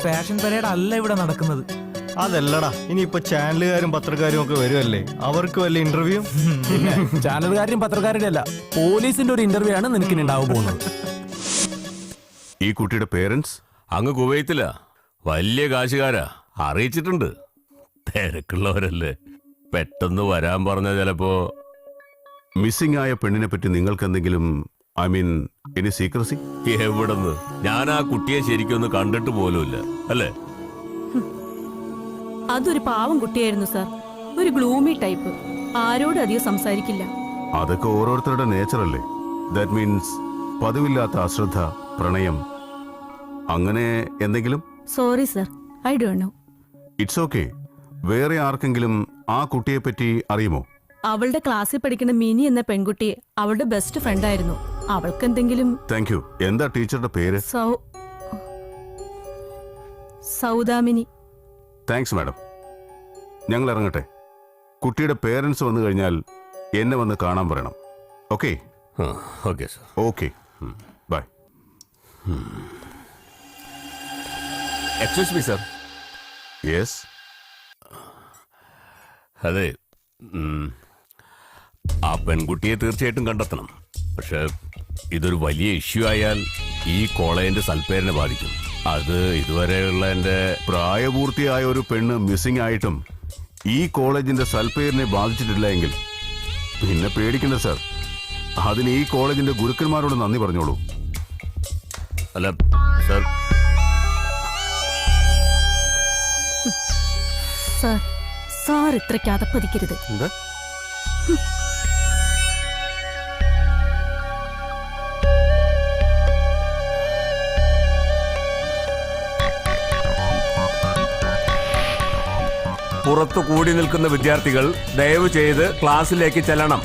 Fashion parade അല്ല ഇവിടെ നടക്കുന്നത്. അതല്ലടാ, ഇനിയിപ്പോ ചാനലുകാരും പത്രക്കാരും ഒക്കെ വരുമല്ലേ, അവർക്ക് വല്ല ഇന്റർവ്യൂ? ചാനലുകാരും പത്രക്കാരുടെ അല്ല, പോലീസിന്റെ ഒരു ഇന്റർവ്യൂ ആണ് നിനക്ക് ഉണ്ടാവാൻ പോകുന്നത്. ഈ കുട്ടിയുടെ പേരൻസ് അങ്ങ് കുവൈത്തിലാ, വലിയ കാശുകാരാ, അറിയിച്ചിട്ടുണ്ട്. തിരക്കുള്ളവരല്ലേ, പെട്ടെന്ന് വരാൻ പറഞ്ഞ ചിലപ്പോ. മിസ്സിംഗ് ആയ പെണ്ണിനെ പറ്റി നിങ്ങൾക്ക് എന്തെങ്കിലും എനി സീക്രസി? എവിടെന്ന്? ഞാൻ ആ കുട്ടിയെ ശരിക്കൊന്ന് കണ്ടിട്ട് പോലുമില്ല, അല്ലേ? അതൊരു പാവം കുട്ടിയായിരുന്നു സാർ, ഒരു ഗ്ലൂമി ടൈപ്പ്, ആരോടും അധികം സംസാരിക്കില്ല. അതൊക്കെ ഓരോരുത്തരുടെ നേച്ചർ അല്ലേ. ദാറ്റ് മീൻസ് പതിവില്ലാത്ത അശ്രദ്ധ, പ്രണയം, അങ്ങനെ എന്തെങ്കിലും? Sorry sir, I don't know. It's okay. വേറെ ആർക്കെങ്കിലും ആ കുട്ടിയെ പറ്റി അറിയുമോ? അവളുടെ ക്ലാസ്സിൽ പഠിക്കുന്ന മിനി എന്ന പെൺകുട്ടി അവളുടെ ബെസ്റ്റ് ഫ്രണ്ട് ആയിരുന്നു. അവൾക്ക് എന്തെങ്കിലും. Thank you. എന്താ ടീച്ചറുടെ പേര്? സൗദാമിനി. Thanks madam. ഞങ്ങൾ ഇറങ്ങട്ടെ. കുട്ടിയുടെ പേരൻസ് വന്നു കഴിഞ്ഞാൽ എന്നെ വന്ന് കാണാൻ പറയണം. Okay? Okay sir. Okay, bye. Excuse me sir. Yes. അതെ, ആ പെൺകുട്ടിയെ തീർച്ചയായിട്ടും കണ്ടെത്തണം. പക്ഷെ ഇതൊരു വലിയ ഇഷ്യൂ ആയാൽ ഈ കോളേജിന്റെ സൽപ്പേരിനെ ബാധിക്കും. അത് ഇതുവരെയുള്ള എന്റെ പ്രായപൂർത്തിയായ ഒരു പെണ്ണ് മിസ്സിംഗ് ആയിട്ടും ഈ കോളേജിന്റെ സൽപ്പേരിനെ ബാധിച്ചിട്ടില്ല എങ്കിൽ പിന്നെ പേടിക്കണ്ട സാർ. അതിന് ഈ കോളേജിന്റെ ഗുരുക്കന്മാരോട് നന്ദി പറഞ്ഞോളൂ. അല്ല സർ. സാർ ഇത്രയ്ക്ക് അതപ്പതിക്കരുത്. എന്താ? പുറത്തു കൂടി നിൽക്കുന്ന വിദ്യാർത്ഥികൾ ദയവ് ചെയ്ത് ക്ലാസ്സിലേക്ക് ചെല്ലണം.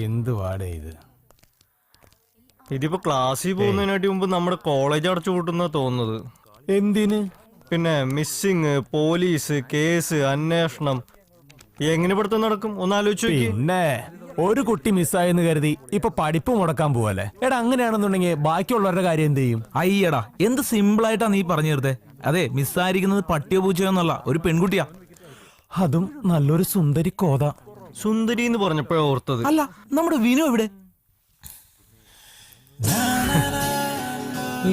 എന്തുവാടേ ഇത്? ഇതിപ്പോ ക്ലാസ്സിൽ പോകുന്നതിനായിട്ട് മുമ്പ് നമ്മുടെ കോളേജ് അടച്ചു കൂട്ടുന്ന തോന്നുന്നത്. എന്തിന്? പിന്നെ മിസ്സിങ്, പോലീസ്, കേസ്, അന്വേഷണം, എങ്ങനെ പഠിത്തം നടക്കും ഒന്നാലോചിച്ചു. പിന്നെ ഒരു കുട്ടി മിസ്സായെന്ന് കരുതി ഇപ്പൊ പഠിപ്പ് മുടക്കാൻ പോവല്ലേ? എടാ, അങ്ങനെയാണെന്നുണ്ടെങ്കിൽ ബാക്കിയുള്ളവരുടെ കാര്യം എന്ത് ചെയ്യും? അയ്യടാ, എന്ത് സിമ്പിൾ ആയിട്ടാ നീ പറഞ്ഞു തീർത്തേ. അതെ, മിസ്സായിരിക്കുന്നത് പട്ടിയോ പൂച്ചയോ എന്നല്ല, ഒരു പെൺകുട്ടിയാ. അതും നല്ലൊരു സുന്ദരി കോത. സുന്ദരി എന്ന് പറഞ്ഞപ്പോഴാ ഓർത്തത്. അല്ല, നമ്മുടെ വിനു എവിടെ?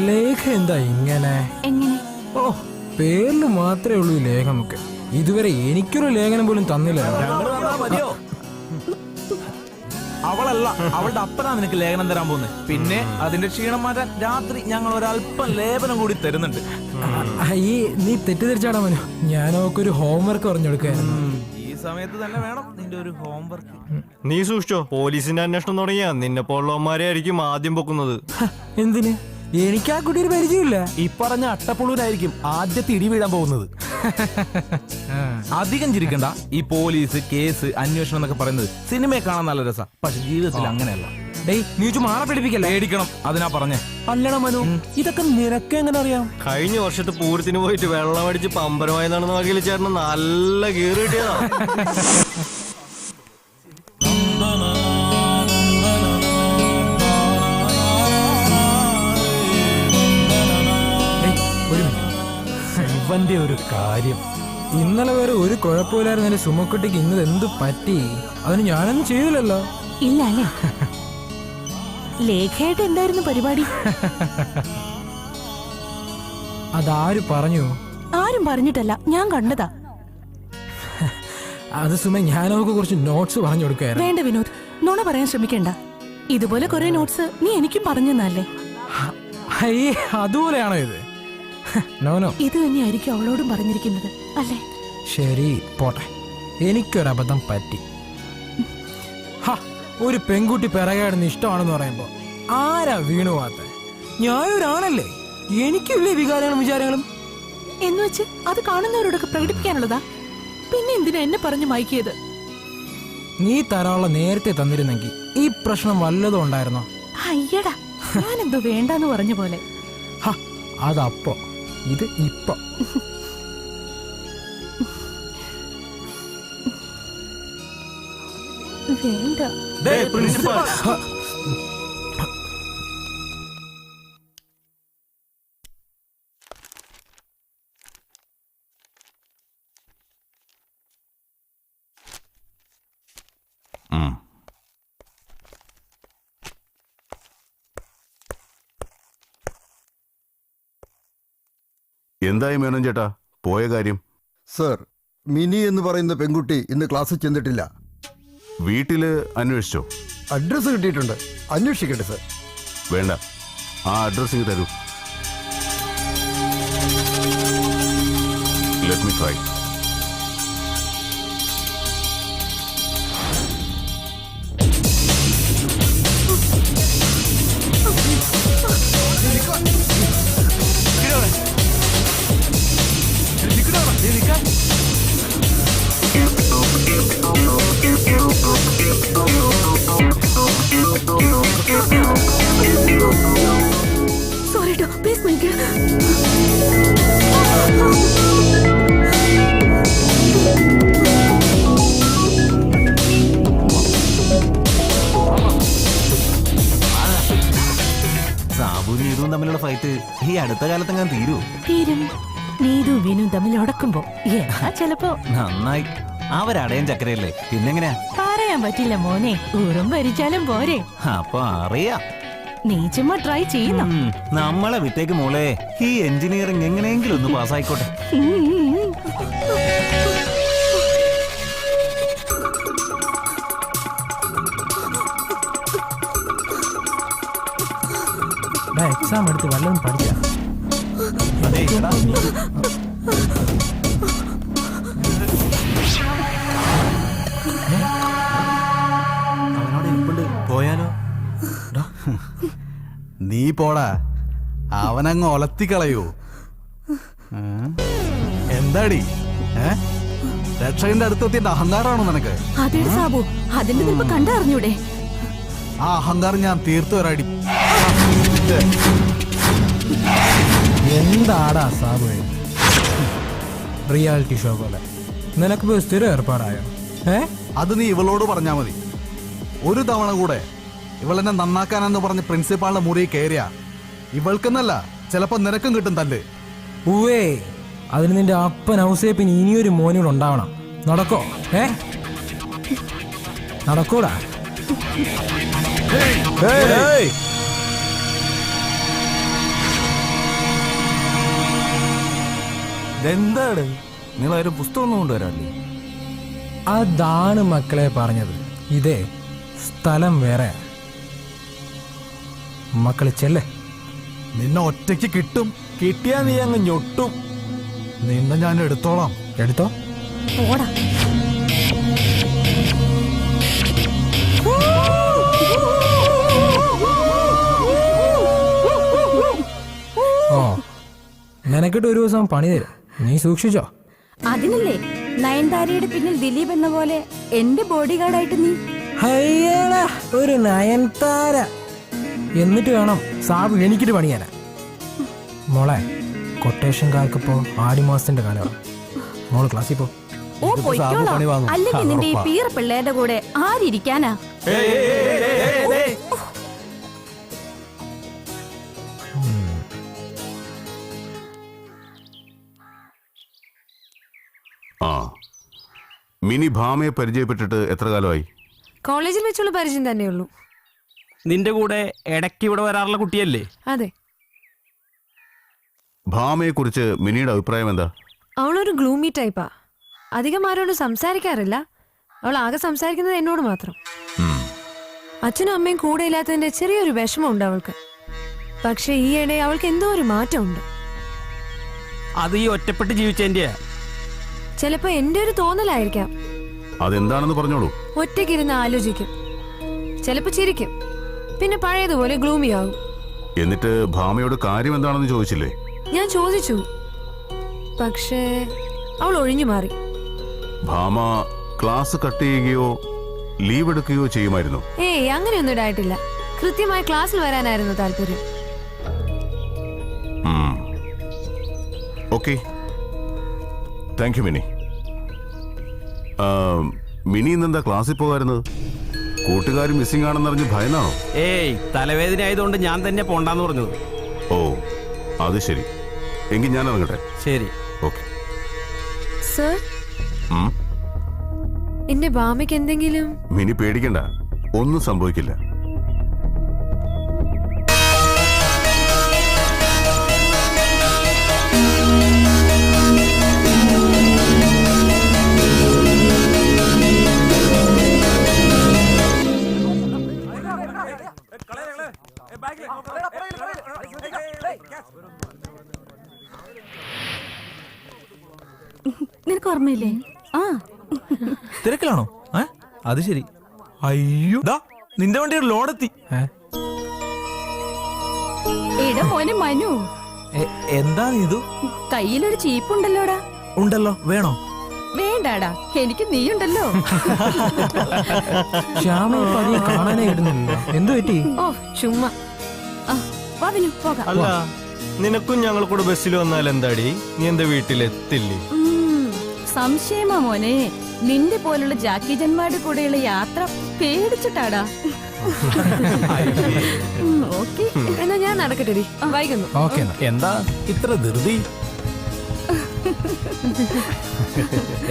ലേഖ എന്താ ഇങ്ങനെ? ഓ, പേരില് മാത്രമേ ഉള്ളൂ ഈ ലേഖമൊക്കെ. ഇതുവരെ എനിക്കൊരു ലേഖനം പോലും തന്നില്ല. അവളല്ല, അവളുടെ അപ്പനാ നിനക്ക് ലേഖനം തരാൻ പോകുന്നത്. പിന്നെ അതിന്റെ ക്ഷീണം മാറ്റാൻ രാത്രി ഞങ്ങൾ ഒരല്പം ലേപനം കൂടി തരുന്നുണ്ട്. ഈ നീ തെറ്റിദ്ധരിച്ചാടാ മനു, ഞാൻ അവക്കൊരു ഹോംവർക്ക് പറഞ്ഞു കൊടുക്കായിരുന്നു. ഈ സമയത്ത് തന്നെ വേണം നിന്റെ ഒരു ഹോംവർക്ക്. നീ സൂക്ഷിച്ചോ, പോലീസിന്റെ അന്വേഷണം തുടങ്ങിയാ നിന്നെ പോലുള്ളവന്മാരെ ആയിരിക്കും ആദ്യം പൊക്കുന്നത്. എന്തിന്? എനിക്ക് ആ കുട്ടിയൊരു പരിചയമില്ല. ഈ പറഞ്ഞ അട്ടപ്പുളൂരായിരിക്കും ആദ്യത്തെ ഇടി വീഴാൻ പോകുന്നത്. അധികം ചിരിക്കണ്ട. ഈ പോലീസ്, കേസ്, അന്വേഷണം എന്നൊക്കെ പറയുന്നത് സിനിമയെ കാണാൻ നല്ല രസാ, പക്ഷെ ജീവിതത്തിൽ അങ്ങനെയല്ല. നീ ചുമ്മാ പേടിപ്പിക്കല്ലേ? പേടിക്കണം, അതിനാ പറഞ്ഞേ. അല്ലടാ മനു, ഇതൊക്കെ നിനക്ക് എങ്ങനെ അറിയാം? കഴിഞ്ഞ വർഷത്തെ പൂരത്തിന് പോയിട്ട് വെള്ളമടിച്ച് പമ്പരമായി നടന്ന വകയിൽ ചേർന്ന് നല്ല കീറി കിട്ടിയതാ. ഇവന്റെ ഒരു കാര്യം. ഇന്നലെ വരെ ഒരു കുഴപ്പമില്ലായിരുന്നു എന്റെ സുമക്കുട്ടിക്ക്. ഇന്നത് എന്ത് പറ്റി? അതിന് ഞാനൊന്നും ചെയ്തില്ലല്ലോ. ഇല്ല അല്ലേ? ലേഖയായിട്ട് എന്തായിരുന്നു പരിപാടി? അതാര് പറഞ്ഞു? ആരും പറഞ്ഞിട്ടല്ല, ഞാൻ കണ്ടതാ. അത് സുമ, ഞാൻ അവർക്ക് കുറച്ച് നോട്ട്സ് പറഞ്ഞു കൊടുക്കായിരുന്നു. വേണ്ട വിനോദ്, നുണ പറയാൻ ശ്രമിക്കണ്ട. ഇതുപോലെ കുറെ നോട്ട്സ് നീ എനിക്കും പറഞ്ഞു തന്നല്ലേ? അയ്യേ, അതുപോലെയാണോ ഇത്? നോനോ, ഇത് തന്നെയായിരിക്കും അവളോടും പറഞ്ഞിരിക്കുന്നത് അല്ലേ? ശരി, പോട്ടെ. എനിക്കൊരബദ്ധം പറ്റി. ഒരു പെൺകുട്ടി പിറകെയാടുന്ന ഇഷ്ടമാണെന്ന് പറയുമ്പോ ആരാ വീണു പോവാത്ത? ഞാനൊരാണല്ലേ, എനിക്കില്ലേ വികാരങ്ങളും വിചാരങ്ങളും? എന്ന് വെച്ച് അത് കാണുന്നവരോടൊക്കെ പ്രകടിപ്പിക്കാനുള്ളതാ? പിന്നെ എന്തിനാ എന്നെ പറഞ്ഞു മയക്കിയത്? നീ തരാനുള്ള നേരത്തെ തന്നിരുന്നെങ്കിൽ ഈ പ്രശ്നം വല്ലതും ഉണ്ടായിരുന്നോ? അയ്യടാ, ഞാനെന്തോ വേണ്ടാന്ന് പറഞ്ഞ പോലെ. അതപ്പോ, ഇത് ഇപ്പൊ. വേണ്ട. പ്രിൻസിപ്പൽ ഉം. എന്തായി മേനോൻ ചേട്ടാ പോയ കാര്യം? സർ, മിനി എന്ന് പറയുന്ന പെൺകുട്ടി ഇന്ന് ക്ലാസ്സിൽ ചെന്നിട്ടില്ല. വീട്ടില് അന്വേഷിച്ചോ? അഡ്രസ്സ് കിട്ടിയിട്ടുണ്ട്, അന്വേഷിക്കട്ടെ സർ. വേണ്ട, ആ അഡ്രസ് ഇങ്ങ് തരൂ. Let me try. സോറി ട്ടോ, പ്ലീസ് മൈക്ക്. സാബുവും നീതുവും തമ്മിലുള്ള ഫൈറ്റ് ഈ അടുത്ത കാലത്തെങ്ങാൻ തീരൂ? തീരും. നീതു വിനും തമ്മിൽ ഉടക്കുമ്പോ ചിലപ്പോ നന്നായി. അവരടയും ചക്കരയല്ലേ, പിന്നെങ്ങനെയാ? പറയാൻ പറ്റില്ല മോനെ, ഊറും ഭരിച്ചാലും പോരെ. അപ്പൊ അറിയാം. നീ ചുമ്മാ ട്രൈ ചെയ്യുന്നു. നമ്മളെ വിട്ടേക്ക് മോളെ, ഈ എഞ്ചിനീയറിംഗ് എങ്ങനെയെങ്കിലും ഒന്ന് പാസ്സായിക്കോട്ടെ. എക്സാം എടുത്ത് വല്ലതും പഠിക്കാം. പോയാലോ? നീ പോടാ, അവനങ്ങ് ഒലത്തിക്കളയൂ. എന്താടി രക്ഷകന്റെ അടുത്തെത്തിയിട്ട് അഹങ്കാരമാണോ നിനക്ക്? അതെ സാബു, അതിന്റെ നിൽപ്പ് കണ്ടറിഞ്ഞൂടെ? ആ അഹങ്കാരം ഞാൻ തീർത്തു വരാടി. എന്താടാ സാബു, റിയാലിറ്റി ഷോ പോലെ നിനക്കിപ്പോ സ്ഥിരം ഏർപ്പാടായോ? അത് നീ ഇവളോട് പറഞ്ഞാ മതി. ഒരു തവണ കൂടെ ഇവളെന്നെ നന്നാക്കാനെന്ന് പറഞ്ഞ് പ്രിൻസിപ്പാളിന്റെ മുറി കയറിയ ഇവൾക്കെന്നല്ല ചിലപ്പോ നിനക്കും കിട്ടും തല്ല്. ഉവേ, അതിന് നിന്റെ അപ്പൻ ഔസേപ്പിന് ഇനിയൊരു മോനൂടെ ഉണ്ടാവണം. നടക്കോ? നടക്കൂടാ? എന്താണ് നിങ്ങൾ ഒരു പുസ്തകം കൊണ്ടുവരാറില്ലേ? അതാണ് മക്കളെ പറഞ്ഞത്. ഇതേ സ്ഥലം വേറെ. മക്കളെ ചെല്ലേ. നിന്നെ ഒറ്റയ്ക്ക് കിട്ടും. കിട്ടിയാ നീ അങ്ങ് ഞൊട്ടും. നിന്നെ ഞാൻ എടുത്തോളാം. എടുത്തോ. പോടാ. ഓ, നിനക്കിട്ട് ഒരു ദിവസം പണി തരും, നീ സൂക്ഷിച്ചോ. അതിനല്ലേ നയൻതാരയുടെ പിന്നിൽ ദിലീപ് എന്ന പോലെ എന്റെ ബോഡി ഗാർഡായിട്ട് നീ. ഹയ്യടാ, ഒരു നയൻതാര. എന്നിട്ട് വേണം സാബ് എനിക്കിട്ട് പണിയാനാ. മോളെ, കൊട്ടേഷൻ കാർക്കിപ്പോ ആടിമാസത്തിന്റെ കാലമാണ്. മോള് ക്ലാസ്സിൽ പോ. ഓ പൊയ്ക്കോളാം, അല്ലെങ്കിൽ നിന്റെ ഈ പീറ പിള്ളേരുടെ കൂടെ ആരിയ്ക്കാനാ? ആ, മിനി ഭാമയെ പരിചയപ്പെട്ടിട്ട് എത്ര കാലമായി? കോളേജിൽ വെച്ചുള്ള പരിചയം തന്നെയുള്ളൂ. നിന്റെ കൂടെ ഇടയ്ക്ക് ഇവിടെ വരാറുള്ള കുട്ടിയല്ലേ? അതെ. ഭാമയെ കുറിച്ച് മിനിയുടെ അഭിപ്രായം എന്താ? അവളൊരു ഗ്ലൂമി ടൈപ്പാ. അധികം ആരോടും സംസാരിക്കാറില്ല. അവൾ ആകെ സംസാരിക്കുന്നത് എന്നോട് മാത്രം. അച്ഛനും അമ്മയും കൂടെ ഇല്ലാത്തതിന്റെ ചെറിയൊരു വിഷമമുണ്ട് അവൾക്ക്. പക്ഷെ ഈയിടെ അവൾക്ക് എന്തോ ഒരു മാറ്റമുണ്ട്. അത് ഈ ഒറ്റപ്പെട്ട് ജീവിച്ചതിന്റെയാ. ചിലപ്പോ എന്റെ ഒരു തോന്നലായിരിക്കാം. അതെന്താണെന്ന് പറഞ്ഞോളൂ. ഒറ്റയ്ക്കിരുന്ന് ആലോചിക്കും, ചിലപ്പോ ചിരിക്കും, പിന്നെ പഴയതുപോലെ ഗ്ലൂമി ആകും. എന്നിട്ട് ഭാമയോട് കാര്യം എന്താണെന്ന് ചോദിച്ചില്ലേ? ഞാൻ ചോദിച്ചു, പക്ഷേ അവൾ ഒഴിഞ്ഞു മാറി. ഭാമ ക്ലാസ് കട്ട് ചെയ്യുകയോ ലീവ് എടുക്കുകയോ ചെയ്യുമായിരുന്നു? ഏയ്, അങ്ങനെയൊന്നും ഇടായിട്ടില്ല. കൃത്യമായി ക്ലാസ്സിൽ വരാനായിരുന്നു താല്പര്യം. Okay, thank you mini. Mini ഇന്നെന്താ ക്ലാസ്സിൽ പോകാറുന്നത്? കൂട്ടുകാർ മിസ്സിംഗ് ആണെന്നറിഞ്ഞ് ഭയന്നാണോ? ഏയ് തലവേദന ആയതുകൊണ്ട് ഞാൻ തന്നെ പോണ്ടാന്ന് പറഞ്ഞത്. ഓ അത് ശരി, എങ്കിൽ ഞാൻ ഇറങ്ങട്ടെ. ശരി. ഓക്കെ. സർ, എന്റെ ബാമയ്ക്ക് എന്തെങ്കിലും? മിനി പേടിക്കണ്ട, ഒന്നും സംഭവിക്കില്ല. നിനക്ക് ഓർമ്മയില്ലേ? ആ തിരക്കിലാണോ? അത് ശരി. അയ്യോ നിന്റെ വണ്ടി ലോഡ് എത്തി. എടാ മോനെ മനു, എന്താ ഇത്? കയ്യിലൊരു ചീപ്പുണ്ടല്ലോടാ. ഉണ്ടല്ലോ, വേണോ? വേണ്ടാടാ, എനിക്ക് നീയുണ്ടല്ലോ. ശ്യാമ കാണാനേ ഇടുന്നില്ലല്ലോ, എന്തു പറ്റി? ഓ ചുമ്മാ. വാ വിനു, പോകാം. അല്ല, നിനക്കും ഞങ്ങൾ കൂടെ ബസ്സിൽ വന്നാൽ എന്താടി? നീ എന്താ വീട്ടിലെത്തില്ലേ? സംശയമാ മോനെ, നിന്റെ പോലുള്ള ജാക്കിജന്മാരുടെ കൂടെയുള്ള യാത്ര പേടിച്ചിട്ടാടാ. ഓക്കെ, എന്നാ ഞാൻ നടക്കട്ടെ, വൈകുന്നു. ഓക്കെ. എന്താ ഇത്ര ധൃതി?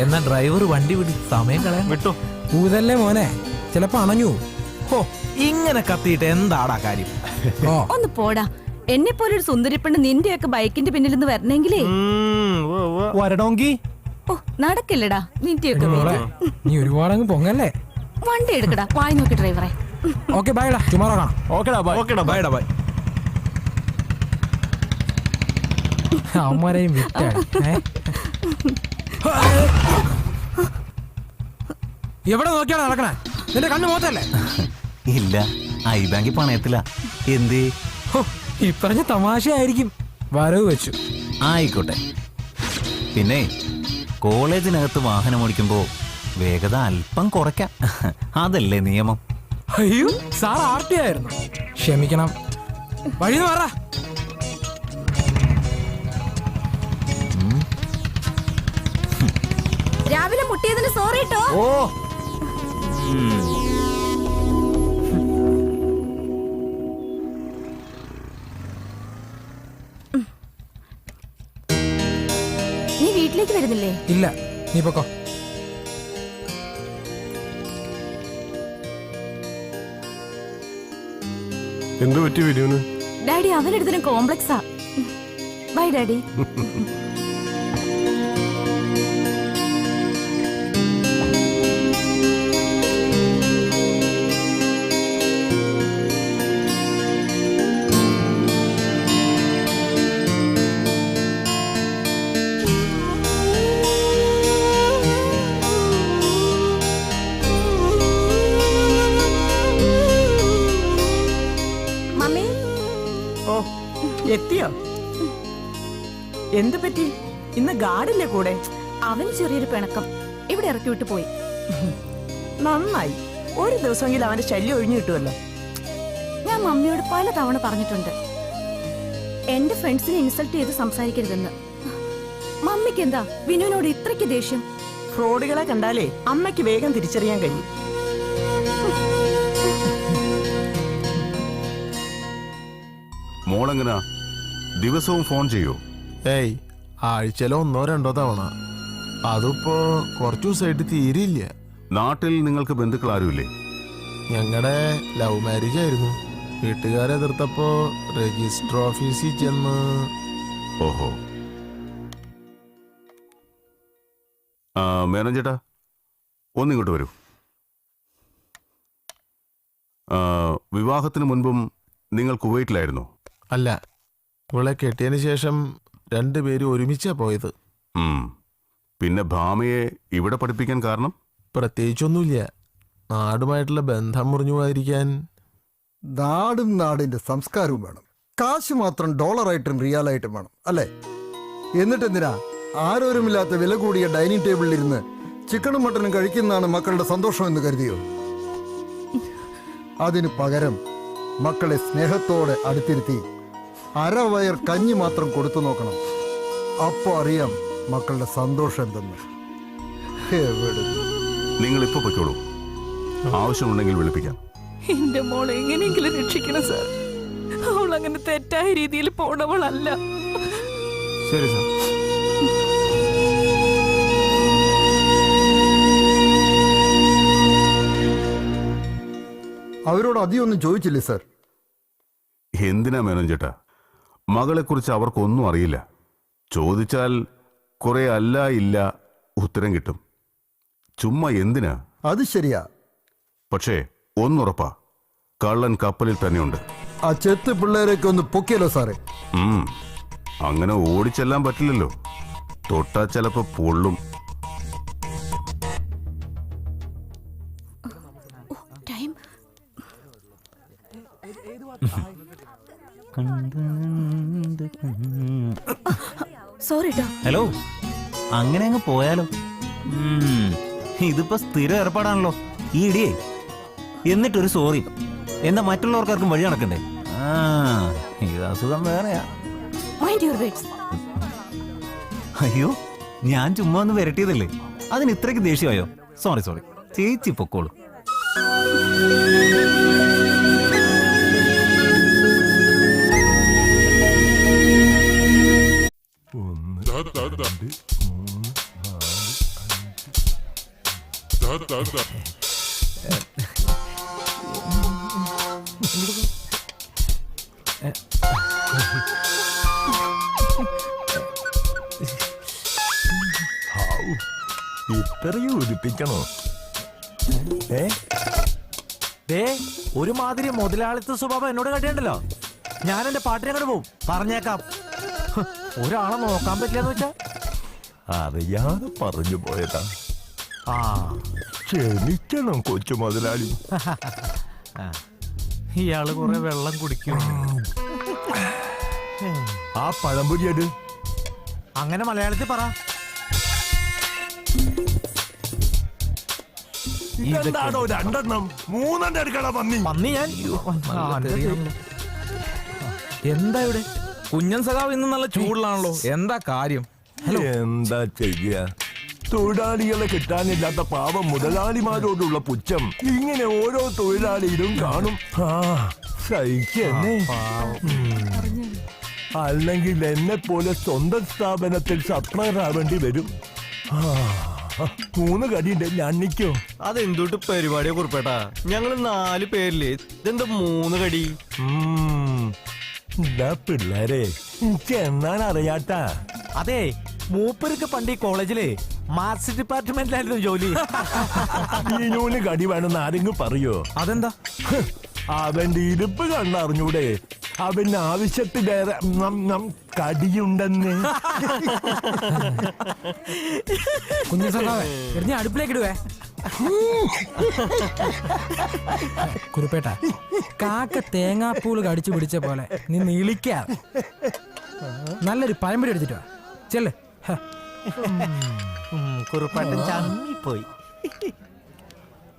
എന്നാ ഡ്രൈവർ വണ്ടി വിടി, സമയം കളയാൻ. വിട്ടോ. ഊതല്ലേ മോനെ, ചിലപ്പോ അണഞ്ഞു. ഹോ, ഇങ്ങനെ കത്തിയിട്ട് എന്താടാ കാര്യം? ഒന്ന് പോടാ. എന്നെ പോലൊരു സുന്ദരിപ്പെണ്ണ് നിന്റെയൊക്കെ ബൈക്കിന്റെ പിന്നിൽ നിന്ന് വരണമെങ്കിലേ വരണമെങ്കി ഓ നടക്കില്ലടാ നിന്റെയൊക്കെ പേര്. നീ ഒരുപാടങ്ങ് പൊങ്ങല്ലേ. വണ്ടി എടുക്കടാ, വായി നോക്കി ഡ്രൈവറെ. ഓക്കെ ബൈഡാ, ചുമ്മാ കാണാം. ഓക്കെടാ ബൈ. ഓക്കെടാ, ബൈ. ബൈഡാ ബൈ. അമ്മരെയും വിറ്റായി. എവിടെ നോക്കിയാണ് നടക്കണേ? നിന്റെ കണ്ണു മോത്തല്ലേ? ഇല്ല, ഐ ബാങ്കിൽ പണയത്തില്ല. എന്തേ? ഈ പറഞ്ഞ തമാശയായിരിക്കും. വരവ് വെച്ചു. ആയിക്കോട്ടെ. പിന്നെ കോളേജിനകത്ത് വാഹനം ഓടിക്കുമ്പോ വേഗത അല്പം കുറയ്ക്കാം, അതല്ലേ നിയമം. അയ്യോ, സാർ ആർട്ടി ആയിരുന്നു. ക്ഷമിക്കണം. വഴി മാറ. രാവിലെ മുട്ടിയതിന് സോറി കേട്ടോ. ഓ നീ വീട്ടിലേക്ക് വരുന്നില്ലേ? ഇല്ല, നീ പൊക്കോ. എന്തു പറ്റി വിനുവിന്? ഡാഡി അവനെടുത്തതിന് കോംപ്ലക്സാ. Bye daddy. എത്തിയോ? എന്ത് പറ്റി? ഇന്ന് ഗാർഡില്ലേ കൂടെ? അവന് ചെറിയൊരു പിണക്കം, ഇവിടെ ഇറക്കി വിട്ടു പോയി. നന്നായി, ഒരു ദിവസമെങ്കിലും അവന്റെ ശല്യം ഒഴിഞ്ഞു കിട്ടുമല്ലോ. ഞാൻ മമ്മിയോട് പല തവണ പറഞ്ഞിട്ടുണ്ട് എന്റെ ഫ്രണ്ട്സിനെ ഇൻസൾട്ട് ചെയ്ത് സംസാരിക്കരുതെന്ന്. മമ്മിക്ക് എന്താ വിനുവിനോട് ഇത്രയ്ക്ക് ദേഷ്യം? ഫ്രോഡുകളെ കണ്ടാലേ അമ്മയ്ക്ക് വേഗം തിരിച്ചറിയാൻ കഴിയും. മോളെങ്ങനാ ദിവസവും ഫോൺ ചെയ്യോ? ഏയ്, ആഴ്ചയിലോ 1-2 തവണ. അതിപ്പോ കുറച്ചു ദിവസമായിട്ട് തീരെയില്ല. നാട്ടിൽ നിങ്ങൾക്ക് ബന്ധുക്കൾ ആരുമില്ലേ? ഞങ്ങളുടെ ലവ് മാരേജ് ആയിരുന്നു. വീട്ടുകാരെ എതിർത്തപ്പോ രജിസ്റ്റർ ഓഫീസിൽ ചെന്ന്. ഓഹോ. മേനോൻ ചേട്ടാ, ഒന്നിങ്ങോട്ട് വരൂ. വിവാഹത്തിന് മുൻപും നിങ്ങൾ കുവൈറ്റിലായിരുന്നു? അല്ല, ഇവളെ കെട്ടിയതിന് ശേഷം 2 പേരും ഒരുമിച്ചാ പോയത്. പിന്നെ ഭാമയെ ഇവിടെ പഠിപ്പിക്കാൻ കാരണം? പ്രത്യേകിച്ചൊന്നുമില്ല, നാടുമായിട്ടുള്ള ബന്ധം മുറിഞ്ഞു പോകാതിരിക്കാൻ. നാടും നാടിന്റെ സംസ്കാരവും വേണം. കാശ് മാത്രം ഡോളറായിട്ടും റിയാലായിട്ടും വേണം, അല്ലേ? എന്നിട്ടെന്തിനാ ആരോരുമില്ലാത്ത വില കൂടിയ ഡൈനിങ് ടേബിളിലിരുന്ന് ചിക്കനും മട്ടനും കഴിക്കുന്നതാണ് മക്കളുടെ സന്തോഷം എന്ന് കരുതിയോ? അതിന് പകരം മക്കളെ സ്നേഹത്തോടെ അടുത്തിരുത്തി അരവയർ കഞ്ഞി മാത്രം കൊടുത്തു നോക്കണം. അപ്പോ അറിയാം മക്കളുടെ സന്തോഷം എന്തെന്ന്. നിങ്ങൾ ഇപ്പൊ പൊയ്ക്കോളൂ. ആവശ്യമുണ്ടെങ്കിൽ വിളിപ്പിക്കാം. എന്റെ മോളെ എങ്ങനെയെങ്കിലും രക്ഷിക്കണം സാർ. അവൾ അങ്ങനെ തെറ്റായ രീതിയിൽ പോണവളല്ല. ശരി സാർ. അവരോട് അധികമൊന്നും ചോദിച്ചില്ലേ സാർ? എന്തിനാ മേനോൻ ചേട്ടാ, മകളെക്കുറിച്ച് അവർക്കൊന്നും അറിയില്ല. ചോദിച്ചാൽ കുറെ അല്ല ഇല്ല ഉത്തരം കിട്ടും. ചുമ്മാ എന്തിനാ? അത് ശരിയാ. പക്ഷേ ഒന്നുറപ്പാ, കള്ളൻ കപ്പലിൽ തന്നെയുണ്ട്. ആ ചെത്ത് പിള്ളേരൊക്കെ ഒന്ന് പൊക്കിയല്ലോ സാറേ. അങ്ങനെ ഓടിച്ചെല്ലാൻ പറ്റില്ലല്ലോ. തൊട്ടാ ചിലപ്പോ പൊള്ളും. സോറി. ഹലോ, അങ്ങനെ അങ്ങ് പോയാലോ? ഇതിപ്പോ സ്ഥിരം ഏർപ്പാടാണല്ലോ ഈ ഇടിയേ. എന്നിട്ടൊരു സോറി. എന്താ മറ്റുള്ളവർക്കാർക്കും വഴി നടക്കണ്ടേ? ഇത് അസുഖം വേറെയാ. അയ്യോ, ഞാൻ ചുമ്മാ ഒന്ന് വരട്ടിയതല്ലേ, അതിന് ഇത്രയ്ക്ക് ദേഷ്യമായോ? സോറി സോറി, ചേച്ചി പൊക്കോളൂ. ഇത്രയും ഒലിപ്പിക്കണോ? ഒരുമാതിരി മുതലാളിത്ത സ്വഭാവം എന്നോട് കണ്ടിട്ടുണ്ടല്ലോ. ഞാൻ എന്റെ പാട്ടിനെ കൊണ്ട് പോവും, പറഞ്ഞേക്കാം. ഒരാളെ നോക്കാൻ പറ്റില്ലെന്ന് വെച്ചാ അറിയാതെ പറഞ്ഞു പോയതാ. ക്ഷമിക്കണം കൊച്ചു മുതലാളി. ഇയാള് കുറെ വെള്ളം കുടിക്കും. ആ പഴംപൊരി എടു. അങ്ങനെ മലയാളത്തിൽ പറ. ഇതെന്താണോ രണ്ടെണ്ണം മൂന്നെണ്ണം എടുക്കണ പന്നി? പന്നി ഞാൻ എന്താ ഇവിടെ? കുഞ്ഞൻ സഖാവ് ഇന്ന് നല്ല ചൂടിലാണല്ലോ, എന്താ കാര്യം? എന്താ ചെയ്യ? തൊഴിലാളികളെ കിട്ടാനില്ലാത്ത പാവം മുതലാളിമാരോടുള്ള പുച്ഛം ഇങ്ങനെ ഓരോ തൊഴിലാളിയിലും കാണും. സഹിക്കന്നെ. അല്ലെങ്കിൽ എന്നെ പോലെ സ്വന്തം സ്ഥാപനത്തിൽ സപ്ലയർ ആവേണ്ടി വരും. 3 കടിയുണ്ട്, ഞണ്ണിക്കോ? അതെന്തൊട്ട് പരിപാടിയെ കുറിപ്പേട്ടാ? ഞങ്ങള് 4 പേരില്ലേ, ഇതെന്താ 3 കടി? പിള്ളേരെ എനിക്ക് എന്നാണ് അറിയാട്ടാ. അതെ, മൂപ്പർക്ക് പണ്ട് ഈ കോളേജില് മാത്സ് ഡിപ്പാർട്ട്മെന്റിലായിരുന്നു ജോലി. ഇനൂന് കടി വേണമെന്ന് ആരെങ്കിലും പറയോ? അതെന്താ? അവന്റെ ഇരിപ്പ് കണ്ടറിഞ്ഞൂടെ? അവന് ആവശ്യത്തിലേറെ കടിയുണ്ടെന്ന്. കുഞ്ഞു സഖാവേ, അടുപ്പിലേക്ക് ഇടുവേ. കുരുപ്പേട്ട, കാക്ക തേങ്ങാപ്പൂള് കടിച്ചു പിടിച്ച പോലെ നീ നീളിക്കാതെ നല്ലൊരു പഴംപൊരി എടുത്തിട്ട് വാ. ചെല്ലേ. കുറുപ്പേട്ടൻ ചമ്മിപ്പോയി.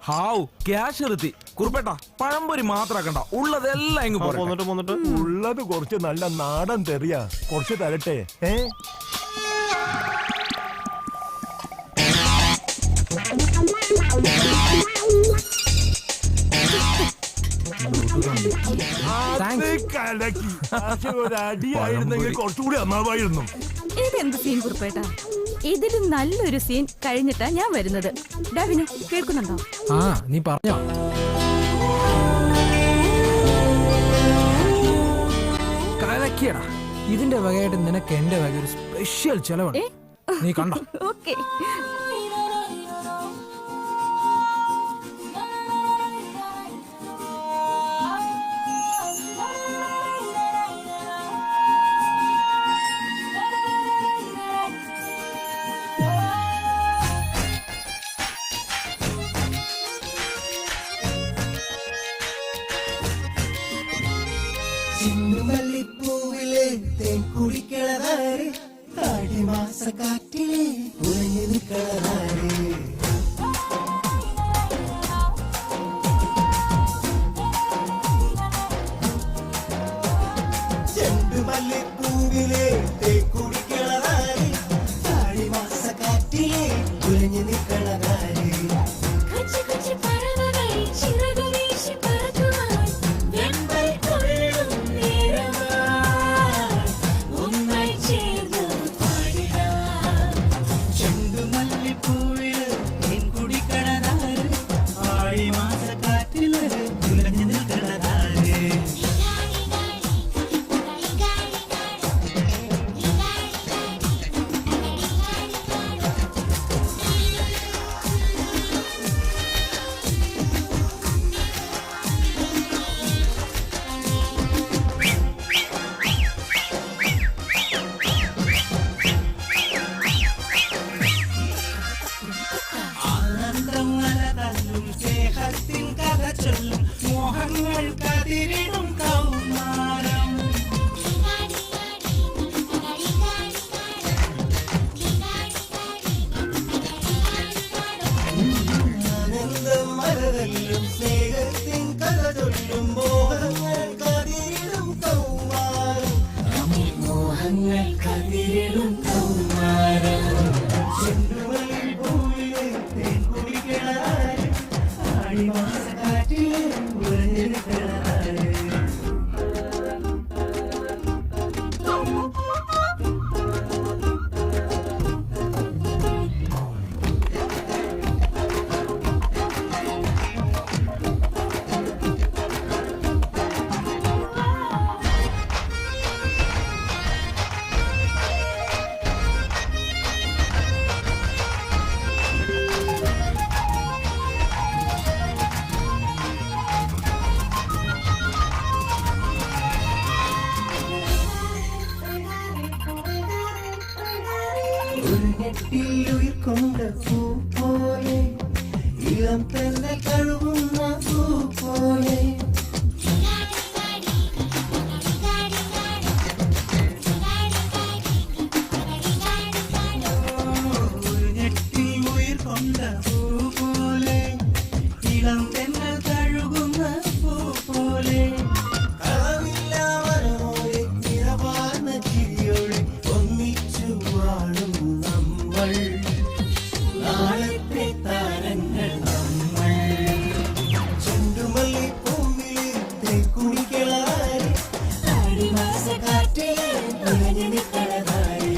ഹാവ്, ക്യാഷ് എടുത്തി. കുറുപ്പേട്ട, പഴംപൊരി മാത്രാക്കണ്ട, ഉള്ളതെല്ലാം ഇങ്ങ് പോന്നിട്ട് ഉള്ളത് കുറച്ച് നല്ല നാടൻ തെറിയാ, കുറച്ച് തരട്ടെ. ഒരടിയായിരുന്നെങ്കിൽ കുറച്ചുകൂടി നന്നാവായിരുന്നു. ഇതെന്ത് സീൻ കുറിപ്പേട്ടാ? ഇതിലും നല്ലൊരു സീൻ കഴിഞ്ഞിട്ടാ ഞാൻ വരുന്നത്. ഡാവിന് കേൾക്കുന്നുണ്ടോ? നീ പറഞ്ഞോ. കലക്കിയടാ. ഇതിന്റെ വകയായിട്ട് നിനക്ക് എന്റെ വക ഒരു സ്പെഷ്യൽ ചെലവുണ്ട്. നീ കണ്ടോ? ഓക്കേ. മല്ലിപ്പൂവിലെ തേൻ കുടിക്കളതാരെ, ആടിമാസ കാറ്റിലെ ഉറങ്ങി നിൽക്കളതാരെ. ചെണ്ടുമല്ലിപ്പൂവിലെ തേൻ കുടിക്കളതാരെ, ആടിമാസ കാറ്റിലെ ഉറങ്ങി നിൽക്കളതാരെ. മങ്ങൾ കതിരിടും കൗമാരം ചെണ്ടുമല്ലി പൂവിലെ തേൻ കുടിക്കണതാര് ആടിമാസക്കാറ്റിലെ ഉറഞ്ഞെടുക്കണതാര് ുയിർക്കൊണ്ട പൂ പോലെ ഇളം തന്നെ കഴുകുന്ന പൂ പോലെ ഉയിർക്കൊണ്ട പൂ പോലെ ഇളം തന്നെ കഴുകുന്ന പൂ പോലെ കളവില്ലാവരോടെ നിറവാർന്ന ചിരിയോടെ ഒന്നിച്ചു വാഴും നമ്മൾ നാളത്തെ താരങ്ങൾ നമ്മൾ ചെണ്ടുമല്ലി പൂവിലെ തേക്കുടിക്കളാരെ ആടിമാസക്കാറ്റിലെ ഉലഞ്ഞെടുക്കളാരെ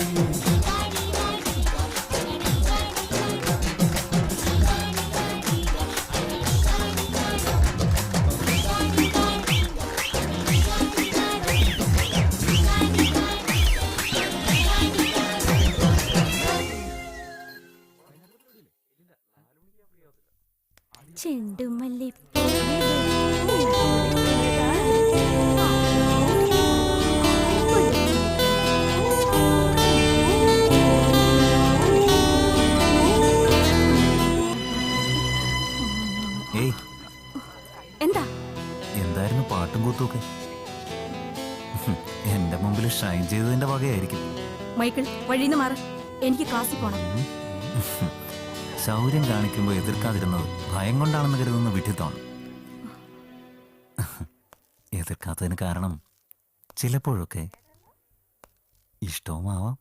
ചെണ്ടുമല്ലി ഏയ് എന്താ എന്തായിരുന്നു പാട്ടും കൂത്തുമൊക്കെ? എന്റെ മുമ്പിൽ ഷൈൻ ചെയ്തതിന്റെ വകയായിരിക്കും. മൈക്കിൾ വഴിന്ന് മാറ, എനിക്ക് ക്ലാസ്സിൽ പോണം. ശൗര്യം കാണിക്കുമ്പോൾ എതിർക്കാതിരുന്നത് ഭയം കൊണ്ടാണെന്ന് കരുതുന്ന വിഡ്ഢിത്തമാണ്. എതിർക്കാത്തതിന് കാരണം ചിലപ്പോഴൊക്കെ ഇഷ്ടവുമാവാം.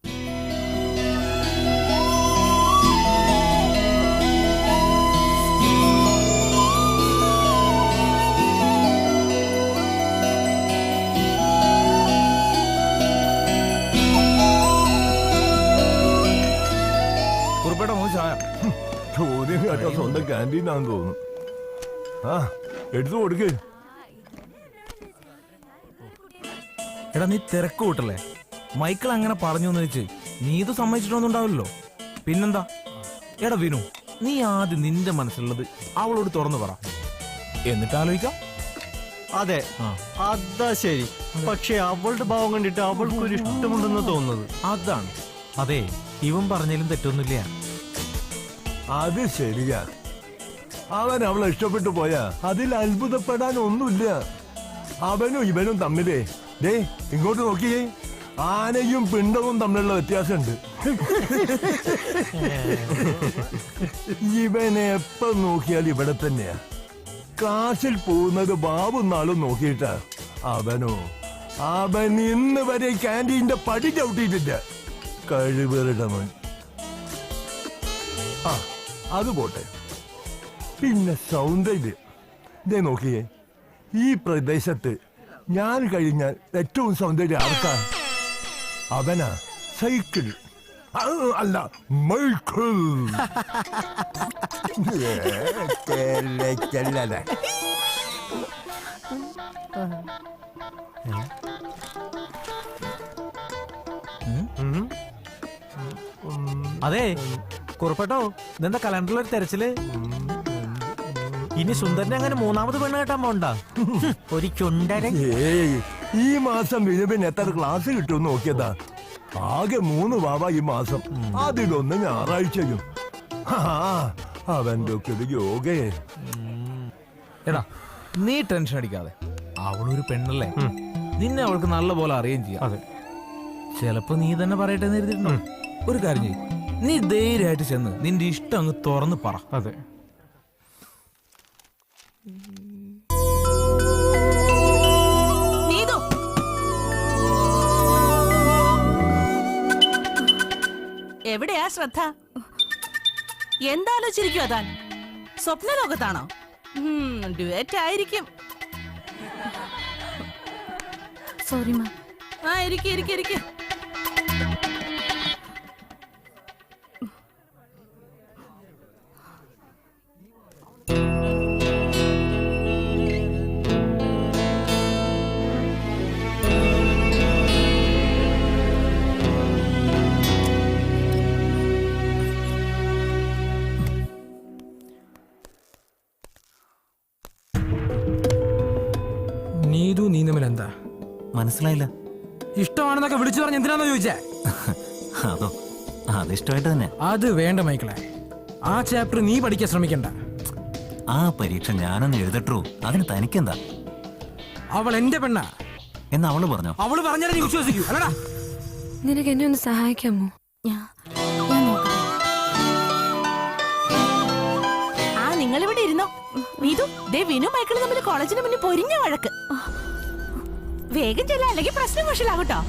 കുറുപ്പേട്ട മോശ ചോദ്യം കേട്ടോ സ്വന്തം ക്യാൻറ്റീനാന്ന് തോന്നുന്നു. ആ എടുത്തു കൊടുക്ക്. എടാ നീ തിരക്ക് കൂട്ടല്ലേ? മൈക്കിൾ അങ്ങനെ പറഞ്ഞു എന്ന് വെച്ച് നീ ഇത് സമ്മതിച്ചിട്ടൊന്നും ഉണ്ടാവില്ലല്ലോ. പിന്നെന്താ? എടാ വിനു, നീ ആദ്യം നിന്റെ മനസ്സിലുള്ളത് അവളോട് തുറന്നു പറ, എന്നിട്ട് ആലോചിക്കാം. അതെ, അതാ ശരി. പക്ഷെ അവളുടെ ഭാവം കണ്ടിട്ട് അവൾക്കൊരു ഇഷ്ടമുണ്ടെന്ന് തോന്നുന്നത് അതാണ്. അതെ, ഇവൻ പറഞ്ഞാലും തെറ്റൊന്നുമില്ല. അത് ശരിയാ. അവൻ അവളെ ഇഷ്ടപ്പെട്ടു പോയാ അതിൽ അത്ഭുതപ്പെടാൻ ഒന്നുമില്ല. അവനും ഇവനും തമ്മിലേ ദേ ഇങ്ങോട്ട് നോക്കിയേ, ആനയും പിണ്ടവും തമ്മിലുള്ള വ്യത്യാസമുണ്ട്. ഇവനെ എപ്പം നോക്കിയാൽ ഇവിടെ തന്നെയാ. ക്ലാസ്സിൽ പോകുന്നത് ബാബു നാളും നോക്കിയിട്ടാ. അവൻ ഇന്ന് വരെ ക്യാൻറ്റീന്റെ പടി ചവിട്ടിയിട്ടില്ല. കഴിവേറിടവൻ. ആ അത് പോട്ടെ. പിന്നെ സൗന്ദര്യം ഇതേ നോക്കിയേ, ഈ പ്രദേശത്ത് ഞാൻ കഴിഞ്ഞാൽ ഏറ്റവും സൗന്ദര്യം ആർക്കാ? അവനാ. സൈക്കിൾ അല്ല, മൈക്കിൾ. അതെ കുറുപ്പേട്ടോ, ഇതെന്താ കലണ്ടറിൽ ഒരു തെരച്ചില്? ഇനി സുന്ദരനെ അങ്ങനെ മൂന്നാമത് പെണ്ണ് കേട്ടാൻ പോണ്ട. ഒരു ചുണ്ടരൻ. ഈ മാസം വിനുവിന് എത്ര ക്ലാസ് കിട്ടുമെന്ന് നോക്കിയതാ. ആകെ 3 വാവ ഈ മാസം, അതിലൊന്ന് ഞായറാഴ്ചയും. അവന്റെ ഒക്കെ ഒരു യോഗയെ. എടാ നീ ടെൻഷൻ അടിക്കാതെ, അവളൊരു പെണ്ണല്ലേ, നിന്നെ അവൾക്ക് നല്ല പോലെ അറിയുകയും ചെയ്യാം. അതെ, ചിലപ്പോ നീ തന്നെ പറയട്ടെ എന്ന് എഴുതിയിട്ടുണ്ടോ? ഒരു കാര്യം ചെയ്യും, നീ ധൈര്യമായിട്ട് ചെന്ന് നിന്റെ ഇഷ്ടം അങ്ങ് തുറന്ന് പറ. അതെ, ശ്രദ്ധ? എന്താലോചിച്ചിരിക്കും അതാൻ? സ്വപ്ന ലോകത്താണോ? ഡ്യുവറ്റ് ആയിരിക്കും. Sorry ma'am. ആ ഇരിക്കെ. നീതു നീ തമ്മിൽ എന്താ? മനസ്സിലായില്ല. ഇഷ്ടമാണെന്നൊക്കെ വിളിച്ചു പറഞ്ഞ് എന്തിനാന്ന് ചോദിച്ചേ? അതോ അതിഷ്ടമായിട്ട് തന്നെ. അത് വേണ്ട മൈക്കിളെ, ആ ചാപ്റ്റർ നീ പഠിക്കാൻ ശ്രമിക്കണ്ട. ആ പരീക്ഷ ഞാനൊന്ന് എഴുതട്ടു, അതിന് തനിക്കെന്താ? അവൾ എന്റെ പെണ്ണാ എന്ന് അവള് പറഞ്ഞോ? അവള് പറഞ്ഞാലേ നീ വിശ്വസിക്കൂ. അല്ലടാ, നിനക്ക് എന്നെ ഒന്ന് സഹായിക്കാമോ? ആ നിങ്ങൾ ഇവിടെ ഇരുന്നോ. നീതു, ദേ വിനു മൈക്കിളും തമ്മിൽ കോളേജിന് മുന്നിൽ പൊരിഞ്ഞ വഴക്ക്. വേഗം ചെല്ല, അല്ലെങ്കിൽ പ്രശ്നം വഷളാകട്ടോ.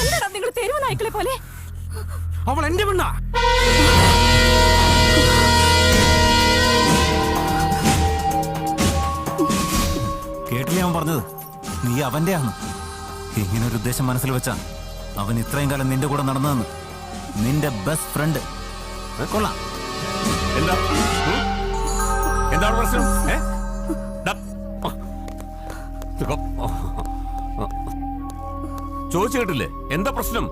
എന്താടാ നിങ്ങൾ തെരുവ് നായ്ക്കളെ പോലെ? അവൾ എന്റെ പെണ്ണാ. കേട്ടില്ലേ അവൻ പറഞ്ഞത്? നീ അവന്റെ ആണ്. ഇങ്ങനൊരു ഉദ്ദേശം മനസ്സിൽ വെച്ചാ അവൻ ഇത്രയും കാലം നിന്റെ കൂടെ നടന്നതെന്ന്. നിന്റെ ബെസ്റ്റ് ഫ്രണ്ട്. കൊള്ളാം. എന്താണ് പ്രശ്നം? ചോദിച്ചു കേട്ടില്ലേ എന്താ പ്രശ്നം?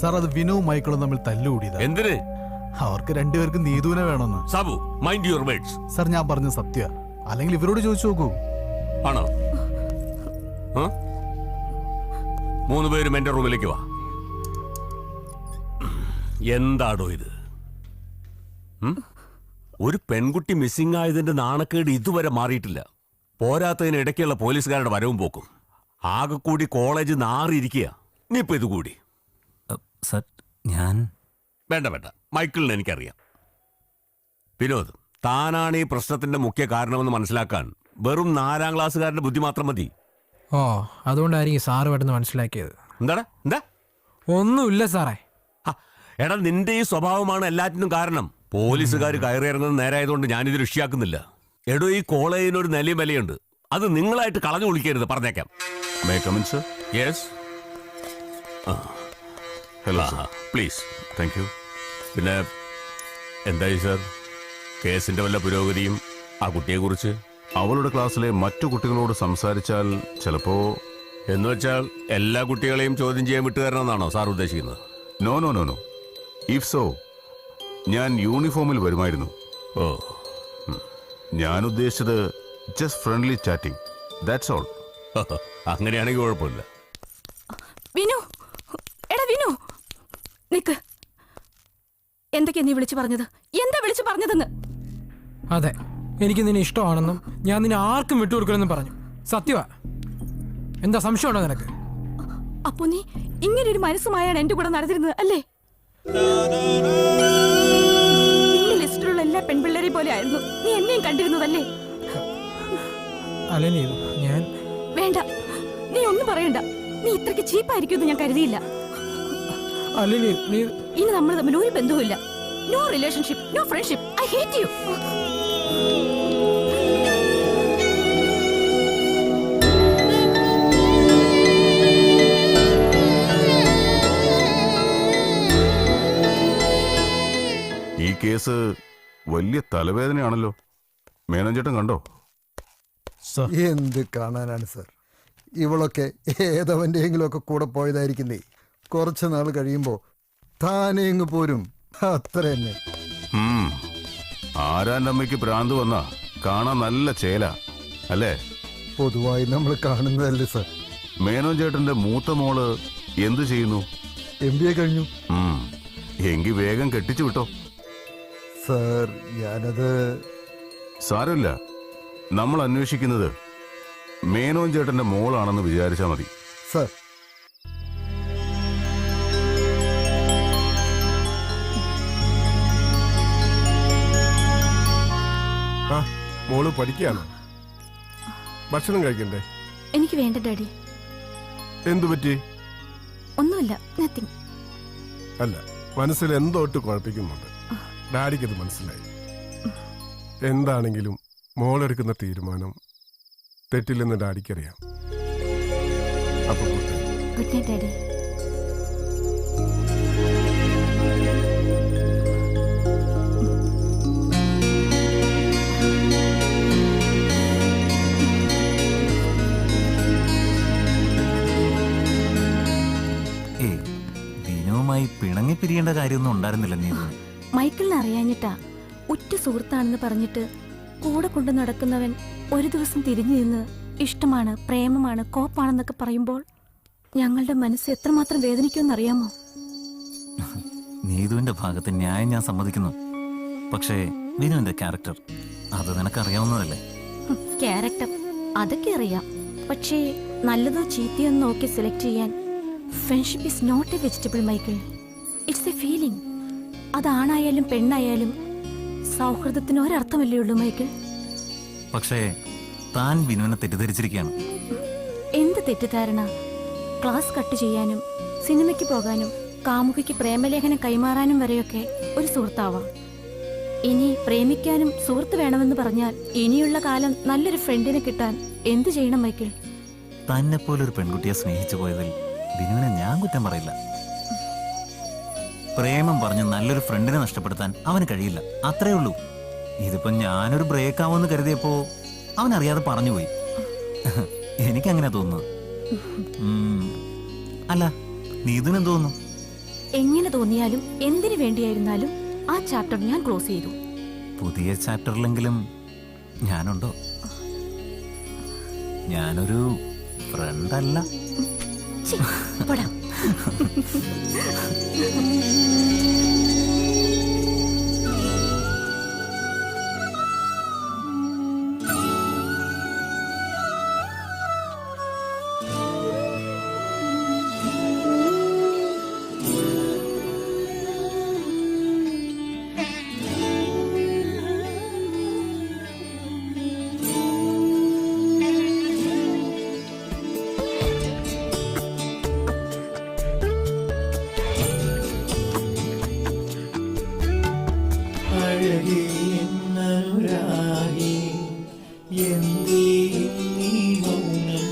സാർ അത് വിനുവും മൈക്കിളും തമ്മിൽ തല്ലുകൂടിയതാ. എന്തിന്? അവർക്ക് രണ്ടുപേർക്കും നീതുവിനെ വേണമെന്ന്. Sabu, mind your words. Sir ഞാൻ പറഞ്ഞ സത്യ, അല്ലെങ്കിൽ ഇവരോട് ചോദിച്ചു നോക്കൂ. ആണോ? 3 പേരും എന്റെ റൂമിലേക്ക് വാ. എന്താടോ ഇത്? ഒരു പെൺകുട്ടി മിസ്സിംഗ് ആയതിന്റെ നാണക്കേട് ഇതുവരെ മാറിയിട്ടില്ല. പോരാത്തതിന് ഇടയ്ക്കുള്ള പോലീസുകാരുടെ വരവും പോക്കും. ആകെ കൂടി കോളേജ് നാറിയിരിക്കുക. ഇനിയിപ്പോ ഇത് കൂടി. ഞാൻ വേണ്ട, മൈക്കിളിന് എനിക്കറിയാം. വിനോദ്, താനാണ് ഈ പ്രശ്നത്തിന്റെ മുഖ്യ കാരണമെന്ന് മനസ്സിലാക്കാൻ വെറും 4ാം ക്ലാസ്സുകാരന്റെ ബുദ്ധി മാത്രം മതി. ഓ, അതുകൊണ്ടായിരിക്കും സാറ് പെട്ടെന്ന് മനസ്സിലാക്കിയത്. എന്താ? ഒന്നുമില്ല സാറേ. എടാ, നിന്റെ ഈ സ്വഭാവമാണ് എല്ലാറ്റിനും കാരണം. പോലീസുകാർ കയറിയിറങ്ങുന്നത് നേരായതുകൊണ്ട് ഞാനിത് രക്ഷിയാക്കുന്നില്ല. എടോ, ഈ കോളേജിനൊരു നിലയും വിലയുണ്ട്. അത് നിങ്ങളായിട്ട് കളഞ്ഞു വിളിക്കരുത്, പറഞ്ഞേക്കാം. May come in sir? Yes. Hello please. Thank you. പിന്നെ എന്തായി സർ, കേസിന്റെ വല്ല പുരോഗതിയും ആ കുട്ടിയെക്കുറിച്ച്? അവളുടെ ക്ലാസ്സിലെ മറ്റു കുട്ടികളോട് സംസാരിച്ചാൽ ചിലപ്പോ... എന്ന് വെച്ചാൽ എല്ലാ കുട്ടികളെയും ചോദ്യം ചെയ്യാൻ വിട്ടുതരണമെന്നാണോ സാർ ഉദ്ദേശിക്കുന്നത്? No no no no. If so, ഞാൻ യൂണിഫോമിൽ വരുമായിരുന്നു. ഓ, ഞാൻ ഉദ്ദേശിച്ചത് just friendly chatting, that's all. അങ്ങനെയാണെങ്കിൽ കുഴപ്പമില്ല. വിനു, എടാ വിനു, നിക്ക്. എന്തൊക്കെയാ നീ വിളിച്ചു പറഞ്ഞത്? എന്താ വിളിച്ചു പറഞ്ഞതെന്ന്? അതെ, എനിക്ക് നിന്നെ ഇഷ്ടമാണെന്നും ഞാൻ നിന്നെ ആർക്കും വിട്ടുകൊടുക്കണമെന്നും പറഞ്ഞു. സത്യവാ. എന്താ സംശയമുണ്ടോ നിനക്ക്? അപ്പൊ നീ ഇങ്ങനെ ഒരു മനസ്സുമായാണ് എന്റെ കൂടെ നടന്നിരുന്നത് അല്ലേ? നിന്റെ ലിസ്റ്റിലുള്ള എല്ലാ പെൺപിള്ളേരെ പോലെ ആയിരുന്നു നീ എന്നെയും കണ്ടിരുന്നതല്ലേ? അല്ലേ ഞാൻ... വേണ്ട, നീ ഒന്നും പറയണ്ട. നീ ഇത്രയ്ക്ക് ചീപ്പായിരിക്കുമെന്ന് ഞാൻ കരുതിയില്ല. ഇനി നമ്മൾ തമ്മിൽ ഒരു ബന്ധവുമില്ല. No relationship, no friendship. I hate you. ഈ കേസ് വലിയ തലവേദനയാണല്ലോ. മേനോൻ ചേട്ടൻ കണ്ടോ? എന്ത് കാണാനാണ് സർ? ഇവളൊക്കെ ഏതവന്റെയെങ്കിലും ഒക്കെ കൂടെ പോയതായിരിക്കുന്നേ. കുറച്ച് നാൾ കഴിയുമ്പോ താനേ ഇങ്ങ് പോരും, അത്ര തന്നെ. ആരാന്റെ അമ്മയ്ക്ക് ഭ്രാന്ത് വന്നാ കാണാൻ നല്ല ചേല അല്ലേ? പൊതുവായി നമ്മൾ കാണുന്നതല്ലേ സർ. മേനോൻ ചേട്ടന്റെ മൂത്ത മോള് എന്തു ചെയ്യുന്നു? MBA കഴിഞ്ഞു. എങ്കി വേഗം കെട്ടിച്ചു വിട്ടോ സർ. ഞാനത്... സാരമില്ല, നമ്മൾ അന്വേഷിക്കുന്നത് മേനോൻ ചേട്ടന്റെ മോളാണെന്ന് വിചാരിച്ചാ മതി. സർ, ആ മോള് പഠിക്കുകയാണോ? ഭക്ഷണം കഴിക്കണ്ടേ? എനിക്ക് വേണ്ട ഡാഡി. എന്തു പറ്റി? ഒന്നുമില്ല, നത്തിങ്. അല്ല, മനസ്സിൽ എന്തോട്ട് കുഴപ്പിക്കുന്നുണ്ട്. ഡാഡിക്കത് മനസ്സിലായി. എന്താണെങ്കിലും മോളെടുക്കുന്ന തീരുമാനം തെറ്റില്ലെന്ന് ഡാഡിക്കറിയാം. അപ്പൊ ഗുഡ് നൈറ്റ് ഡാഡി. വിനുവുമായി പിണങ്ങി പിരിയേണ്ട കാര്യമൊന്നും ഉണ്ടായിരുന്നില്ല നീ. മൈക്കിളിനെ അറിയാഞ്ഞിട്ടാ. ഉറ്റ സുഹൃത്താണെന്ന് പറഞ്ഞിട്ട് കൂടെ കൊണ്ടു നടക്കുന്നവൻ ഒരു ദിവസം തിരിഞ്ഞു നിന്ന് ഇഷ്ടമാണ്, പ്രേമമാണ്, കോപ്പാണെന്നൊക്കെ പറയുമ്പോൾ ഞങ്ങളുടെ മനസ്സ് എത്രമാത്രം വേദനിക്കുമെന്നറിയാമോ? നീതുവിന്റെ ഭാഗത്ത് ന്യായം ഞാൻ സമ്മതിക്കുന്നു. പക്ഷേ വിനുവിന്റെ ക്യാരക്ടർ അത് നിനക്കറിയാവുന്നതല്ലേ? ക്യാരക്ടർ അതൊക്കെ അറിയാം. പക്ഷേ നല്ലതോ ചീത്തയോ നോക്കി സെലക്ട് ചെയ്യാൻ friendship is not a vegetable Michael. It's a feeling. അതാണായാലും പെണ്ണായാലും സൗഹൃദത്തിന് ഒരർത്ഥമല്ലേ ഉള്ളൂ മൈക്കിൾ. പക്ഷേ താൻ വിനുവിനെ തെറ്റിദ്ധരിച്ചിരിക്കുകയാണ്. എന്ത് തെറ്റിദ്ധാരണ? ക്ലാസ് കട്ട് ചെയ്യാനും സിനിമയ്ക്ക് പോകാനും കാമുകിക്ക് പ്രേമലേഖനം കൈമാറാനും വരെയൊക്കെ ഒരു സുഹൃത്താവാം. ഇനി പ്രേമിക്കാനും സുഹൃത്ത് വേണമെന്ന് പറഞ്ഞാൽ ഇനിയുള്ള കാലം നല്ലൊരു ഫ്രണ്ടിനെ കിട്ടാൻ എന്ത് ചെയ്യണം മൈക്കിൾ? തന്നെ പോലൊരു പെൺകുട്ടിയെ സ്നേഹിച്ചു പോയതിൽ വിനുവിനെ ഞാൻ കുറ്റം പറയില്ല. പ്രേമം പറഞ്ഞ് നല്ലൊരു ഫ്രണ്ടിനെ നഷ്ടപ്പെടുത്താൻ അവന് കഴിയില്ല, അത്രേ ഉള്ളൂ. ഇതിപ്പോ ഞാനൊരു ബ്രേക്ക് ആവുമെന്ന് കരുതിയപ്പോ അവനറിയാതെ പറഞ്ഞുപോയി. എനിക്കങ്ങനെ തോന്നുന്നത്. അല്ല, നീതിന് തോന്നുന്നു. എങ്ങനെ തോന്നിയാലും എന്തിനു വേണ്ടിയായിരുന്നാലും ആ ചാപ്റ്റർ ഞാൻ ക്ലോസ് ചെയ്തു. പുതിയ ചാപ്റ്ററിലെങ്കിലും ഞാനുണ്ടോ? ഞാനൊരു ഫ്രണ്ടല്ല. അഴകേ എന്നനുരാഗി എന്തേ നീ മൗനം?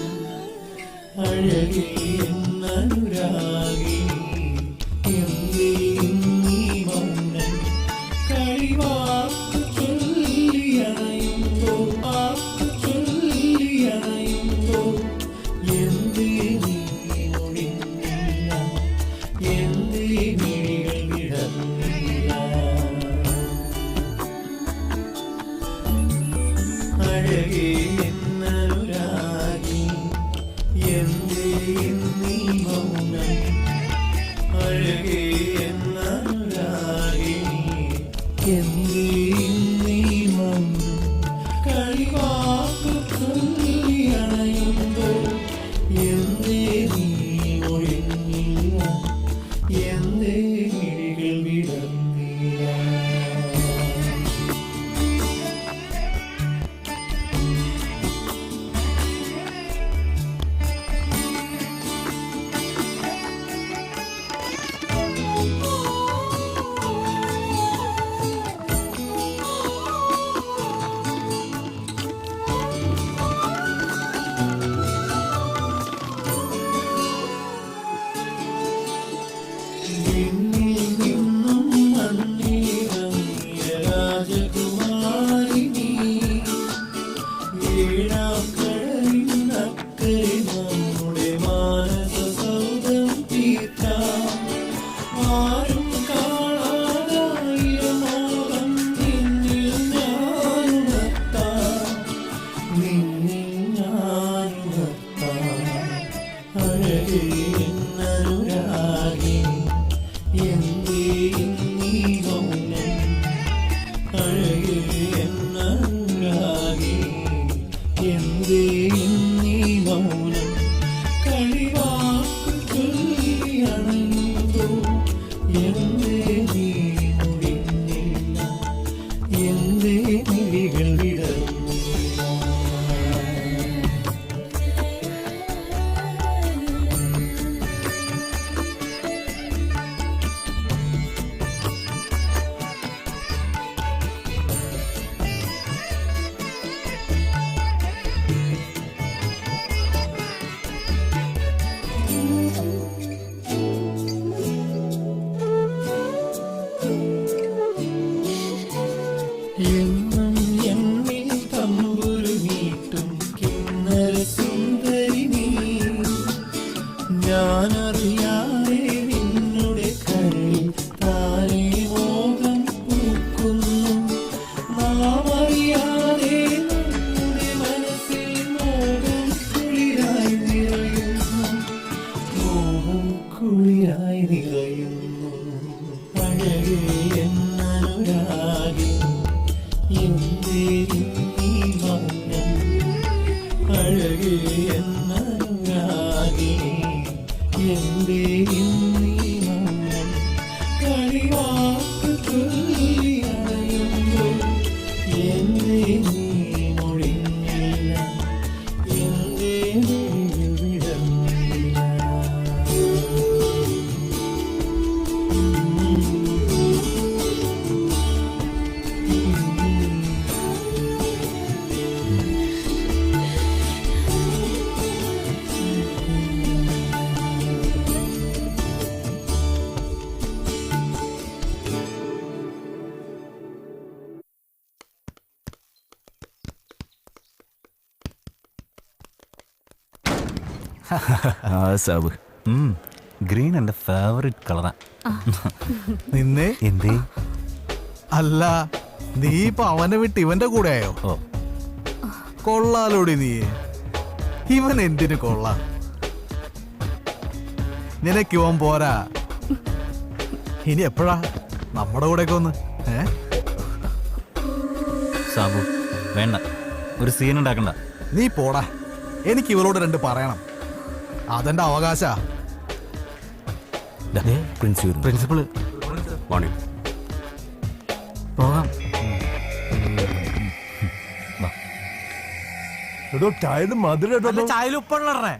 അഴകേ എന്നനുരാഗി എന്തേ നീ മൗനം? കളിവാക്കു ചൊല്ലിയണയുമ്പോ വാക്കു ചൊല്ലിയണയുമ്പോ എന്തേ നീ ഒഴിഞ്ഞില്ല? എന്തേ മിഴികൾ വിടർന്നില്ല? അഴകേ എന്നനുരാഗി എന്തേ നീ മൗനം? അഴകേ എന്നനുരാഗി എന്തേ നീ മൗനം? കളിവാക്കു ചൊല്ലിയണയുമ്പോ എന്തേ നീ ഒഴിഞ്ഞില്ല? എന്തേ മിഴികൾ വിടർന്നില്ല? സാബ് ഗ്രീൻ എന്റെ ഫേവറേറ്റ് കളറാ. നിന്നെ എന്തേ? അല്ല, നീ ഇപ്പൊ അവനെ വിട്ട് ഇവന്റെ കൂടെ ആയോ? കൊള്ളാലോടി നീ. ഇവൻ എന്തിനു കൊള്ളാം? നിനക്ക് ഇവൻ പോരാ. ഇനി എപ്പോഴാ നമ്മുടെ കൂടെയൊക്കെ ഒന്ന്? സാബു വേണ്ട, ഒരു സീൻ ഉണ്ടാക്കണ്ട. നീ പോടാ. എനിക്ക് ഇവളോട് 2 പറയണം. അതെന്റെ അവകാശ. Principal morning. പോകാം. ചായയിൽ ഉപ്പുള്ളേ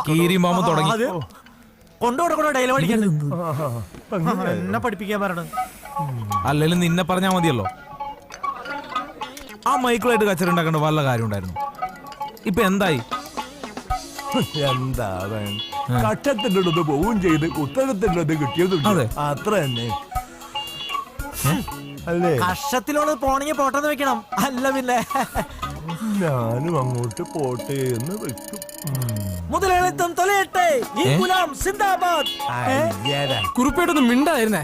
കീരിമാമ തുടങ്ങി. കൊണ്ടുകൊടുക്കണോ ഡയലോഗ് എന്നെ പഠിപ്പിക്കാൻ പറയണത്. അല്ലെങ്കിലും നിന്നെ പറഞ്ഞാ മതിയല്ലോ. ആ മൈക്കിളായിട്ട് കച്ചറ ഉണ്ടാക്കേണ്ട വല്ല കാര്യം ഉണ്ടായിരുന്നു. ഇപ്പൊ എന്തായി? എന്താ കക്ഷത്തിൻ്റെ പോവും ചെയ്ത് ഉത്തരത്തിൻ്റെ കിട്ടിയതുണ്ട്. അത്ര തന്നെ അല്ലേ? കക്ഷത്തിലുള്ളത് പോണെങ്കിൽ പോട്ടെന്ന് വെക്കണം. അല്ല പിന്നെ ഞാനും അങ്ങോട്ട് പോട്ടെ എന്ന് വെക്കും. മുതലാളിത്തം തൊലയട്ടെ, കുറിപ്പായിട്ടൊന്നും മിണ്ടായിരുന്നേ.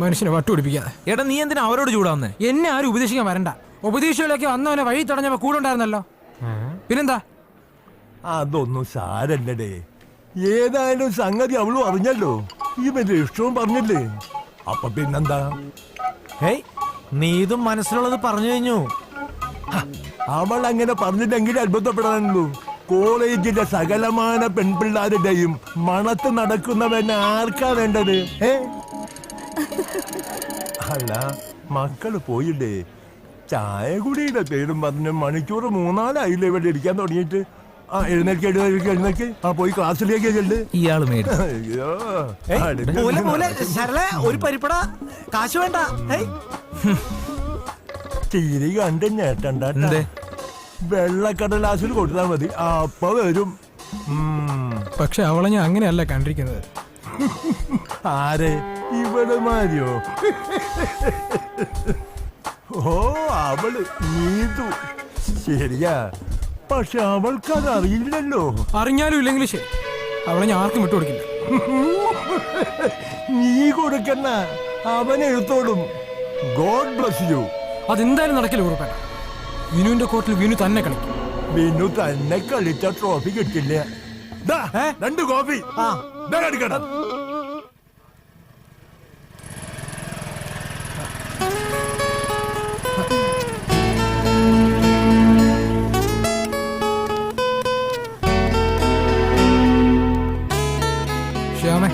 മനുഷ്യനെ വട്ടുപിടിപ്പിക്കാതെ. എടാ നീ എന്തിനാ അവരോട് ചൂടാവുന്നേ? എന്നെ ആരും ഉപദേശിക്കാൻ വരണ്ട. ഉപദേശികളൊക്കെ വന്നവനെ വഴി തടഞ്ഞപ്പോ കൂടെ ഉണ്ടായിരുന്നല്ലോ. പിന്നെന്താ? അതൊന്നും സാരല്ലേ. ഏതായാലും സംഗതി അവളും അറിഞ്ഞല്ലോ. ഇവന്റെ ഇഷ്ടവും പറഞ്ഞില്ലേ. അപ്പൊ പിന്നെന്താ? ഹേയ്, നീ ഇതും മനസ്സിലുള്ളത് പറഞ്ഞു കഴിഞ്ഞു. അവൾ അങ്ങനെ പറഞ്ഞിട്ടെങ്കിൽ അത്ഭുതപ്പെടാനുള്ളൂ. കോളേജിലെ സകലമാന പെൺപിള്ളാരുടെയും മണത്ത് നടക്കുന്നവൻ ആർക്കാ വേണ്ടത്? അല്ല, മക്കള് പോയില്ലേ? ചായ കുടിയുടെ പേരും പറഞ്ഞ് മണിക്കൂർ 3-4 ഇവിടെ ഇരിക്കാൻ തുടങ്ങിയിട്ട്. ആ എഴുന്നേൽക്ക്. ആ പോയി ക്ലാസ്സിലേക്ക് ചെല്ല്. ഇയാള് ഒരു പരിപ്പട കാശ് വേണ്ട. ചിരി കണ്ട് ഞേട്ടണ്ട. വെള്ളക്കടലാസിൽ കൊടുത്താൽ മതി, അപ്പൊ വരും. പക്ഷെ അവളെ ഞാൻ അങ്ങനെയല്ല കണ്ടിരിക്കുന്നത്. ആരെ? ഇവിടെ മാരിയോ? ഓ, അവള് നീതു. ശരിയാ, പക്ഷെ അവൾക്കത് അറിയില്ലല്ലോ. അറിഞ്ഞാലും ഇല്ലെങ്കിലും ശരി, അവളെ ഞാൻ ആർക്കും വിട്ടുകൊടുക്കില്ല. നീ കൊടുക്കണ്ട, അവൻ എഴുത്തോടും. God bless you. അതെന്തായാലും നടക്കില്ല കുറിപ്പേട്ട. വിനുവിന്റെ കോർട്ടിൽ വിനു തന്നെ കളിക്കും. വിനു തന്നെ കളിച്ച ട്രോഫി കിട്ടില്ല. 2 കോപ്പി എടുക്കണം. ശ്യാമേ,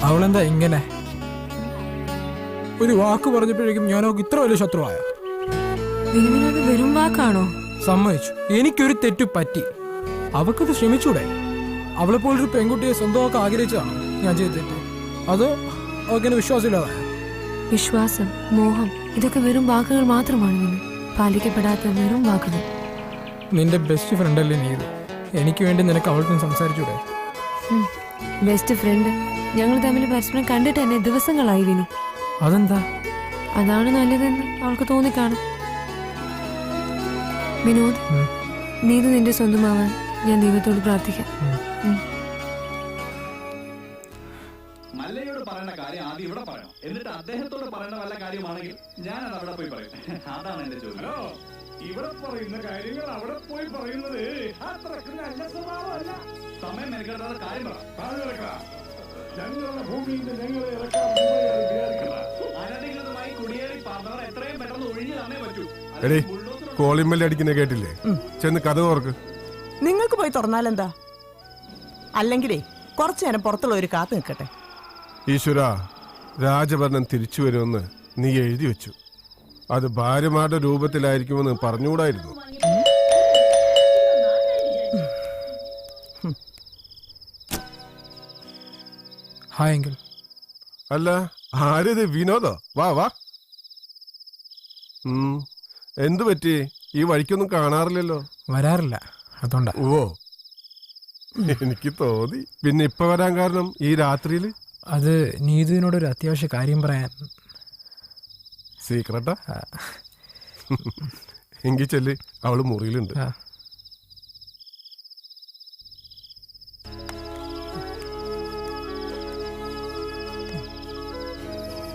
അവളെന്താ ഇങ്ങനെ? ഒരു വാക്ക് പറഞ്ഞപ്പോഴേക്കും ഞാനവൾക്ക് ഇത്ര വലിയ ശത്രുവായ? വെറും വാക്കാണോ? സമ്മതിച്ചു, എനിക്കൊരു തെറ്റു പറ്റി. അവൾക്കത് ശ്രമിച്ചൂടെ? അവളെപ്പോലൊരു പെൺകുട്ടിയെ സ്വന്തമൊക്കെ ആഗ്രഹിച്ചതാണോ ഞാൻ ചെയ്ത തെറ്റ്? അതോ അവൾക്കെന്നെ വിശ്വാസമില്ലാതായ? വിശ്വാസം, മോഹം, ഇതൊക്കെ വെറും വാക്കുകൾ മാത്രമാണ്. പാലിക്കപ്പെടാത്ത വെറും വാക്കുകൾ. നിന്റെ ബെസ്റ്റ് ഫ്രണ്ട് അല്ലേ നീ? എനിക്ക് വേണ്ടി നിനക്ക് അവൾക്കും സംസാരിച്ചൂടെ? Best friend? ഞങ്ങൾ തമ്മിൽ പരസ്പരം കണ്ടിട്ട് തന്നെ ദിവസങ്ങളായി വിനു. അതെന്താ? അതാണ് നല്ലതെന്ന് അവൾക്ക് തോന്നിക്കാണും. വിനോദ്, നീതു നിന്റെ സ്വന്തമാവാൻ ഞാൻ ദൈവത്തോട് പ്രാർത്ഥിക്കാം. മല്ലയോട് പറയുന്ന കാര്യം ആദ്യം ഇവിടെ പറയണം, എന്നിട്ട് അദ്ദേഹത്തോട് പറയുന്ന വല്ല കാര്യമാണെങ്കിൽ ഞാൻ അത് അവിടെ പോയി പറയും. അതാണ് എന്റെ ചോദ്യം. ഇവിടെ പറയുന്ന കാര്യങ്ങൾ അവിടെ പോയി പറയുന്നത് അത്രക്ക് നല്ല സ്വഭാവമല്ല. സമയം മെനക്കെടുത്താതെ കാര്യം പറ. ഞങ്ങളുടെ ഭൂമിയിൽ ഞങ്ങളെ അനധികൃതമായി കുടിയേറി പറഞ്ഞവർ എത്രയും പെട്ടെന്ന് ഒഴിഞ്ഞു തന്നേ പറ്റൂ. എടേ, കോളിമല്ലി അടിക്കുന്ന കേട്ടില്ലേ? ചെന്ന് കഥ ഓർക്ക്. നിങ്ങൾക്ക് പോയി തുറന്നാലെന്താ? അല്ലെങ്കിലേ കുറച്ചു നേരം പുറത്തുള്ളവർ കാത്തു നിൽക്കട്ടെ. ഈശ്വര, രാജഭരണം തിരിച്ചു വരുമെന്ന് നീ എഴുതി വെച്ചു. അത് ഭാര്യമാരുടെ രൂപത്തിലായിരിക്കുമെന്ന് പറഞ്ഞുകൂടായിരുന്നു. Hi uncle. അല്ല, ആരത്? വിനോദോ? വാ വാ. എന്തു പറ്റി? ഈ വഴിക്കൊന്നും കാണാറില്ലല്ലോ. വരാറില്ല, അതുകൊണ്ടാ. ഓ, എനിക്ക് തോന്നി. പിന്നെ ഇപ്പൊ വരാൻ കാരണം ഈ രാത്രിയില്? അത് നീതുവിനോടൊരു അത്യാവശ്യ കാര്യം പറയാൻ. സീക്രട്ടാ? എങ്കിൽ ചെല്ല്, അവള് മുറിയിലുണ്ട്.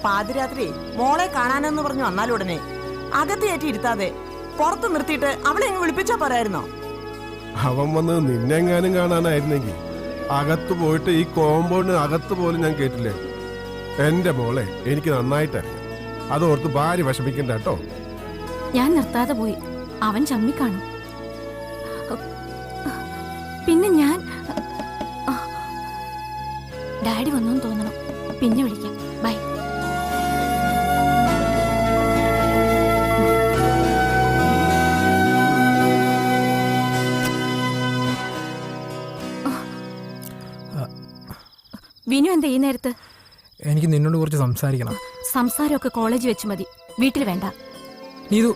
പാതിരാത്രി മോളെ കാണാനെന്ന് പറഞ്ഞു വന്നാലുടനെ അകത്ത് കയറ്റി ഇരുത്താതെ പുറത്ത് നിർത്തിയിട്ട് അവളെ എങ്ങ് വിളിപ്പിച്ചാ പോരായിരുന്നോ? അവൻ വന്ന് നിന്നെങ്ങാനും കാണാനായിരുന്നെങ്കിൽ അകത്ത് പോയിട്ട് ഈ കോമ്പൗണ്ടിന് അകത്ത് പോലും ഞാൻ കേട്ടില്ലേ. എന്റെ മോളെ എനിക്ക് നന്നായിട്ടറിയാം. അതോർത്ത് ഭാര്യ വിഷമിക്കണ്ട കേട്ടോ. ഞാൻ നിർത്താതെ പോയി, അവൻ ചമ്മിക്കാണും. പിന്നെ ഞാൻ ഡാഡി വന്നു തോന്നണം. പിന്നെ വിളിക്കാം. ബൈ. വിനു എന്താ ഈ നേരത്ത്? എനിക്ക് നിന്നോട് കുറച്ച് സംസാരിക്കണം. സംസാരമൊക്കെ കോളേജ് വെച്ച് മതി, വീട്ടിൽ വേണ്ട. നീതു,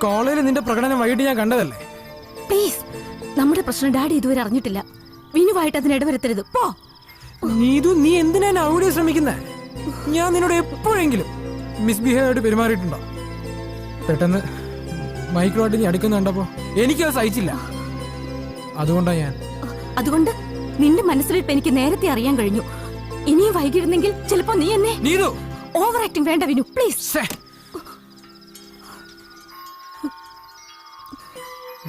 കോളേജിൽ നിന്റെ പ്രകടനം വൈകിട്ട് ഞാൻ കണ്ടതല്ലേ. പ്ലീസ്, നമ്മുടെ പ്രശ്നം ഡാഡി ഇതുവരെ അറിഞ്ഞിട്ടില്ല. വിനുവായിട്ട് അതിന് ഇടവരുത്തരുത്. പോ. നീതു, നീ എന്തിനാണ് അവിടെ ശ്രമിക്കുന്നത്? ഞാൻ നിന്നോട് എപ്പോഴെങ്കിലും മിസ്ബിഹേവ് ആയിട്ട് പെരുമാറിയിട്ടുണ്ടോ? പെട്ടെന്ന് മൈക്കിളോട്ട് നീ അടുക്കുന്ന കണ്ടപ്പോ എനിക്കത് സഹിച്ചില്ല. അതുകൊണ്ടാ ഞാൻ. അതുകൊണ്ട് നിന്റെ മനസ്സിലിട്ട് എനിക്ക് നേരത്തെ അറിയാൻ കഴിഞ്ഞു. ഇനിയും വൈകിരുന്നെങ്കിൽ ചിലപ്പോ നീ എന്നെ. നീതു, ഓവർ ആക്ടിങ് വേണ്ട വിനു, പ്ലീസ്.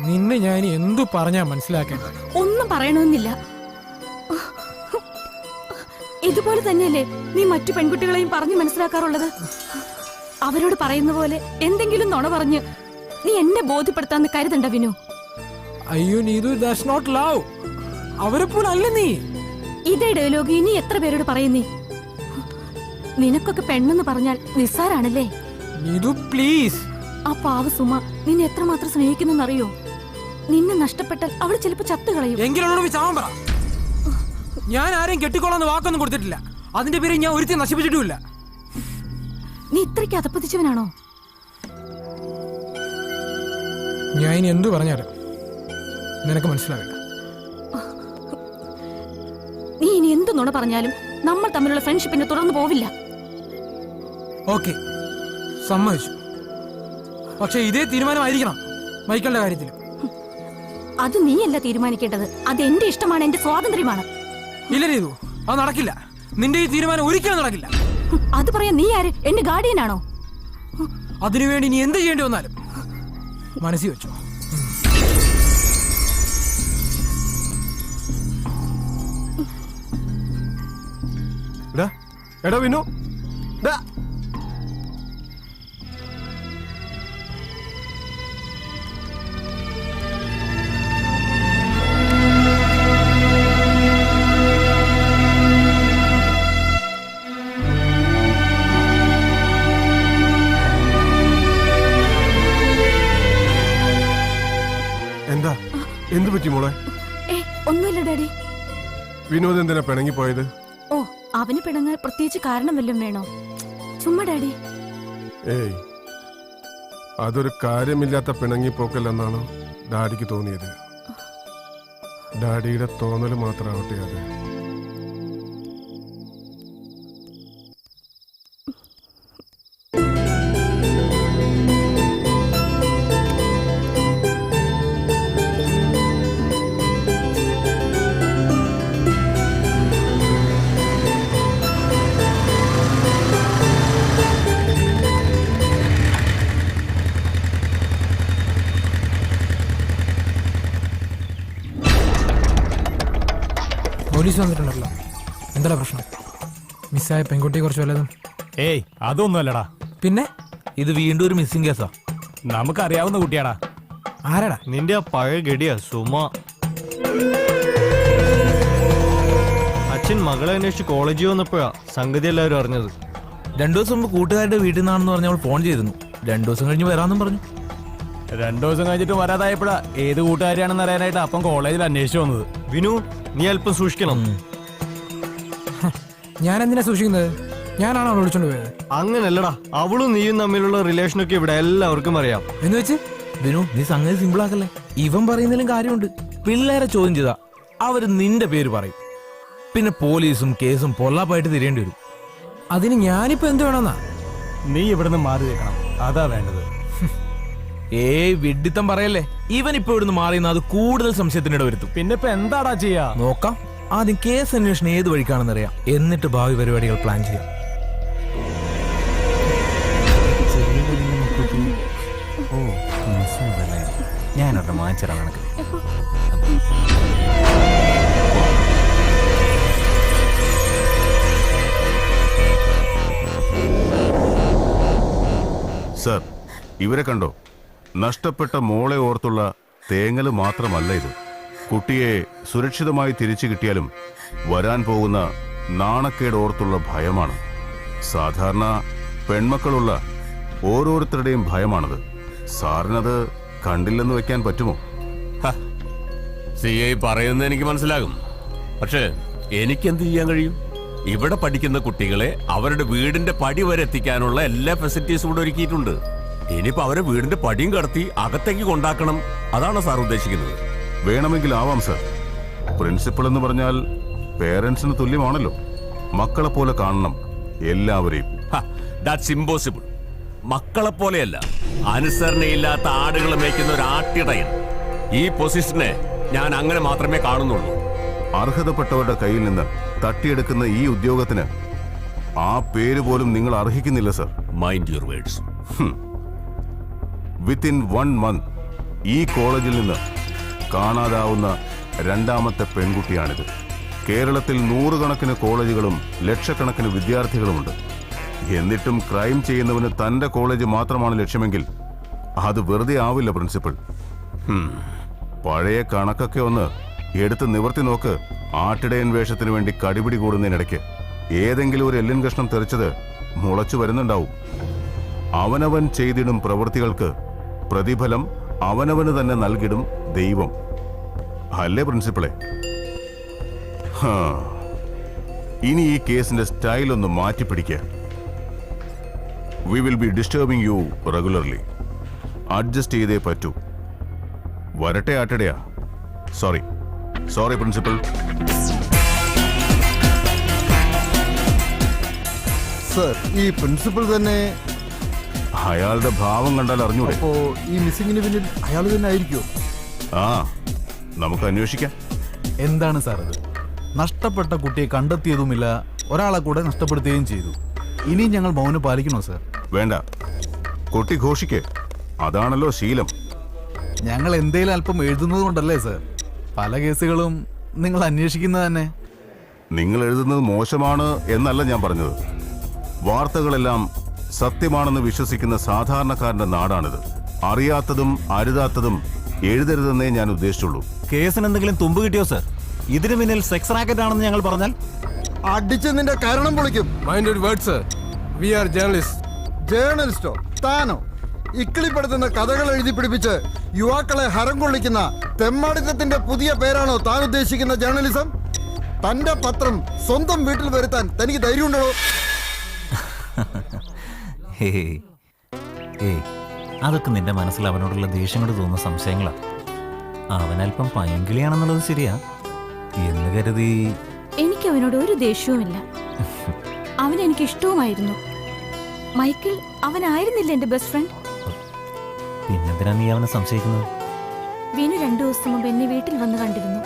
നിന്നെ ഞാൻ എന്തു പറഞ്ഞാ മനസ്സിലാക്കേണ്ടത്? ഒന്നും പറയണമെന്നില്ല. ഇതുപോലെ തന്നെയല്ലേ നീ മറ്റു പെൺകുട്ടികളെയും പറഞ്ഞു മനസ്സിലാക്കാറുള്ളത്? അവരോട് പറയുന്ന പോലെ എന്തെങ്കിലും നുണ പറഞ്ഞ് നീ എന്നെ ബോധ്യപ്പെടുത്താന്ന് കരുതണ്ട വിനു. അയ്യോ നീതു, ദാറ്റ്സ് നോട്ട് ലവ്. അവരെ പോലെ അല്ല നീ. ഇതേ ഡയലോഗ് ഇനി എത്ര പേരോട് പറയുന്നേ? നിനക്കൊക്കെ പെണ്ണെന്ന് പറഞ്ഞാൽ നിസ്സാരാണല്ലേ? നീതു, പ്ലീസ്. ആ പാവ സുമ നിന്നെ എത്രമാത്രം സ്നേഹിക്കുന്നെന്നറിയോ? നിന്നെ നഷ്ടപ്പെട്ടാൽ അവൾ ചിലപ്പോ ചത്തുകളയും. എങ്കിലും ചാവാൻ പറ. ഞാൻ ആരെയും കെട്ടിക്കോളാന്ന് വാക്കൊന്നും കൊടുത്തിട്ടില്ല. അതിന്റെ പേര് ഞാൻ ഒരുത്തി നശിപ്പിച്ചിട്ടുമില്ല. നീ ഇത്രയ്ക്ക് അതപ്പതിച്ചവനാണോ? ഞാൻ ഇനി എന്തു പറഞ്ഞാലും നിനക്ക് മനസ്സിലാവില്ല. നീ ഇനി എന്ത് നുണ പറഞ്ഞാലും നമ്മൾ തമ്മിലുള്ള ഫ്രണ്ട്ഷിപ്പിനെ തുടർന്ന് പോവില്ല. ഓക്കെ, സമ്മതിച്ചു. പക്ഷെ ഇതേ തീരുമാനമായിരിക്കണം മൈക്കിളിന്റെ കാര്യത്തിൽ. അത് നീയല്ല തീരുമാനിക്കേണ്ടത്. അത് എന്റെ ഇഷ്ടമാണ്, എന്റെ സ്വാതന്ത്ര്യമാണ്. ഇല്ല നീതു, അത് നടക്കില്ല. നിന്റെ ഈ തീരുമാനം ഒരിക്കലും നടക്കില്ല. അത് പറയാൻ നീ ആര്? എന്റെ ഗാർഡിയനാണോ? അതിനുവേണ്ടി നീ എന്ത് ചെയ്യേണ്ടി വന്നാലും മനസ്സിൽ വെച്ചോ. എടാ വിനു, എന്താ എന്ത് പറ്റി മോളെ? ഒന്നുമില്ല ഡാഡി. വിനോദ് എന്തിനാ പിണങ്ങിപ്പോയത്? ഓ, അവന് പിണങ്ങാൻ പ്രത്യേകിച്ച് കാരണം വല്ലതും വേണോ? ചുമ്മാ ഡാഡി. ഏയ്, അതൊരു കാര്യമില്ലാത്ത പിണങ്ങിപ്പോക്കല്ലെന്നാണ് ഡാഡിക്ക് തോന്നിയത്. ഡാഡിയുടെ തോന്നല് മാത്രമാവട്ടെ അത്. പോലീസ് വന്നിട്ടുണ്ടല്ലോ. എന്താ പ്രശ്നം? മിസ്സായ പെൺകുട്ടിയെ കുറിച്ച് വല്ലതും? ഏയ്, അതൊന്നുമല്ലടാ. പിന്നെ ഇത് വീണ്ടും ഒരു മിസ്സിംഗ് കേസാ. നമുക്കറിയാവുന്ന കുട്ടിയാടാ. ആരാടാ? നിന്റെ ആ പഴയ ഗഡിയാ സുമ. അച്ഛൻ മകളെ അന്വേഷിച്ച് കോളേജിൽ വന്നപ്പോഴാ സംഗതി എല്ലാവരും അറിഞ്ഞത്. 2 ദിവസം മുമ്പ് കൂട്ടുകാരുടെ വീട്ടിൽ നിന്നാണെന്ന് പറഞ്ഞ് അവൾ ഫോൺ ചെയ്തിരുന്നു. 2 ദിവസം കഴിഞ്ഞ് വരാമെന്നും പറഞ്ഞു. 2 ദിവസം കഴിഞ്ഞിട്ട് വരാതായപ്പോഴാ ഏത് കൂട്ടുകാരിയാണെന്ന് അറിയാനായിട്ട് അപ്പം കോളേജിൽ അന്വേഷിച്ചു വന്നത്. വിനു, നീ അല്പം സൂക്ഷിക്കണം. ഞാൻ എന്തിനാ സൂക്ഷിക്കുന്നത്? ഞാനാണോ അവൾ വിളിച്ചോണ്ട് പോയത്? അങ്ങനല്ലടാ, അവളും നീയും തമ്മിലുള്ള റിലേഷനൊക്കെ ഇവിടെ എല്ലാവർക്കും അറിയാം. എന്ന് വെച്ച് വിനു, നീ സംഗതി സിമ്പിൾ ആക്കല്ലേ. ഇവൻ പറയുന്നതിലും കാര്യമുണ്ട്. പിള്ളേരെ ചോദ്യം ചെയ്താ അവര് നിന്റെ പേര് പറയും. പിന്നെ പോലീസും കേസും പൊല്ലാപ്പായിട്ട് തിരയേണ്ടി വരും. അതിന് ഞാനിപ്പോ എന്ത് വേണമെന്നാ? നീ ഇവിടുന്ന് മാറി നിൽക്കണം, അതാ വേണ്ടത്. വിഡ്ഢിത്തം പറയല്ലേ. ഇവൻ ഇപ്പൊ ഇവിടുന്ന് മാറിയെന്ന് അത് കൂടുതൽ സംശയത്തിനിട വരുത്തും. പിന്നെ ഇപ്പൊ എന്താടാ ചെയ്യാ? നോക്കാം. ആദ്യം കേസ് അന്വേഷണം ഏത് വഴിക്കാണെന്നറിയാം, എന്നിട്ട് ഭാവി പരിപാടികൾ പ്ലാൻ ചെയ്യാം. ഞാനൊരു വാങ്ങിച്ചറാ നിനക്ക്. സർ, ഇവരെ കണ്ടോ? നഷ്ടപ്പെട്ട മോളെ ഓർത്തുള്ള തേങ്ങല് മാത്രമല്ല ഇത്. കുട്ടിയെ സുരക്ഷിതമായി തിരിച്ചു കിട്ടിയാലും വരാൻ പോകുന്ന നാണക്കേട് ഓർത്തുള്ള ഭയമാണ്. സാധാരണ പെൺമക്കളുള്ള ഓരോരുത്തരുടെയും ഭയമാണത്. സാറിനത് കണ്ടില്ലെന്ന് വെക്കാൻ പറ്റുമോ? CI പറയുന്നത് എനിക്ക് മനസ്സിലാകും. പക്ഷേ എനിക്കെന്ത് ചെയ്യാൻ കഴിയും? ഇവിടെ പഠിക്കുന്ന കുട്ടികളെ അവരുടെ വീടിന്റെ പടി വരെ എത്തിക്കാനുള്ള എല്ലാ ഫെസിലിറ്റീസും ഇവിടെ ഒരുക്കിയിട്ടുണ്ട്. ഇനിയിപ്പോ അവരെ വീടിന്റെ പടിയും കടത്തി അകത്തേക്ക് കൊണ്ടാക്കണം. അതാണ് സാർ ഉദ്ദേശിക്കുന്നത്? വേണമെങ്കിൽ ആവാം സർ. പ്രിൻസിപ്പൾ എന്ന് പറഞ്ഞാൽ പേരൻസിന് തുല്യമാണല്ലോ. മക്കളെ പോലെ കാണണം എല്ലാവരെയും. That's impossible. മക്കളെ പോലെയല്ല, അനുസരണയില്ലാത്ത ആടുകളെ മേയ്ക്കുന്ന ഒരു ആട്ടിടയൻ. ഈ പൊസിഷനെ ഞാൻ അങ്ങനെ മാത്രമേ കാണുന്നുള്ളൂ. അർഹതപ്പെട്ടവരുടെ കയ്യിൽ നിന്ന് തട്ടിയെടുക്കുന്ന ഈ ഉദ്യോഗത്തിന് ആ പേര് പോലും നിങ്ങൾ അർഹിക്കുന്നില്ല sir. Mind your words. Within 1 month ഈ കോളേജിൽ നിന്ന് കാണാതാവുന്ന രണ്ടാമത്തെ പെൺകുട്ടിയാണിത്. കേരളത്തിൽ 100 കണക്കിന് കോളേജുകളും ലക്ഷക്കണക്കിന് വിദ്യാർത്ഥികളുമുണ്ട്. എന്നിട്ടും ക്രൈം ചെയ്യുന്നവന് തന്റെ കോളേജ് മാത്രമാണ് ലക്ഷ്യമെങ്കിൽ അത് വെറുതെ ആവില്ല പ്രിൻസിപ്പൽ. പഴയ കണക്കൊക്കെ ഒന്ന് എടുത്ത് നിവർത്തി നോക്ക്. ആട്ടിടയൻ വേഷത്തിന് വേണ്ടി കടിപിടി കൂടുന്നതിനിടയ്ക്ക് ഏതെങ്കിലും ഒരു എല്ലിൻ കഷ്ണം തെറിച്ചത് മുളച്ചു വരുന്നുണ്ടാവും. അവനവൻ ചെയ്തിടും പ്രവൃത്തികൾക്ക് പ്രതിഫലം അവനവന് തന്നെ നൽകിടും ദൈവം. അല്ലേ പ്രിൻസിപ്പളെ? ഇനി ഈ കേസിന്റെ സ്റ്റൈൽ ഒന്ന് മാറ്റിപ്പിടിക്കുക. We will be disturbing you regularly. Adjust ചെയ്തേ പറ്റൂ. വരട്ടെ ആട്ടിടയാ. Sorry principal. സർ, ഈ പ്രിൻസിപ്പൽ തന്നെ അയാളുടെ ഭാവം കണ്ടാൽ അറിഞ്ഞൂടെ? അപ്പോ ഈ മിസ്സിങ്ങിന് പിന്നിൽ അയാൾ തന്നെ ആയിരിക്കുമോ? നമുക്ക് അന്വേഷിക്കാം. എന്താണ് സാർ ഇത്? നഷ്ടപ്പെട്ട കുട്ടിയെ കണ്ടെത്തിയതുമില്ല, ഒരാളെ കൂടെ നഷ്ടപ്പെടുത്തുകയും ചെയ്തു. ഇനിയും ഞങ്ങൾ മൗനം പാലിക്കണോ സാർ? വേണ്ട, കുട്ടി ഘോഷിക്കേ. അതാണല്ലോ ശീലം. ഞങ്ങൾ എന്തേലും അല്പം എഴുതുന്നത് കൊണ്ടല്ലേ സാർ പല കേസുകളും നിങ്ങൾ അന്വേഷിക്കുന്നത് തന്നെ? നിങ്ങൾ എഴുതുന്നത് മോശമാണ് എന്നല്ല ഞാൻ പറഞ്ഞത്. വാർത്തകളെല്ലാം സത്യമാണെന്ന് വിശ്വസിക്കുന്ന സാധാരണക്കാരന്റെ നാടാണിത്. അറിയാത്തതും അരുതാത്തതും എഴുതരുതെന്നേ ഞാൻ ഉദ്ദേശിച്ചുള്ളൂ. കേസിന് എന്തെങ്കിലും തുമ്പ് കിട്ടിയോ സാർ? ഇതിന് പിന്നിൽ സെക്സ് റാക്കറ്റ് ആണെന്ന് ഞങ്ങൾ പറഞ്ഞാൽ അടിച്ച് നിന്റെ കാരണം പൊളിക്കും. Mind your words sir. We are journalist. ജേർണലിസ്റ്റോ? താനോ? ഇക്കിളിപ്പെടുത്തുന്ന കഥകൾ എഴുതി പിടിപ്പിച്ച് യുവാക്കളെ ഹരം കൊള്ളിക്കുന്ന തെമ്മാടിത്തത്തിന്റെ പുതിയ പേരാണോ താൻ ഉദ്ദേശിക്കുന്ന ജേർണലിസം? തന്റെ പത്രം സ്വന്തം വീട്ടിൽ വരുത്താൻ തനിക്ക് ധൈര്യമുണ്ടോ? അതൊക്കെ നിന്റെ മനസ്സിൽ അവനോടുള്ള ദേഷ്യം കൊണ്ട് തോന്നുന്ന സംശയങ്ങളാ. അവനല്പം പയങ്കിളിയാണെന്നുള്ളത് ശരിയാ എന്ന് കരുതി എനിക്ക് അവനോട് ഒരു ദേഷ്യവുമില്ല. അവനെനിക്ക് ഇഷ്ടവുമായിരുന്നു. മൈക്കിൾ അവനായിരുന്നില്ല എന്റെ ബെസ്റ്റ് ഫ്രണ്ട്. പിന്നെന്തിനാ നീ അവനെ സംശയിക്കുന്നത്? വിനു 2 ദിവസം മുമ്പ് എന്നെ വീട്ടിൽ വന്ന് കണ്ടിരുന്നു.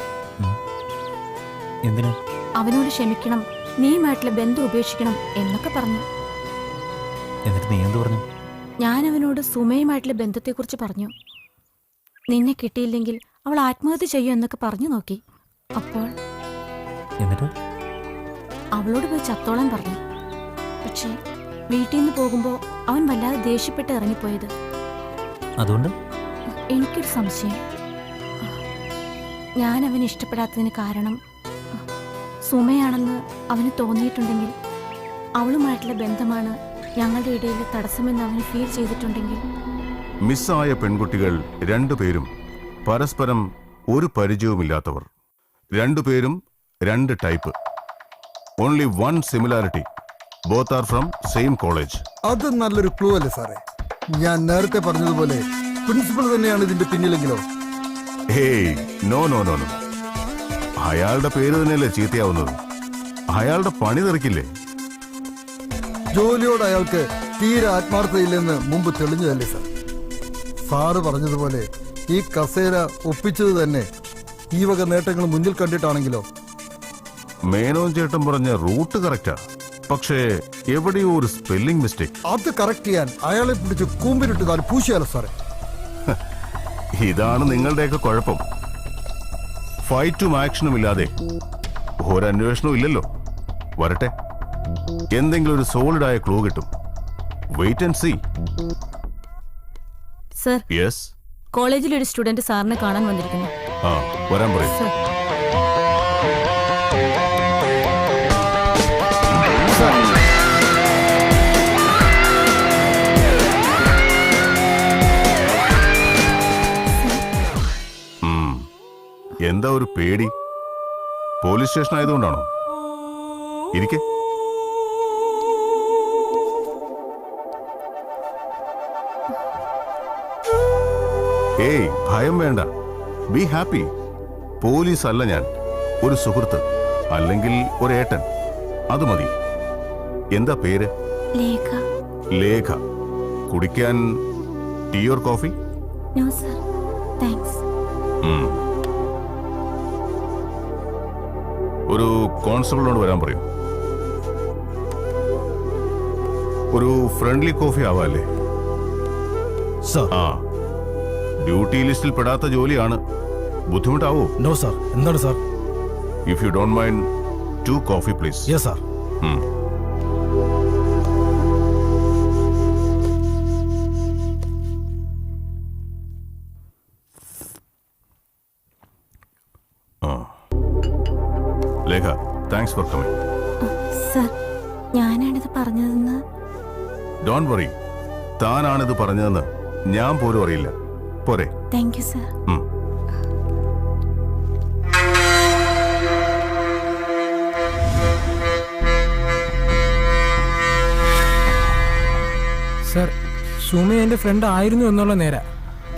എന്തിനാ? അവനോട് ക്ഷമിക്കണം, നീയുമായിട്ടുള്ള ബന്ധം ഉപേക്ഷിക്കണം എന്നൊക്കെ പറഞ്ഞു. എന്നിട്ട് നീ എന്ത് പറഞ്ഞു? ഞാൻ അവനോട് സുമയുമായിട്ടുള്ള ബന്ധത്തെക്കുറിച്ച് പറഞ്ഞു. നിന്നെ കിട്ടിയില്ലെങ്കിൽ അവൾ ആത്മഹത്യ ചെയ്യും എന്നൊക്കെ പറഞ്ഞു നോക്കി. അപ്പോൾ എന്നിട്ട് അവളോട് പോയി ചത്തോളാൻ പറഞ്ഞു. പക്ഷേ വീട്ടിൽ നിന്ന് പോകുമ്പോൾ അവൻ വല്ലാതെ ദേഷ്യപ്പെട്ട് ഇറങ്ങിപ്പോയത്. അതുകൊണ്ട് എനിക്കൊരു സംശയം. ഞാൻ അവനെ ഇഷ്ടപ്പെടാത്തതിന് കാരണം സുമയാണെന്ന് അവന് തോന്നിയിട്ടുണ്ടെങ്കിൽ, അവളുമായിട്ടുള്ള ബന്ധമാണ് ഞങ്ങളുടെ ഇടയിൽ തടസ്സമെന്ന് അവന് ഫീൽ ചെയ്തിട്ടുണ്ടെങ്കിൽ. മിസ്സായ പെൺകുട്ടികൾ 2 പേരും പരസ്പരം ഒരു പരിചയവുമില്ലാത്തവർ. 2 പേരും 2 type. Only 1 similarity. Both are from same college. അത് നല്ലൊരു ക്ലൂ അല്ലേ സാറേ? ഞാൻ നേരത്തെ പറഞ്ഞതുപോലെ പ്രിൻസിപ്പൽ തന്നെയാണ് ഇതിന്റെ പിന്നിലെങ്കിലോ? Hey, no. അയാളുടെ പേര് തന്നെയല്ലേ ചീത്തയാവുന്നത്? അയാളുടെ പണി തെറിക്കില്ലേ? ജോലിയോട് അയാൾക്ക് തീരെ ആത്മാർത്ഥതയില്ലെന്ന് മുമ്പ് തെളിഞ്ഞതല്ലേ സാർ? സാറ് പറഞ്ഞതുപോലെ ഈ കസേര ഒപ്പിച്ചത് തന്നെ ഈ വക നേട്ടങ്ങൾ മുന്നിൽ കണ്ടിട്ടാണെങ്കിലോ? മേനോൻ ചേട്ടൻ പറഞ്ഞ റൂട്ട് കറക്റ്റാ, പക്ഷേ എവിടെയോ ഒരു സ്പെല്ലിംഗ് മിസ്റ്റേക്ക്. അത് കറക്റ്റ് ചെയ്യാൻ അയാളെ പിടിച്ച് കൂമ്പിലിട്ട് താൻ പൂശിയാലോ സാറേ? ഇതാണ് നിങ്ങളുടെയൊക്കെ കുഴപ്പം. ഫൈറ്റും ആക്ഷനും ഇല്ലാതെ ഒരന്വേഷണവും ഇല്ലല്ലോ. വരട്ടെ, എന്തെങ്കിലും ഒരു സോളിഡായ ക്ലൂ കിട്ടും. Wait and see. Sir, yes. കോളേജിൽ ഒരു സ്റ്റുഡന്റ് സാറിനെ കാണാൻ വന്നിരിക്കുന്നു. ആ, വരാൻ പറയും. എന്താ ഒരു പേടി? പോലീസ് സ്റ്റേഷൻ ആയതുകൊണ്ടാണോ? ഇരിക്കെ. ഏയ്, ഭയം വേണ്ട. Be happy. പോലീസ് അല്ല ഞാൻ, ഒരു സുഹൃത്ത്, അല്ലെങ്കിൽ ഒരു ഏട്ടൻ. അത് മതി. എന്താ പേര്? ലേഖ. ലേഖ. കുടിക്കാൻ tea or coffee? No sir, thanks. ഒരു കോൺസ്റ്റബിളിനോട് വരാൻ പറയൂ. ഒരു ഫ്രണ്ട്ലി കോഫി ആവാല്ലേ? ആ, ഡ്യൂട്ടി ലിസ്റ്റിൽ പെടാത്ത ജോലിയാണ്. ബുദ്ധിമുട്ടാവോ? No sir. എന്താണ് sir? If you don't mind, 2 coffee please. Yes sir. Lekha, thanks for coming. Sir, ഞാനാണിത് പറഞ്ഞതെന്ന്. Don't worry. താനാണിത് പറഞ്ഞതെന്ന് ഞാൻ പോലും അറിയില്ല. പോരെ? Thank you sir. Sir, Suma എന്റെ ഫ്രണ്ട് ആയിരുന്നു എന്നുള്ള നേരാ.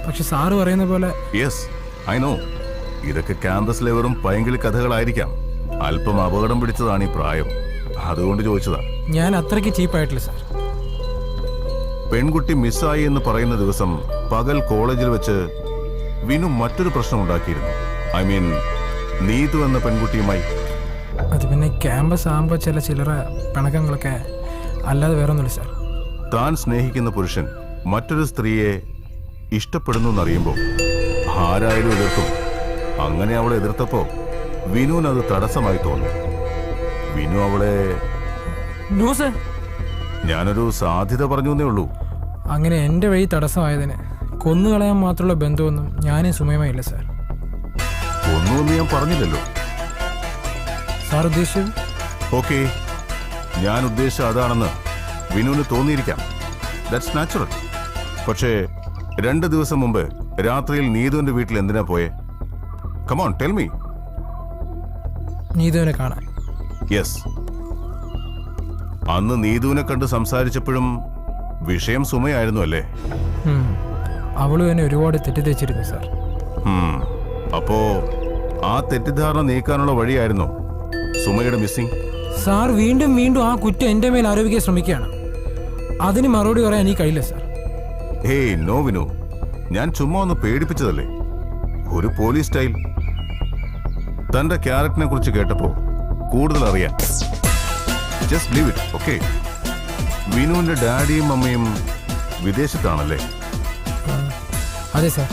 പക്ഷെ സാറ് പറയുന്ന പോലെ. Yes, I know. ഇതൊക്കെ ക്യാമ്പസിലെ വെറും പൈങ്കിളി കഥകളായിരിക്കാം. അല്പം അപകടം പിടിച്ചതാണ് ഈ പ്രായം. അതുകൊണ്ട് ചോദിച്ചതാ. ഞാൻ അത്രയ്ക്ക് ചീപ്പായിട്ടില്ല സാർ. പെൺകുട്ടി മിസ്സായി എന്ന് പറയുന്ന ദിവസം പകൽ കോളേജിൽ വെച്ച് വിനു മറ്റൊരു പ്രശ്നം ഉണ്ടാക്കിയിരുന്നു. ഐ മീൻ, നീതു എന്ന പെൺകുട്ടിയുമായി. അത് പിന്നെ ക്യാമ്പസ് ആകുമ്പോൾ ചില ചില്ലറ പിണക്കങ്ങളൊക്കെ, അല്ലാതെ വേറെ ഒന്നുമില്ല സാർ. താൻ സ്നേഹിക്കുന്ന പുരുഷൻ മറ്റൊരു സ്ത്രീയെ ഇഷ്ടപ്പെടുന്നു എന്നറിയുമ്പോൾ ആരായാലും എതിർക്കും. അങ്ങനെ അവളെ എതിർത്തപ്പോ വിനുവിന് അത് തടസ്സമായി തോന്നി. വിനു അവളെ. No sir. ഞാനൊരു സാധ്യത പറഞ്ഞു എന്നേ ഉള്ളൂ. അങ്ങനെ എൻ്റെ വഴി തടസ്സമായതിന് കൊന്നുകളയാൻ മാത്രമുള്ള ബന്ധമൊന്നും ഞാനും സുമയുമായില്ല സാർ. ഒന്നുമെന്ന് ഞാൻ പറഞ്ഞില്ലല്ലോ. സാർ ഉദ്ദേശിച്ചത്? ഓക്കെ, ഞാൻ ഉദ്ദേശിച്ച അതാണെന്ന് വിനുവിന് തോന്നിയിരിക്കാം. That's natural. പക്ഷേ 2 ദിവസം മുമ്പ് രാത്രിയിൽ നീതുവിന്റെ വീട്ടിൽ എന്തിനാ പോയേ? Come on, tell me. നീതുവിനെ കാണാൻ. യെസ്. അന്ന് നീതുവിനെ കണ്ട് സംസാരിച്ചപ്പോഴും വിഷയം സുമയായിരുന്നു അല്ലേ? അവളും എന്നെ ഒരുപാട് തെറ്റിദ്ധരിച്ചിരുന്നു സാർ. അപ്പോ ആ തെറ്റിദ്ധാരണ നീക്കാനുള്ള വഴിയായിരുന്നു സുമയുടെ മിസ്സിംഗ്. സാർ വീണ്ടും വീണ്ടും ആ കുറ്റം എന്റെ മേൽ ആരോപിക്കാൻ ശ്രമിക്കുകയാണ്. അതിന് മറുപടി പറയാൻ എനിക്ക് കഴിയില്ല സാർ. Hey, no Vinu. ഞാൻ ചുമ്മാ ഒന്ന് പേടിപ്പിച്ചതല്ലേ. ഒരു പോലീസ് സ്റ്റൈൽ. തന്റെ ക്യാരക്ടറിനെ കുറിച്ച് കേട്ടപ്പോ കൂടുതൽ അറിയാൻ. Just leave it, okay? വിനുവിന്റെ ഡാഡിയും മമ്മിയും വിദേശത്താണല്ലേ? അതെ സാർ.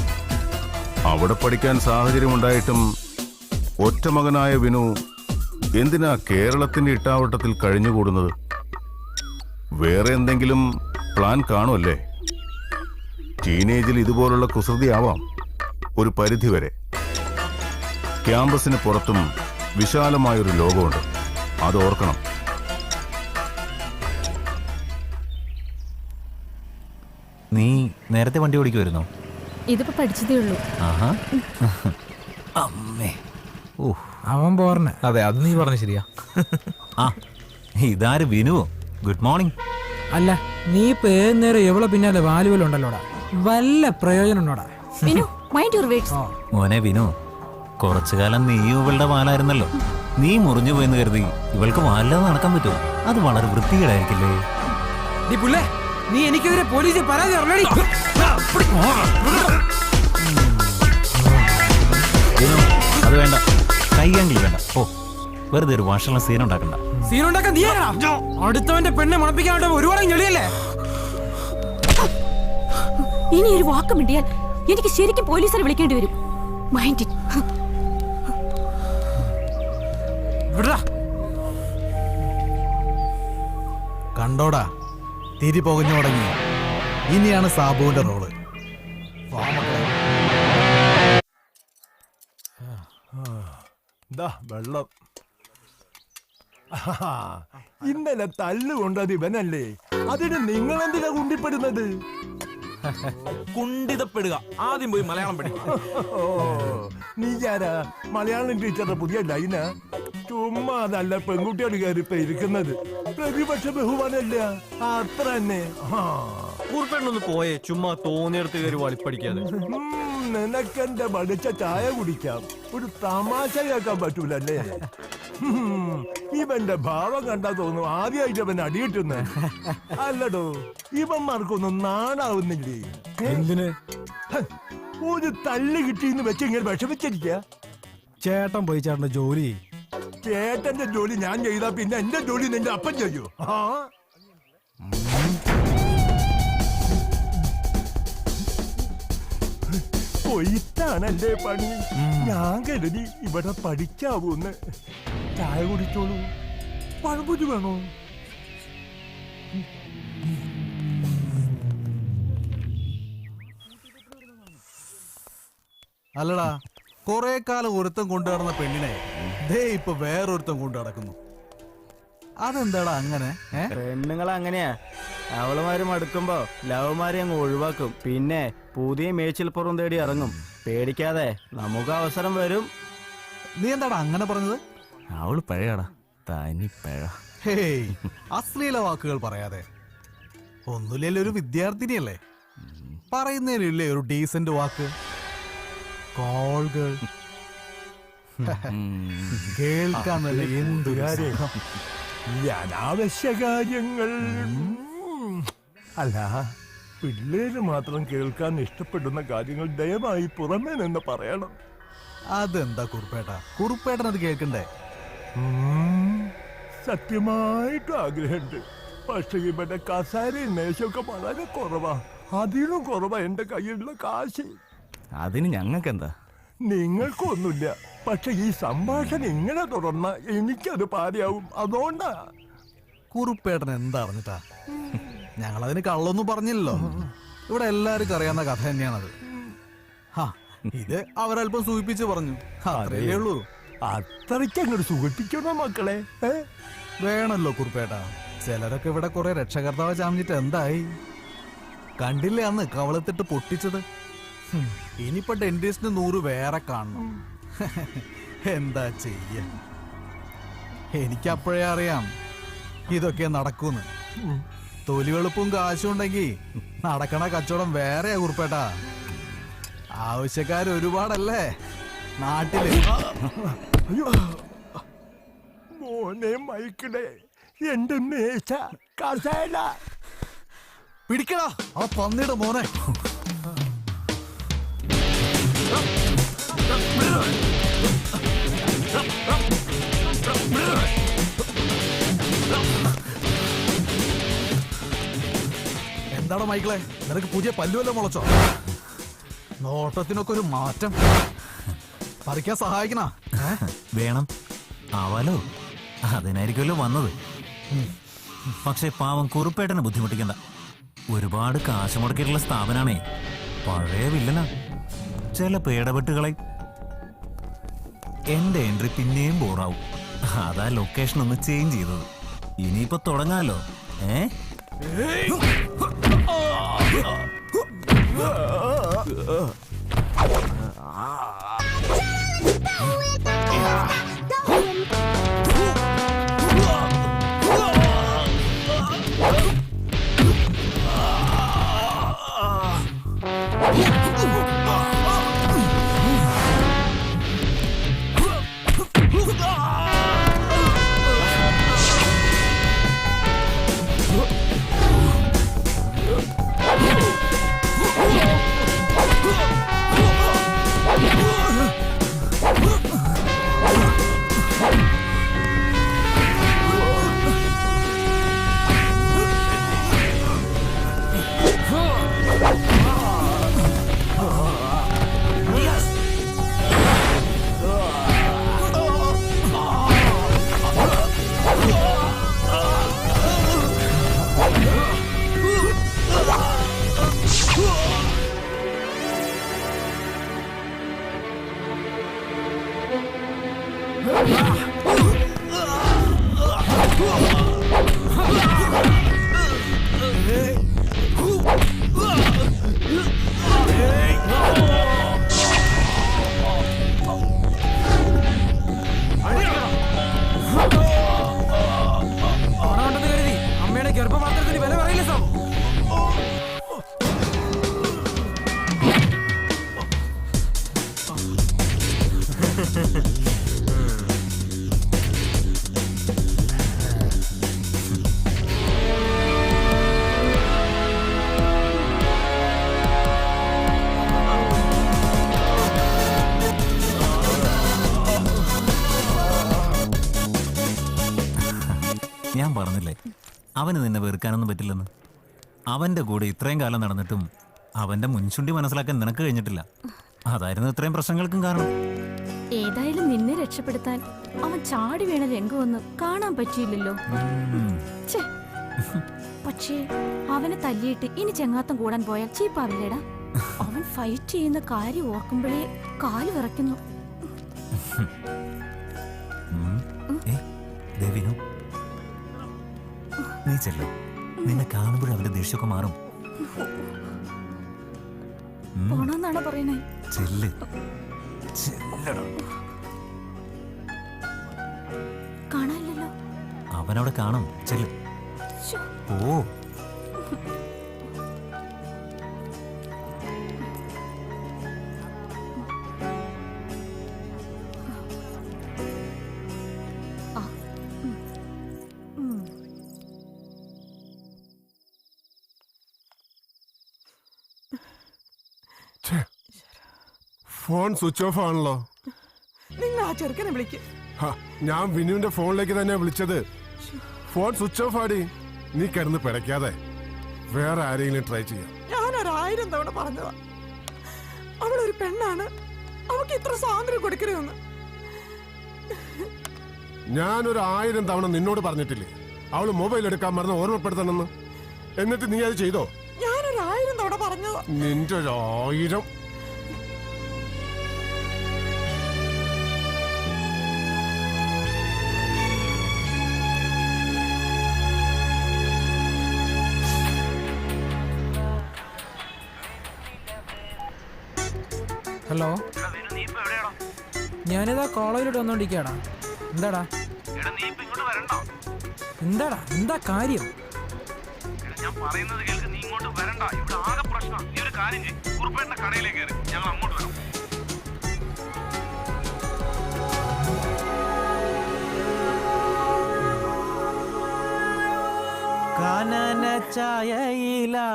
അവിടെ പഠിക്കാൻ സാഹചര്യം ഉണ്ടായിട്ടും ഒറ്റ മകനായ വിനു എന്തിനാ കേരളത്തിന്റെ ഇട്ടാവട്ടത്തിൽ കഴിഞ്ഞുകൂടുന്നത്? വേറെ എന്തെങ്കിലും പ്ലാൻ കാണുമല്ലേ? ടീനേജിൽ ഇതുപോലുള്ള കുസൃതിയാവാം ഒരു പരിധിവരെ. ക്യാമ്പസിന് പുറത്തും വിശാലമായൊരു ലോകമുണ്ട്, അത് ഓർക്കണം. നീ നേരത്തെ വണ്ടി ഓടിക്കുമായിരുന്നോ? ഇതിപ്പോ പഠിച്ചതേ ഉള്ളൂ. ആഹാ. അമ്മേ. അവൻ പോർണ. അതെ, അത് നീ പറഞ്ഞ ശരിയാ. ആ, ഇതാര് വിനുവോ? Good morning. അല്ല, നീ ഇപ്പൊ ഏത് നേരം എവളെ പിന്നാലെ വാലുവലുണ്ടല്ലോടാ. വല്ല പ്രയോജനം ഉണ്ടോടാ? Vinu, mind your words. മോനെ വിനു, കുറച്ചു കാലം നീ ഇവളുടെ വാലായിരുന്നല്ലോ. നീ മുറിഞ്ഞു പോയെന്ന് കരുതി ഇവൾക്ക് വാലാതെ നടക്കാൻ പറ്റുമോ? അത് വളരെ വൃത്തികേടായിരിക്കില്ലേ? നീ എനിക്കെതിരെ പോലീസിൽ പരാതി പറഞ്ഞടി. അത് വേണ്ട, കയ്യെങ്കിൽ വേണ്ട. ഓ, വെറുതെ ഒരു വാഷുള്ള സീനുണ്ടാക്കണ്ട. സീനുണ്ടാക്കാൻ നീ അടുത്തവന്റെ പെണ്ണെ മുളപ്പിക്കാനായിട്ട് ഒരുപാട് ഞെളിയല്ലേ? ഇനി ഒരു വാക്ക് മിണ്ടിയാൽ എനിക്ക് ശരിക്കും പോലീസിനെ വിളിക്കേണ്ടി വരും. Mind it. കണ്ടോടാ, തിരി പുകഞ്ഞു തുടങ്ങി. ഇനിയാണ് സാബുവിന്റെ റോള്. വെള്ളം. ഇന്നലെ തല്ലുകൊണ്ടത് ഇവനല്ലേ? അതിന് നിങ്ങൾ എന്തിനാ കുണ്ടിപ്പെടുന്നത്? കുണ്ടിതപ്പെടുക. ആദ്യം പോയി മലയാളം പഠിക്കും. നീ ആരാ? മലയാളം ടീച്ചറുടെ പുതിയ ലൈന? ചുമ്മാ അതല്ല പെൺകുട്ടികൾ കയറി ഇപ്പൊ ഇരിക്കുന്നത്. പ്രതിപക്ഷ ബഹുമാനല്ല, അത്ര തന്നെ. കുറുപ്പേണ്ണൊന്ന് പോയേ, ചുമ്മാ തോന്നിയെടുത്ത് കയറി വളിപ്പടിക്കാതെ. നിനക്കെന്റെ പഠിച്ച ചായ കുടിക്കാം, ഒരു തമാശ കേൾക്കാൻ പറ്റൂലല്ലേ? ഇവന്റെ ഭാവം കണ്ടാ തോന്നും ആദ്യമായിട്ട് അവൻ അടിയിട്ടുന്ന. അല്ലടോ, ഇവന്മാർക്കൊന്നും നാണാവുന്നില്ലേ? എന്തിന്? ഒരു തല്ല് കിട്ടിയെന്ന് വെച്ച് ഇങ്ങനെ വിഷമിച്ചിരിക്ക. ചേട്ടൻ പോയി ചേട്ടന്റെ ജോലി. ചേട്ടന്റെ ജോലി ഞാൻ ചെയ്താ പിന്നെ എന്റെ ജോലി നിന്റെ അപ്പം ചെയ്യൂ. കൊയ്ത്താണല്ലേ പണി. ഞാൻ കരുതി ഇവിടെ പഠിക്കാവൂന്ന്. ചായ കുടിച്ചോളൂ. പഴംപൊരി വേണോ? അല്ലടാ, കൊറേ കാലം ഒരുത്തം കൊണ്ടു നടന്ന പെണ്ണിനെ ദേ ഇപ്പൊ വേറൊരുത്തം കൊണ്ടു നടക്കുന്നു. അതെന്താടാ അങ്ങനെ? പെണ്ണുങ്ങൾ അങ്ങനെയാ. അവളുമാര് മടുക്കുമ്പോ ലവ്മാരെ അങ്ങ് ഒഴിവാക്കും. പിന്നെ പുതിയ മേച്ചിൽപ്പുറം തേടി ഇറങ്ങും. പേടിക്കാതെ, നമുക്ക് അവസരം വരും. നീ എന്താടാ അങ്ങനെ പറഞ്ഞത്? അവള് പഴയടാ, തനി പഴ. ഹേയ്, അശ്ലീല വാക്കുകൾ പറയാതെ. ഒന്നുമില്ലല്ലോ, ഒരു വിദ്യാർത്ഥിനിയല്ലേ. പറയുന്നതിലില്ലേ ഒരു ഡീസന്റ് വാക്ക്? Call girl. കേൾക്കാൻ തന്നെ എന്തു കാര്യം. ഈ അനാവശ്യ കാര്യങ്ങൾ. അല്ല, പിള്ളേര് മാത്രം കേൾക്കാൻ ഇഷ്ടപ്പെടുന്ന കാര്യങ്ങൾ ദയവായി പുറമേ നിന്ന് പറയണം. അതെന്താ കുറുപ്പേട്ട? കുറുപ്പേട്ടനത് കേൾക്കണ്ടേ? സത്യമായിട്ടും ആഗ്രഹമുണ്ട്. പക്ഷെ ഇവിടെ കസാരയും മേശയൊക്കെ വളരെ കുറവാ. അതിനും കുറവാ എന്റെ കയ്യിലുള്ള കാശ്. അതിന് ഞങ്ങൾക്ക് എന്താ? നിങ്ങൾക്കൊന്നുമില്ല. പക്ഷെ ഈ സംഭാഷണം ഇങ്ങനെ തുടർന്ന എനിക്കത് പാരയാവും. അതുകൊണ്ടാ. കുറുപ്പേട്ടൻ എന്താ അറിഞ്ഞിട്ടാ? ഞങ്ങളതിന് കള്ളൊന്നും പറഞ്ഞില്ലല്ലോ. ഇവിടെ എല്ലാവർക്കും അറിയാവുന്ന കഥ തന്നെയാണത്. ഇത് അവരല്പം സൂചിപ്പിച്ച് പറഞ്ഞു, അത്രയേ ഉള്ളൂ. അത്രയ്ക്ക് അങ്ങോട്ട് സൂചിപ്പിക്കണോ മക്കളെ? വേണല്ലോ കുറുപ്പേട്ട. ചിലരൊക്കെ ഇവിടെ കുറെ രക്ഷകർത്താവ് ചാമിച്ചിട്ട് എന്തായി? കണ്ടില്ലേ അന്ന് കവളത്തിട്ട് പൊട്ടിച്ചത്? ഇനിയിപ്പോ ഡെന്റിസ്റ്റിന് 100 വേറെ കാണണം. എന്താ ചെയ്യ? എനിക്കപ്പോഴേ അറിയാം ഇതൊക്കെ നടക്കൂന്ന്. തൊലി വെളുപ്പും കാശും ഉണ്ടെങ്കിൽ നടക്കണ കച്ചവടം വേറെയാ കുറുപ്പേട്ടാ. ആവശ്യക്കാർ ഒരുപാടല്ലേ നാട്ടില്. മോനെ മൈക്കിടെ, എന്റെ മേശ കസേല പിടിക്കടാ ആ പന്നിയുടെ മോനെ. എന്താണ് മൈക്കിളെ, നിനക്ക് പുതിയ പല്ലുവല്ല മുളച്ചോ? നോട്ടത്തിനൊക്കെ ഒരു മാറ്റം. പറിക്കാൻ സഹായിക്കണ? വേണം, ആവാലോ. അതിനായിരിക്കുമല്ലോ വന്നത്. പക്ഷെ പാവം കുറുപ്പേട്ടനെ ബുദ്ധിമുട്ടിക്കണ്ട. ഒരുപാട് കാശ് മുടക്കിയിട്ടുള്ള സ്ഥാപനാണേ. പഴയ വില്ലനാ. ചിലപ്പോ ഇടപെട്ടുകളെ. എന്റെ എൻട്രി പിന്നെയും ബോറാവും. അതാ ലൊക്കേഷൻ ഒന്ന് ചേഞ്ച് ചെയ്തത്. ഇനിയിപ്പോ തുടങ്ങാലോ. അമ്മയുടെ ഗർഭപാത്രത്തിന് വില പറയില്ല സാർ. ഞാൻ പറഞ്ഞില്ലേ അവന് നിന്നെ വെറുക്കാനൊന്നും പറ്റില്ലെന്ന്. അവന്റെ കൂടെ ഇത്രയും കാലം നടന്നിട്ടും അവന്റെ മുൻചുണ്ടി മനസ്സിലാക്കാൻ നിനക്ക് കഴിഞ്ഞിട്ടില്ല. അതായിരുന്നു ഇത്രയും പ്രശ്നങ്ങൾക്കും കാരണം. ഏതായാലും നിന്നെ രക്ഷപ്പെടുത്താൻ അവൻ ചാടി വീണ രംഗമൊന്നും കാണാൻ പറ്റിയില്ലല്ലോ. ഛെ. പക്ഷേ അവനെ തല്ലിയിട്ട് ഇനി ചെങ്ങാത്തം കൂടാൻ പോയാൽ ചീപ്പാവില്ലേടാ. അവൻ ഫൈറ്റ് ചെയ്യുന്ന കാര്യം ഓർക്കുമ്പോഴേ കാല് വിറയ്ക്കുന്നു. ദേവിനു, നീ ചെല്ലു. നിന്നെ കാണുമ്പോഴും അവന്റെ ദേഷ്യമൊക്കെ മാറും. പോണെന്നാണോ പറയണേ? ചെല്ല്, ചെല്ലടാ. കാണാനില്ലല്ലോ. അവനവിടെ കാണും. ചെല്ല്. ഓ, ഫോൺ സ്വിച്ച് ഓഫ് ആണല്ലോ. നിങ്ങൾ ആ ചെറുക്കനെ വിളിക്ക്. ഞാൻ വിനുവിന്റെ ഫോണിലേക്ക് തന്നെ വിളിച്ചത്. ഫോൺ സ്വിച്ച് ഓഫ് ആടി. നീ കിടന്ന് പിടയ്ക്കാതെ വേറെ ആരെങ്കിലും ട്രൈ ചെയ്യാം. ഞാനൊരു 1000 തവണ പറഞ്ഞതാ, അവളൊരു പെണ്ണാണ്, അവൾക്ക് ഇത്ര സ്വാതന്ത്ര്യം കൊടുക്കരുതെന്ന്. ഞാനൊരു 1000 തവണ നിന്നോട് പറഞ്ഞിട്ടില്ലേ അവള് മൊബൈൽ എടുക്കാൻ മറന്ന് ഓർമ്മപ്പെടുത്തണമെന്ന്? എന്നിട്ട് നീ അത് ചെയ്തോ? ഞാനൊരു 1000 തവണ പറഞ്ഞതാ. നിന്റെ 1000. ഹലോ, ഞാനിതാ കോളേജിലോട്ട് വന്നോണ്ടിരിക്കടാ. എന്താടാ എന്താടാ എന്താ കാര്യം? ഞാൻ പറയുന്നത് കേൾക്ക്, നീ ഇങ്ങോട്ട് വരണ്ട. ഇവിടെ ആകെ പ്രശ്നം. നീ ഒരു കാര്യം ചെയ്യ്, കുറുപ്പേട്ടന്റെ കടയിലേക്ക് കയറി, ഞങ്ങൾ അങ്ങോട്ട് വരാം. കാനന ചായയിലാടുമേക്കാൻ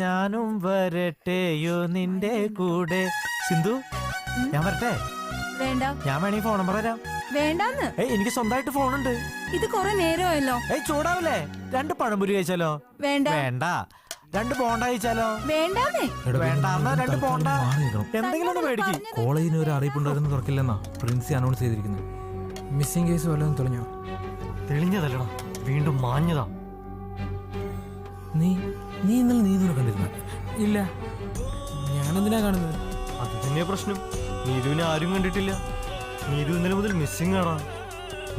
ഞാനും വരട്ടെയോ നിന്റെ കൂടെ. സിന്ധു, ഞാൻ വരട്ടെ? വേണ്ട. ഞാൻ വേണേ ഫോൺ നമ്പർ തരാം. വേണ്ടാന്ന്. എനിക്ക് സ്വന്തമായിട്ട് ഫോണുണ്ട്. ഇത് കൊറേ നേരമായല്ലോ. ചൂടാവില്ലേ? 2 പഴംപൊരി കഴിച്ചാലോ? വേണ്ട. വേണ്ട. 2 ബോണ്ട കഴിച്ചാലോ? വേണ്ടാന്നേ. വേണ്ട. 2 ബോണ്ട എന്തെങ്കിലും ഒന്ന് മേടിക്കും. കോളേജിന് ഒരു അറിയിപ്പുണ്ടായിരുന്നു, തുറക്കില്ലെന്നാ പ്രിൻസി അനൗൺസ് ചെയ്തിരിക്കുന്നത്. മിസ്സിംഗ് കേസ് വല്ലതും തെളിഞ്ഞോ? തെളിഞ്ഞതല്ലടാ, വീണ്ടും മാഞ്ഞതാ. നീ ഇന്നലെ നീതുവിനെ കണ്ടിരുന്ന? ഇല്ല. ഞാനെന്തിനാ കാണുന്നത്? അത് തന്നെയാ പ്രശ്നം. നീതുവിനെ ആരും കണ്ടിട്ടില്ല. നീതു ഇന്നലെ മുതൽ മിസ്സിംഗ് ആണോ?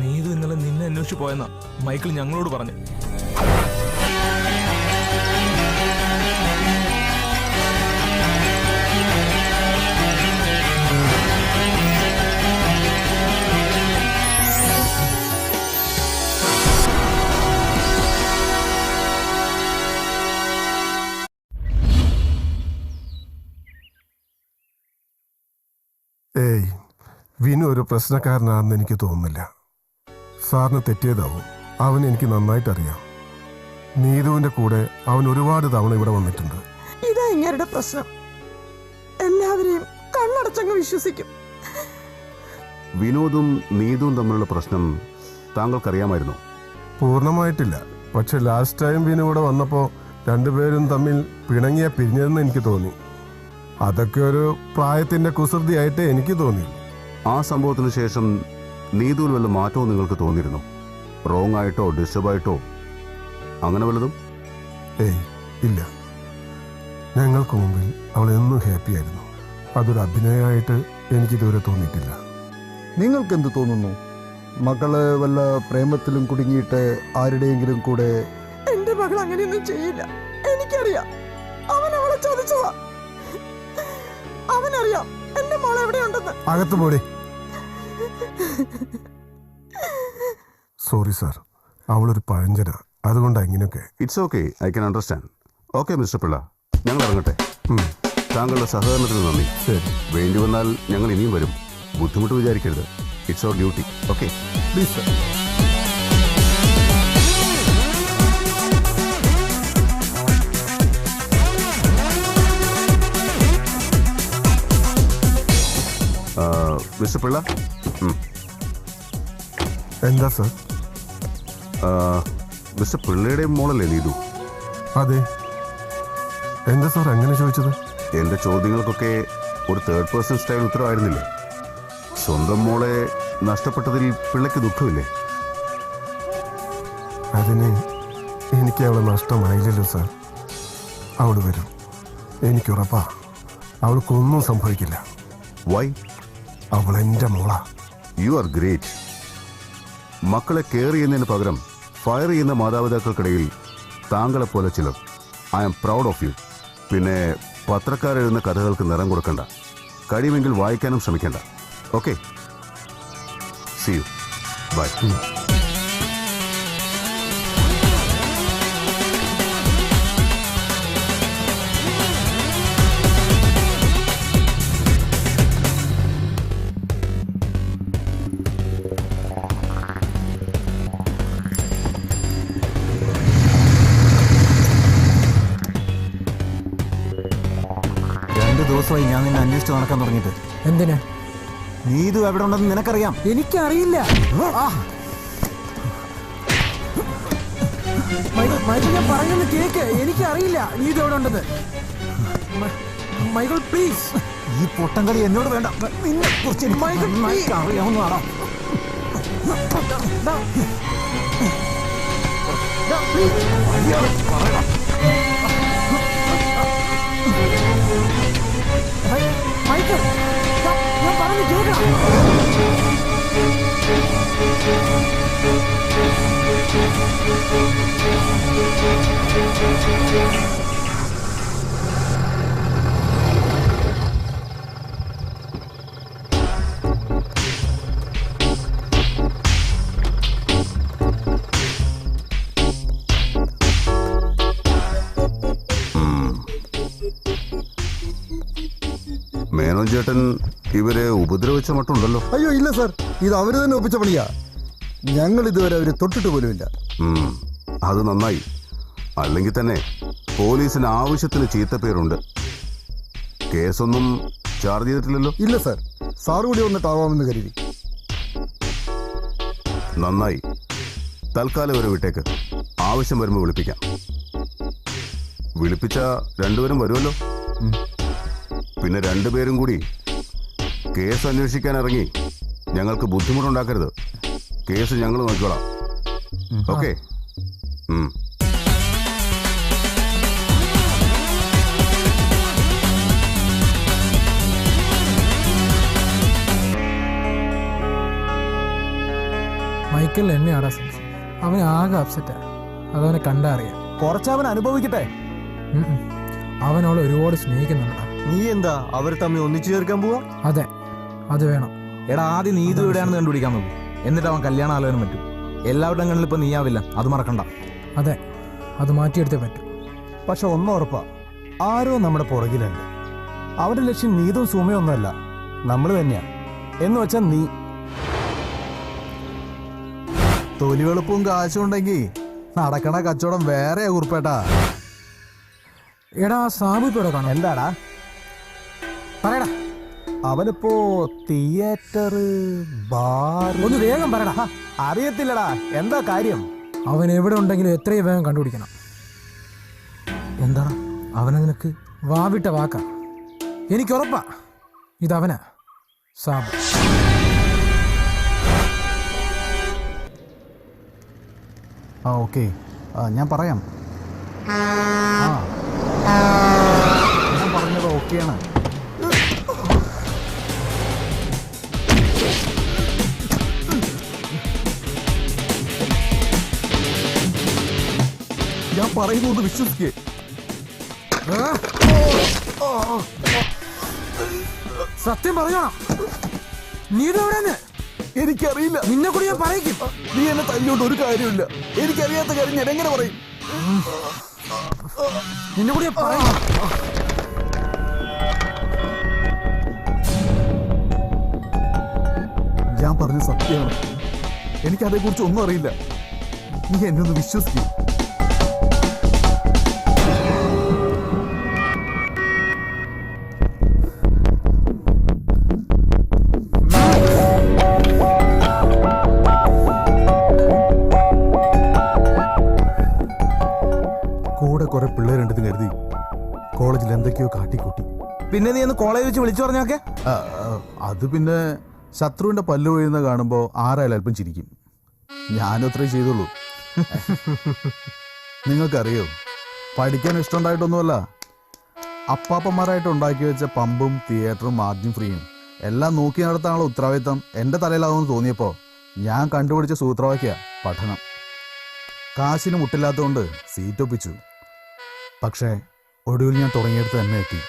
നീതു ഇന്നലെ നിന്നെ അന്വേഷിച്ചു പോയെന്നാ മൈക്കിൾ ഞങ്ങളോട് പറഞ്ഞു. ഏയ്, വിനു ഒരു പ്രശ്നക്കാരനാണെന്ന് എനിക്ക് തോന്നുന്നില്ല. സാറിന് തെറ്റിയതാവും. അവൻ എനിക്ക് നന്നായിട്ട് അറിയാം. നീതുവിന്റെ കൂടെ അവൻ ഒരുപാട് തവണ ഇവിടെ വന്നിട്ടുണ്ട്. ഇതാ ഇങ്ങരുടെ പ്രശ്നം. എല്ലാവരെയും കണ്ണടച്ചങ്ങ് വിശ്വസിക്കും. വിനോദും നീതുവും തമ്മിലുള്ള പ്രശ്നം താങ്കൾക്കറിയാമായിരുന്നു? പൂർണ്ണമായിട്ടില്ല. പക്ഷെ ലാസ്റ്റ് ടൈം വിനു ഇവിടെ വന്നപ്പോ രണ്ടുപേരും തമ്മിൽ പിണങ്ങിയെന്ന് എനിക്ക് തോന്നി. അതൊക്കെ ഒരു പ്രായത്തിന്റെ കുസൃതിയായിട്ട് എനിക്ക് തോന്നി. ആ സംഭവത്തിന് ശേഷം നീതുവിൽ വല്ല മാറ്റവും നിങ്ങൾക്ക് തോന്നിയിരുന്നു? റോങ് ആയിട്ടോ ഡിസ്റ്റർബായിട്ടോ അങ്ങനെ വല്ലതും? ഏയ് ഇല്ല. ഞങ്ങൾക്ക് മുമ്പിൽ അവൾ എന്നും ഹാപ്പി ആയിരുന്നു. അതൊരു അഭിനയമായിട്ട് എനിക്കിതുവരെ തോന്നിയിട്ടില്ല. നിങ്ങൾക്കെന്ത് തോന്നുന്നു? മകള് വല്ല പ്രേമത്തിലും കുടുങ്ങിയിട്ട് ആരുടെയെങ്കിലും കൂടെ? എന്റെ മകൾ അങ്ങനെയൊന്നും ചെയ്യില്ല. എനിക്കറിയാം, അവൻ അവളെ ചതിച്ചതാ. അവനറിയാം എന്റെ മോൾ എവിടെയുണ്ടെന്ന്. അകത്ത് പോടി. സോറി സാർ, അവളൊരു പഴഞ്ചന, അതുകൊണ്ടാ ഇങ്ങനെയൊക്കെ. It's okay, I can understand. Okay mister Pillai, ഞങ്ങൾ ഇറങ്ങട്ടെ. താങ്കളുടെ സഹകരണത്തിന് നന്ദി. ശരി. വേണ്ടി വന്നാൽ ഞങ്ങൾ ഇനിയും വരും. ബുദ്ധിമുട്ട് വിചാരിക്കരുത്. It's our duty. Okay please sir. Mister Pillai. എന്താ സാർ? മിസ്റ്റർ പിള്ളയുടെ മോളല്ലേ നീതു? അതെ. എന്താ സാർ അങ്ങനെ ചോദിച്ചത്? എന്റെ ചോദ്യങ്ങൾക്കൊക്കെ ഒരു തേർഡ് പേഴ്സൺ സ്റ്റൈൽ ഉത്തരവായിരുന്നില്ലേ? സ്വന്തം മോളെ നഷ്ടപ്പെട്ടതിൽ പിള്ളയ്ക്ക് ദുഃഖമില്ലേ? അതിന് എനിക്ക് അവളെ നഷ്ടമായില്ലല്ലോ സാർ. അവൾ വരും, എനിക്കുറപ്പാ. അവൾക്കൊന്നും സംഭവിക്കില്ല. വൈ? അവൾ എൻ്റെ മോളാ. You are great. മക്കളെ കെയർ ചെയ്യുന്നതിന് പകരം ഫയർ ചെയ്യുന്ന മാതാപിതാക്കൾക്കിടയിൽ താങ്കളെപ്പോലെ ചിലർ. I am proud of you. പിന്നെ പത്രക്കാരെഴുതുന്ന കഥകൾക്ക് നിറം കൊടുക്കണ്ട. കഴിയുമെങ്കിൽ വായിക്കാനും ശ്രമിക്കണ്ട. Okay, see you. ബൈ. ദിവസമായി ഞാൻ നിന്നെ അന്വേഷിച്ച് നടക്കാൻ തുടങ്ങിയിട്ട്. എന്തിനാ? നീതു എവിടെ ഉണ്ടെന്ന് നിനക്കറിയാം? എനിക്കറിയില്ല. മൈക്കിൾ, ഞാൻ പറയുന്നത് കേക്ക്. എനിക്കറിയില്ല നീതു എവിടെ ഉണ്ടെന്ന്. Michael please. ഈ പൊട്ടംകളി എന്നോട് വേണ്ട. നിന്നെ കുറിച്ച് എനിക്ക് അറിയാവുന്നതാണോ? മൈക്കിൾ, ഞാൻ പറഞ്ഞു കേൾക്കണം. മേനോൻ ചേട്ടൻ ഇവരെ ഉപദ്രവിച്ച മട്ടുണ്ടല്ലോ. അയ്യോ ഇല്ല സാർ, ഇത് അവര് തന്നെ ഒപ്പിച്ച പണിയാ. ഞങ്ങൾ ഇതുവരെ അവര് തൊട്ടിട്ട് പോലുമില്ല. അത് നന്നായി. അല്ലെങ്കിൽ തന്നെ പോലീസിന് ആവശ്യത്തിന് ചീത്തപ്പേരുണ്ട്. കേസൊന്നും ചാർജ് ചെയ്തിട്ടില്ലല്ലോ? ഇല്ല സാർ, സാറ് കൂടി വന്നിട്ടാവാമെന്ന് കരുതി. നന്നായി. തൽക്കാലം വരെ വിട്ടേക്ക്. ആവശ്യം വരുമ്പോൾ വിളിപ്പിക്കാം. വിളിപ്പിച്ച രണ്ടുപേരും വരുമല്ലോ. പിന്നെ രണ്ടുപേരും കൂടി കേസ് അന്വേഷിക്കാൻ ഇറങ്ങി ഞങ്ങൾക്ക് ബുദ്ധിമുട്ടുണ്ടാക്കരുത്. കേസ് ഞങ്ങൾ നോക്കിക്കോളാം. ഓക്കെ? മൈക്കിൾ എന്നെ ആടാ സംശയം. അവൻ ആകെ അപ്സെറ്റാ. അതവനെ കണ്ടാ അറിയാം. കുറച്ചവൻ അനുഭവിക്കട്ടെ. അവനവളെ ഒരുപാട് സ്നേഹിക്കുന്നുണ്ടാ. നീ എന്താ അവർ തമ്മിൽ ഒന്നിച്ചു ചേർക്കാൻ പോവാ? അതെ, അത് വേണം. എടാ, ആദ്യം നീതു എവിടെയാണെന്ന് കണ്ടുപിടിക്കാൻ നോക്കും. എന്നിട്ട് അവൻ കല്യാണം ആലോചന പറ്റും. എല്ലാവരുടെയും കണ്ണിൽ ഇപ്പൊ നീയാവില്ല, അത് മറക്കണ്ട. അതെ, അത് മാറ്റിയെടുത്തേ പറ്റും. പക്ഷെ ഒന്നുറപ്പാ, ആരോ നമ്മുടെ പുറകിലുണ്ട്. അവരുടെ ലക്ഷ്യം നീതും സുമയൊന്നുമല്ല, നമ്മൾ തന്നെയാ. എന്ന് വെച്ചാൽ നീ തൊലിവെളുപ്പും കാശും ഉണ്ടെങ്കിൽ നടക്കണ കച്ചവടം വേറെ കുറിപ്പേട്ടാ. എടാ, സാബു ഇപ്പൊ കാണാം. എന്താടാ പറയടാ. അവനിപ്പോ തിയേറ്റർ, ബാർ. ഒന്ന് വേഗം പറയടാ. അറിയത്തില്ലടാ, എന്താ കാര്യം? അവൻ എവിടെ ഉണ്ടെങ്കിലും എത്രയും വേഗം കണ്ടുപിടിക്കണം. എന്താ അവനെ നിനക്ക്? വാവിട്ട വാക്ക. എനിക്കുറപ്പാ ഇതവനാ, സാബു. ഓക്കെ, ഞാൻ പറയാം. ഞാൻ പറഞ്ഞത് ഓക്കെയാണ്. ഞാൻ പറയുന്നത് വിശ്വസിക്കേ. സത്യം പറഞ്ഞോണം. നീ ഇതെവിടെന്ന്? എനിക്കറിയില്ല. നിന്നെ കൂടി ഞാൻ പറയിക്കും. നീ എന്നെ തല്ലിയോണ്ട് ഒരു കാര്യമില്ല. എനിക്കറിയാത്ത കാര്യം ഞാൻ എങ്ങനെ പറയും? നിന്നെ കൂടി ഞാൻ പറയും. ഞാൻ പറഞ്ഞ സത്യമാണ്. എനിക്കതേക്കുറിച്ച് ഒന്നും അറിയില്ല. നീ എന്നെ ഒന്ന് വിശ്വസിക്കും. കൂടെ കുറെ പിള്ളേരുണ്ടെന്ന് കരുതി കോളേജിൽ എന്തൊക്കെയോ കാട്ടിക്കൂട്ടി. പിന്നെ നീ ഒന്ന് കോളേജ് വെച്ച് വിളിച്ചു പറഞ്ഞൊക്കെ? അത് പിന്നെ ശത്രുവിന്റെ പല്ല് വീഴുന്ന കാണുമ്പോൾ ആരായാലും അല്പം ചിരിക്കും. ഞാനും അത്രേ ചെയ്തുള്ളൂ. നിങ്ങൾക്കറിയോ, പഠിക്കാൻ ഇഷ്ടമുണ്ടായിട്ടൊന്നുമല്ല. അപ്പാപ്പന്മാരായിട്ട് ഉണ്ടാക്കി വെച്ച പമ്പും തിയേറ്ററും മാർജിൻ ഫ്രീയും എല്ലാം നോക്കി നടത്താനുള്ള ഉത്തരവാദിത്തം എൻ്റെ തലയിലാവുമെന്ന് തോന്നിയപ്പോൾ ഞാൻ കണ്ടുപിടിച്ച സൂത്രവാക്യ പഠനം. കാശിന് മുട്ടില്ലാത്തതുകൊണ്ട് സീറ്റ് ഒപ്പിച്ചു. പക്ഷേ ഒടുവിൽ ഞാൻ തുടങ്ങിയെടുത്ത് തന്നെ എത്തി.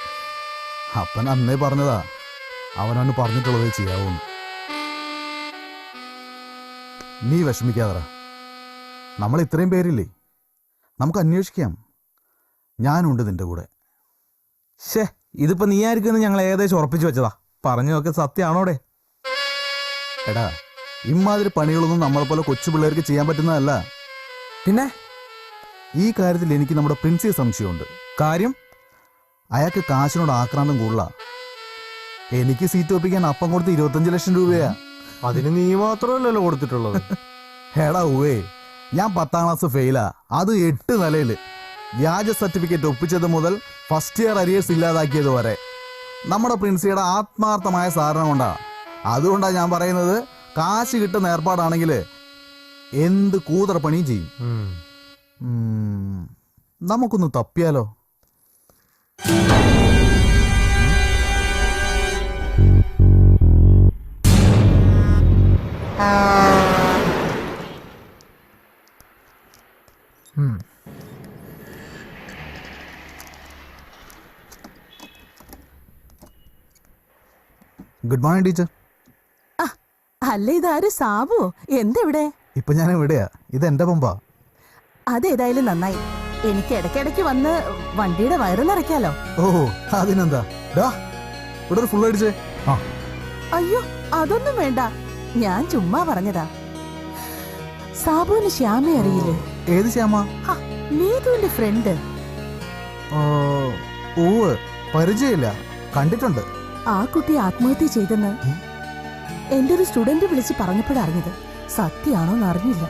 അപ്പൻ അന്നേ പറഞ്ഞതാ, അവനവന് പറഞ്ഞിട്ടുള്ളതേ ചെയ്യാവൂന്ന്. നീ വിഷമിക്കാതറ. നമ്മൾ ഇത്രയും പേരില്ലേ, നമുക്ക് അന്വേഷിക്കാം. ഞാനുണ്ട് നിന്റെ കൂടെ. ഷേ, ഇതിപ്പോ നീ ആയിരിക്കും ഞങ്ങൾ ഏകദേശം ഉറപ്പിച്ചു വെച്ചതാ. പറഞ്ഞതൊക്കെ സത്യമാണോടെ? എടാ, ഇമാതിരി പണികളൊന്നും നമ്മളെപ്പോലെ കൊച്ചു പിള്ളേർക്ക് ചെയ്യാൻ പറ്റുന്നതല്ല. പിന്നെ ഈ കാര്യത്തിൽ എനിക്ക് നമ്മുടെ പ്രിൻസിയെ സംശയമുണ്ട്. കാര്യം? അയാൾക്ക് കാശിനോട് ആക്രാന്തം കൂടുതല. എനിക്ക് സീറ്റ് ഒപ്പിക്കാൻ അപ്പം കൊടുത്ത് 25 ലക്ഷം രൂപയാ. അതിന് നീ മാത്രമല്ലല്ലോ കൊടുത്തിട്ടുള്ളത്. എടാ ഉവേ, ഞാൻ 10ാം ക്ലാസ് ഫെയിലാ, അത് 8 നിലയില്. വ്യാജ സർട്ടിഫിക്കറ്റ് ഒപ്പിച്ചത് മുതൽ ഫസ്റ്റ് ഇയർ അരിയേഴ്സ് ഇല്ലാതാക്കിയത് വരെ നമ്മുടെ പ്രിൻസിയുടെ ആത്മാർത്ഥമായ സാധനം കൊണ്ടാ. അതുകൊണ്ടാണ് ഞാൻ പറയുന്നത്, കാശ് കിട്ടുന്ന ഏർപ്പാടാണെങ്കിൽ എന്ത് കൂതറ പണിയും ചെയ്യും. നമുക്കൊന്ന് തപ്പിയാലോ? Good morning teacher. അല്ല, ഇതാര് സാബു? എന്തെവിടെ? ഇപ്പൊ ഞാൻ എവിടെയാ? ഇത് എന്റെ പമ്പാ. അതേതായാലും നന്നായി. എനിക്ക് ഇടയ്ക്കിടയ്ക്ക് വന്ന് വണ്ടിയുടെ വയറ് നിറയ്ക്കാലോ. ഓ, അതിനെന്താ. ഇവിടെ ഒരു ഫുൾ അടിച്ചേ. അയ്യോ, അതൊന്നും വേണ്ട. ഞാൻ ചുമ്മാ പറഞ്ഞതാ. സാബുവിന് ശ്യാമെ അറിയില്ലേ? ഏത് ശ്യാമ? നീതുവിന്റെ ഫ്രണ്ട്. ഓ, പരിചയമില്ല, കണ്ടിട്ടുണ്ട്. ആ കുട്ടി ആത്മഹത്യ ചെയ്തെന്ന് എന്റെ ഒരു സ്റ്റുഡന്റ് വിളിച്ച് പറഞ്ഞപ്പോഴറിഞ്ഞത്. സത്യാണോന്ന് അറിഞ്ഞില്ല.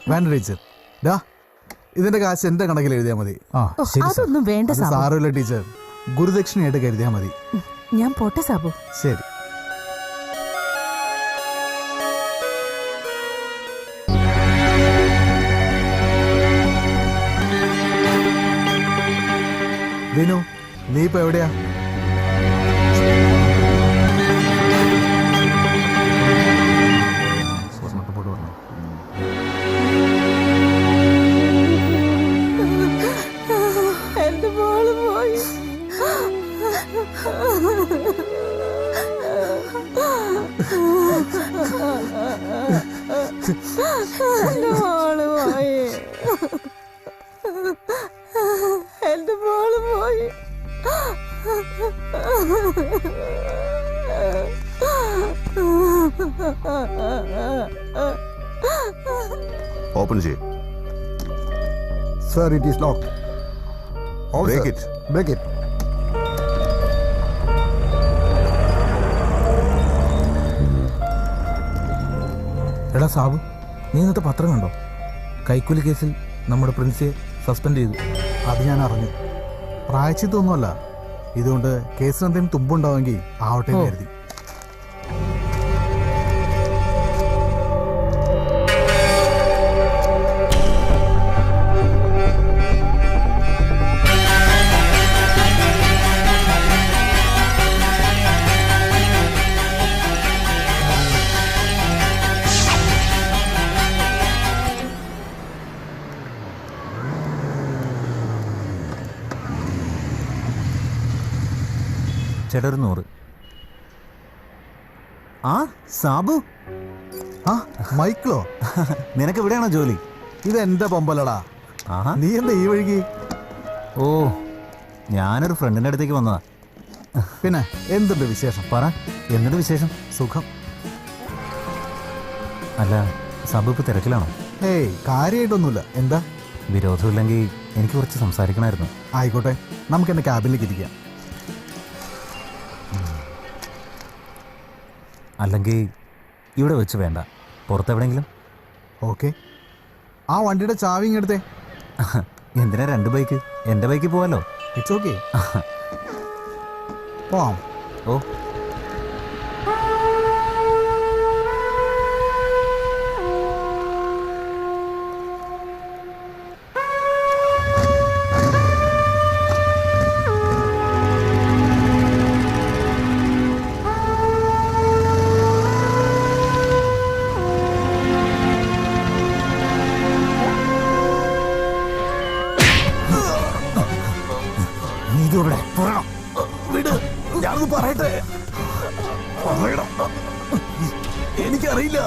വേണ്ട ടീച്ചർ. ഇതിന്റെ കാശ് എന്റെ കണക്കിൽ എഴുതിയാ മതി. അതൊന്നും വേണ്ട സാബു. സാരമില്ല ടീച്ചർ, ഗുരുദക്ഷിണയായിട്ട് കരുതിയാ മതി. ഞാൻ പോട്ടെ സാബു. ശരി. വിനു, നീ ഇപ്പൊ എവിടെയാ? എന്റെ മോള് പോയി. എന്റെ മോള് പോയി. എന്റെ മോള് പോയി. ഓപ്പൺ ചെയ്യ്. Sir, it is locked. Break it. Break it. എടാ സാബു, നീ ഇന്നത്തെ പത്രം കണ്ടോ? കൈക്കൂലി കേസിൽ നമ്മുടെ പ്രിൻസിയെ സസ്പെൻഡ് ചെയ്തു. അത് ഞാൻ അറിഞ്ഞു. പ്രായച്ചിത്തൊന്നുമല്ല. ഇതുകൊണ്ട് കേസിന് എന്തെങ്കിലും തുമ്പുണ്ടാവുമെങ്കിൽ ആവട്ടെ എന്ന് കരുതി. ചേട്ടാ ഒരു 100. ആ സാബു, ആ മൈക്കിളോ? നിനക്ക് എവിടെയാണോ ജോലി? ഇത് എന്റെ പമ്പലടാ. നീ എന്താ ഈ വഴിക്ക്? ഓ, ഞാനൊരു ഫ്രണ്ടിന്റെ അടുത്തേക്ക് വന്നതാ. പിന്നെ എന്തുണ്ട് വിശേഷം? പറ, എന്തുണ്ട് വിശേഷം? സുഖം. അല്ല, സാബു ഇപ്പൊ തിരക്കിലാണോ? ഏയ്, കാര്യമായിട്ടൊന്നുമില്ല. എന്താ? വിരോധമില്ലെങ്കിൽ എനിക്ക് കുറച്ച് സംസാരിക്കണമായിരുന്നു. ആയിക്കോട്ടെ, നമുക്ക് എന്റെ ക്യാബിനിലേക്ക് ഇരിക്കാം. അല്ലെങ്കിൽ ഇവിടെ വെച്ച് വേണ്ട, പുറത്തെവിടെങ്കിലും. ഓക്കെ. ആ വണ്ടിയുടെ ചാവി ഇങ്ങെടുത്തേ. എന്തിനാ 2 ബൈക്ക്? എൻ്റെ ബൈക്കിൽ പോവാലോ. It's okay. പോവാം. ഓ, നീതുവിടെ പറയണം. വിട്, ഞാനൊന്ന് പറയട്ടെ. പറയണം. എനിക്കറിയില്ല.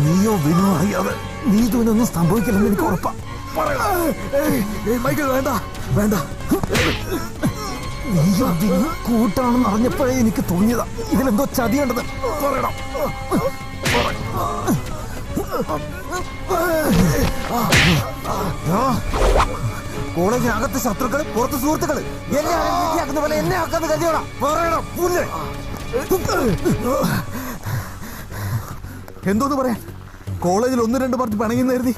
നീയോ വിനോ അറിയാതെ നീതുവിനൊന്നും സംഭവിക്കില്ലെന്ന് എനിക്ക് ഉറപ്പാ. മൈക്കിൾ, വേണ്ട വേണ്ട. നീയോ വിനു കൂട്ടാണെന്ന് അറിഞ്ഞപ്പോഴേ എനിക്ക് തോന്നിയതാ ഇതിലെന്തോ ചതിയുണ്ടെന്ന്. പറയണം. കോളേജിനകത്ത് ശത്രുക്കൾ, പുറത്ത് സുഹൃത്തുക്കൾ. എന്നെ ആക്കുന്ന പോലെ എന്നെ ആക്കാന്ന് കരുതിയോടാ. പറയണം. എന്തോന്ന് പറയാൻ? കോളേജിൽ 1-2 പറഞ്ഞ് പിണങ്ങിന്ന് കരുതി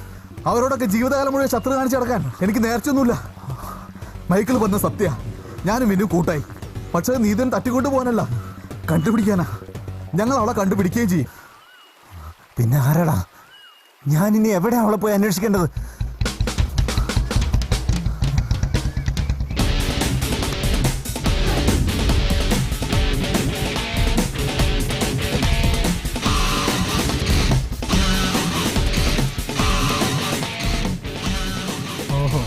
അവരോടൊക്കെ ജീവിതകാലം മുഴുവൻ ശത്രു കാണിച്ച് നടക്കാൻ എനിക്ക് നേർച്ചൊന്നുമില്ല. മൈക്കിൾ പറഞ്ഞ സത്യ, ഞാനും വിനു കൂട്ടായി. പക്ഷേ നീതൻ തട്ടിക്കൊണ്ടു പോകാനല്ല, കണ്ടുപിടിക്കാനാ. ഞങ്ങൾ അവളെ കണ്ടുപിടിക്കുകയും ചെയ്യും. പിന്നെ ആരാടാ? ഞാൻ ഇനി എവിടെ അവളെ പോയി അന്വേഷിക്കേണ്ടത്? ഓഹോ,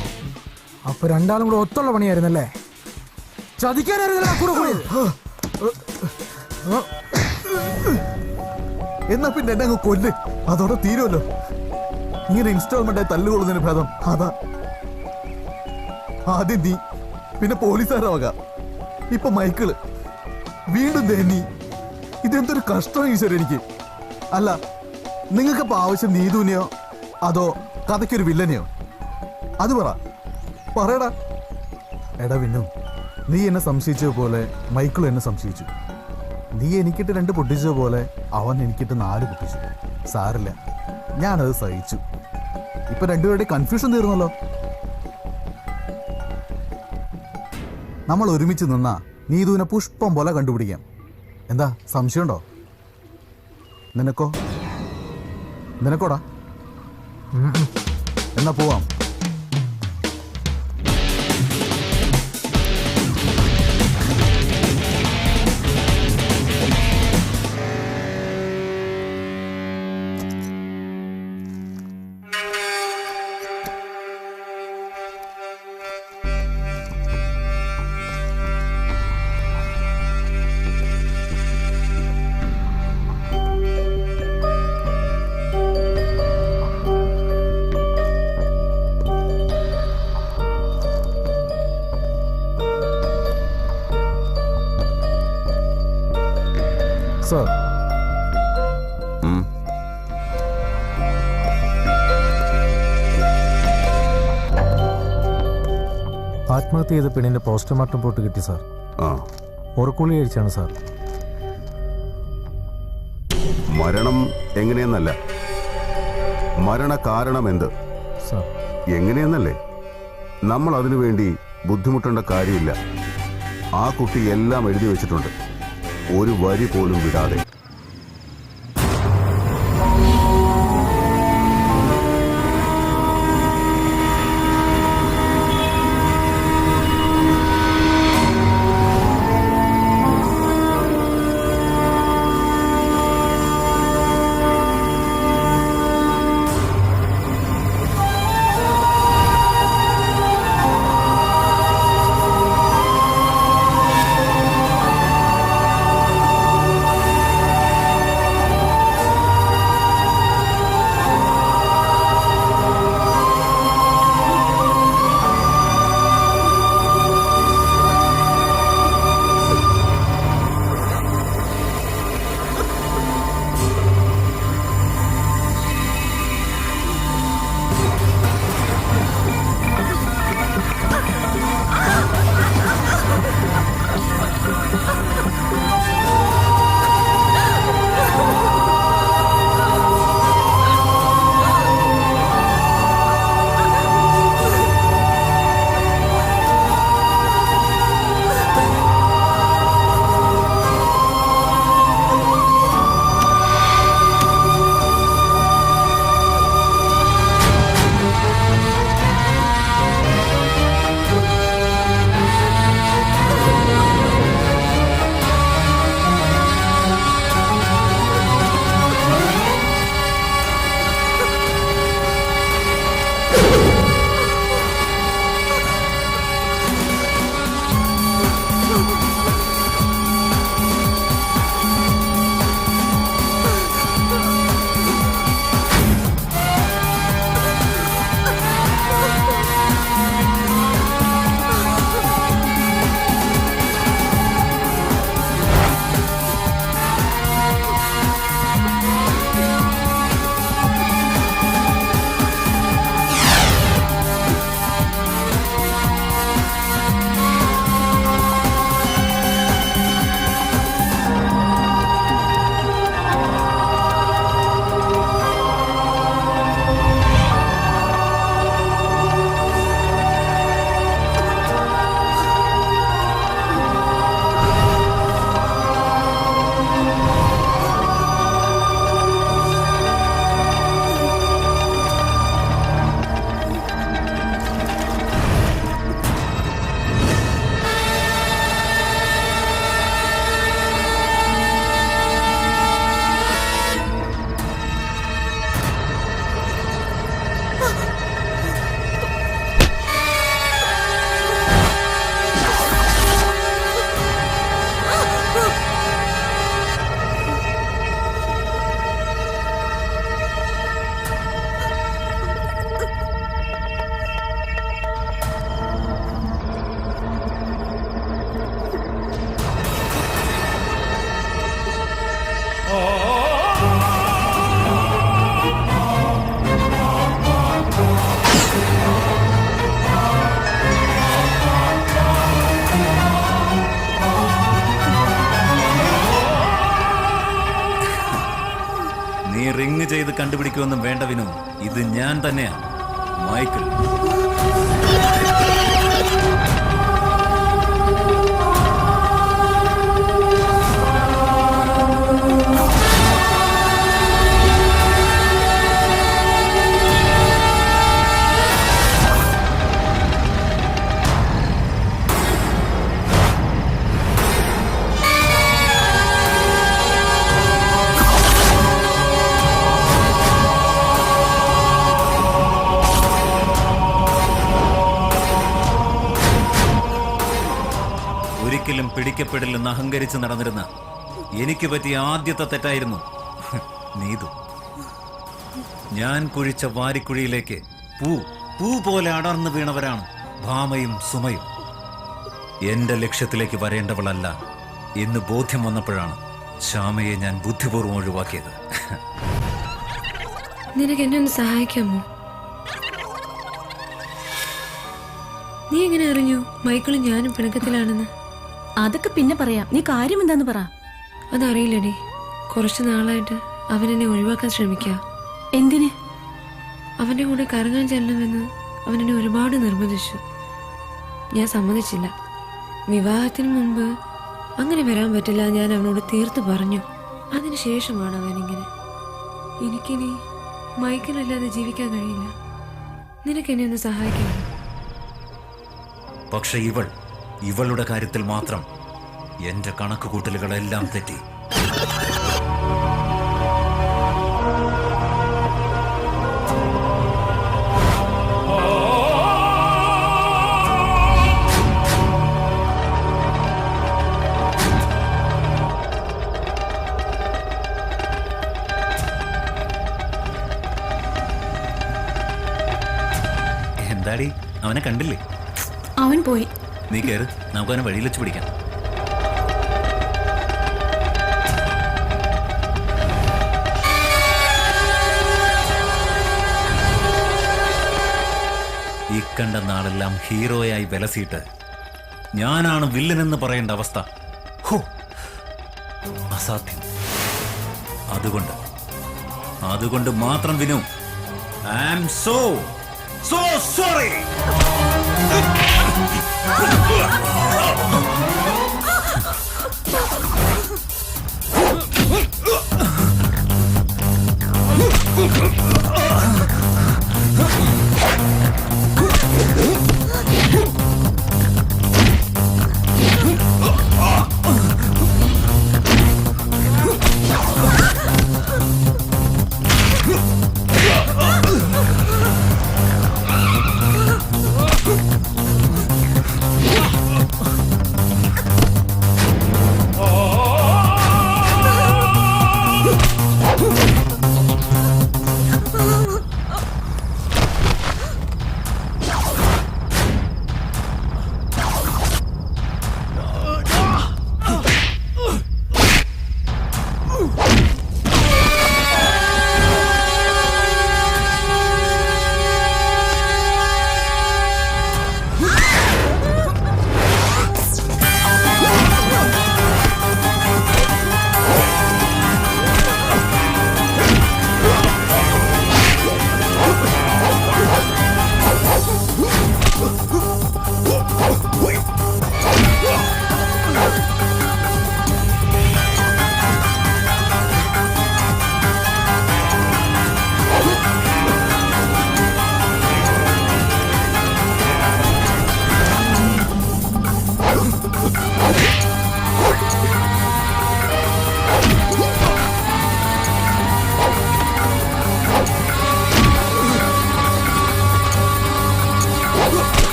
അപ്പൊ രണ്ടാളും കൂടെ ഒത്തുള്ള പണിയായിരുന്നല്ലേ? ചതിക്കാനായിരുന്നല്ലോ കൂടെ കൂടിയത്. എന്നാ പിന്നെ എന്നെ അങ്ങ് കൊല്ല്, അതോടെ തീരുമല്ലോ. ഇങ്ങനെ ഇൻസ്റ്റാൾമെന്റ് ആയി തല്ലുകൊള്ളുന്നതിന് ഭേദം അതാ. ആദ്യം നീ, പിന്നെ പോലീസുകാരുടെ വക, ഇപ്പൊ മൈക്കിള്, വീണ്ടും നീ. ഇതെന്തൊരു കഷ്ടം ഈശ്വരൻ എനിക്ക്. അല്ല, നിങ്ങൾക്കിപ്പോ ആവശ്യം നീതുവിനെയോ അതോ കഥയ്ക്കൊരു വില്ലനെയോ? അത് പറയടാ. എടാ വിന്നു, നീ എന്നെ സംശയിച്ച പോലെ മൈക്കിൾ എന്നെ സംശയിച്ചു. നീ എനിക്കിട്ട് 2 പൊട്ടിച്ച പോലെ അവൻ എനിക്കിട്ട് 4 പൊട്ടിച്ചു. സാരില്ല, ഞാനത് സഹിച്ചു. ഇപ്പൊ രണ്ടുപേരുടെ കൺഫ്യൂഷൻ തീർന്നല്ലോ. നമ്മൾ ഒരുമിച്ച് നിന്നാ നീതുവിനെ പുഷ്പം പോലെ കണ്ടുപിടിക്കാം. എന്താ സംശയമുണ്ടോ? നിനക്കോടാ? എന്നാ പോവാം. സർ, ആത്മഹത്യ ചെയ്ത പെണ്ണിന്റെ പോസ്റ്റ്മോർട്ടം റിപ്പോർട്ട് കിട്ടി സാർ. ഉറക്കുള്ളി കഴിച്ചാണ് സാർ. മരണം എങ്ങനെയെന്നല്ല, മരണ കാരണം എന്ത് എങ്ങനെയെന്നല്ലേ. നമ്മൾ അതിനുവേണ്ടി ബുദ്ധിമുട്ടേണ്ട കാര്യമില്ല. ആ കുട്ടി എല്ലാം എഴുതി വെച്ചിട്ടുണ്ട്, ഒരു വരി പോലും വിടാതെ. കണ്ടുപിടിക്കുമെന്നും വേണ്ട വിനു, ഇത് ഞാൻ തന്നെയാണ്, മൈക്കിൾ. ഒരിക്കലും പിടിക്കപ്പെടില്ലെന്ന് അഹങ്കരിച്ച് നടന്നിരുന്ന എനിക്ക് പറ്റിയ ആദ്യത്തെ തെറ്റായിരുന്നു നീതു. ഞാൻ കുഴിച്ച വാരിക്കുഴിയിലേക്ക് പൂ പോലെ അടർന്നു വീണവരാണ് ഭാമയും സുമയും. എന്റെ ലക്ഷ്യത്തിലേക്ക് വരേണ്ടവളല്ല എന്ന് ബോധ്യം വന്നപ്പോഴാണ് ശ്യാമയെ ഞാൻ ബുദ്ധിപൂർവ്വം ഒഴിവാക്കിയത്. നിനക്ക് എന്നെ ഒന്ന് സഹായിക്കാമോ? നീ എങ്ങനെ അറിഞ്ഞു മൈക്കിളും ഞാനും പിണക്കത്തിലാണെന്ന്? അതൊക്കെ പിന്നെ പറയാം, നീ കാര്യം എന്താന്ന് പറ. അതറിയില്ലടി, കുറച്ചു നാളായിട്ട് അവൻ എന്നെ ഒഴിവാക്കാൻ ശ്രമിക്കുക. എന്തിന്? അവന്റെ കൂടെ കറങ്ങാൻ ചെല്ലണമെന്ന് അവൻ എന്നെ ഒരുപാട് നിർബന്ധിച്ചു. ഞാൻ സമ്മതിച്ചില്ല. വിവാഹത്തിന് മുമ്പ് അങ്ങനെ വരാൻ പറ്റില്ല ഞാൻ അവനോട് തീർത്തു പറഞ്ഞു. അതിനുശേഷമാണ് അവനിങ്ങനെ. എനിക്കിനി മൈക്കിലല്ലാതെ ജീവിക്കാൻ കഴിയില്ല. നിനക്കെന്നെ ഒന്ന് സഹായിക്കാമോ? പക്ഷെ ഇവളുടെ കാര്യത്തിൽ മാത്രം എന്റെ കണക്കുകൂട്ടലുകളെല്ലാം തെറ്റി. എന്താടി, അവനെ കണ്ടില്ലേ? അവൻ പോയി. നീ കയറ്, നമുക്ക് അവനെ വഴിയിൽ വെച്ച് പിടിക്കാം. ഈ കണ്ട നാളെല്ലാം ഹീറോയായി വിലസിയിട്ട് ഞാനാണ് വില്ലനെന്ന് പറയേണ്ട അവസ്ഥ. അസാധ്യം. അതുകൊണ്ട് മാത്രം Vinu, I am so sorry.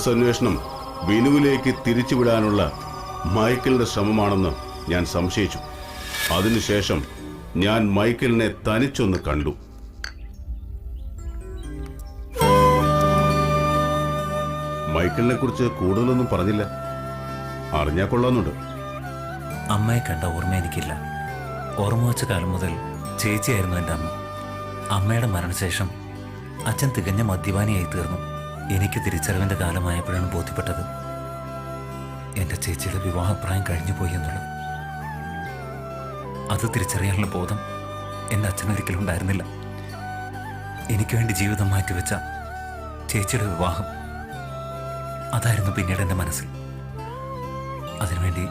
Case അന്വേഷണം വിനുവിലേക്ക് തിരിച്ചുവിടാനുള്ള മൈക്കിളിന്റെ ശ്രമമാണെന്ന് ഞാൻ സംശയിച്ചു. അതിനുശേഷം ഞാൻ മൈക്കിളിനെ തനിച്ചൊന്ന് കണ്ടു. മൈക്കിളിനെ കുറിച്ച് കൂടുതലൊന്നും പറഞ്ഞില്ല. അറിഞ്ഞാ കൊള്ളാന്നുണ്ട്. അമ്മയെ കണ്ട ഓർമ്മ എനിക്കില്ല. ഓർമ്മ വെച്ച കാലം മുതൽ ചേച്ചിയായിരുന്നു എൻ്റെ അമ്മ. അമ്മയുടെ മരണശേഷം അച്ഛൻ തികഞ്ഞ മദ്യപാനിയായി തീർന്നു. എനിക്ക് തിരിച്ചറിവിൻ്റെ കാലമായപ്പോഴാണ് ബോധ്യപ്പെട്ടത് എൻ്റെ ചേച്ചിയുടെ വിവാഹപ്രായം കഴിഞ്ഞുപോയി എന്നുള്ളത്. അത് തിരിച്ചറിയാനുള്ള ബോധം എൻ്റെ അച്ഛനൊരിക്കലും ഉണ്ടായിരുന്നില്ല. എനിക്ക് വേണ്ടി ജീവിതം മാറ്റിവെച്ച ചേച്ചിയുടെ വിവാഹം അതായിരുന്നു പിന്നീട് എൻ്റെ മനസ്സിൽ. അതിനുവേണ്ടി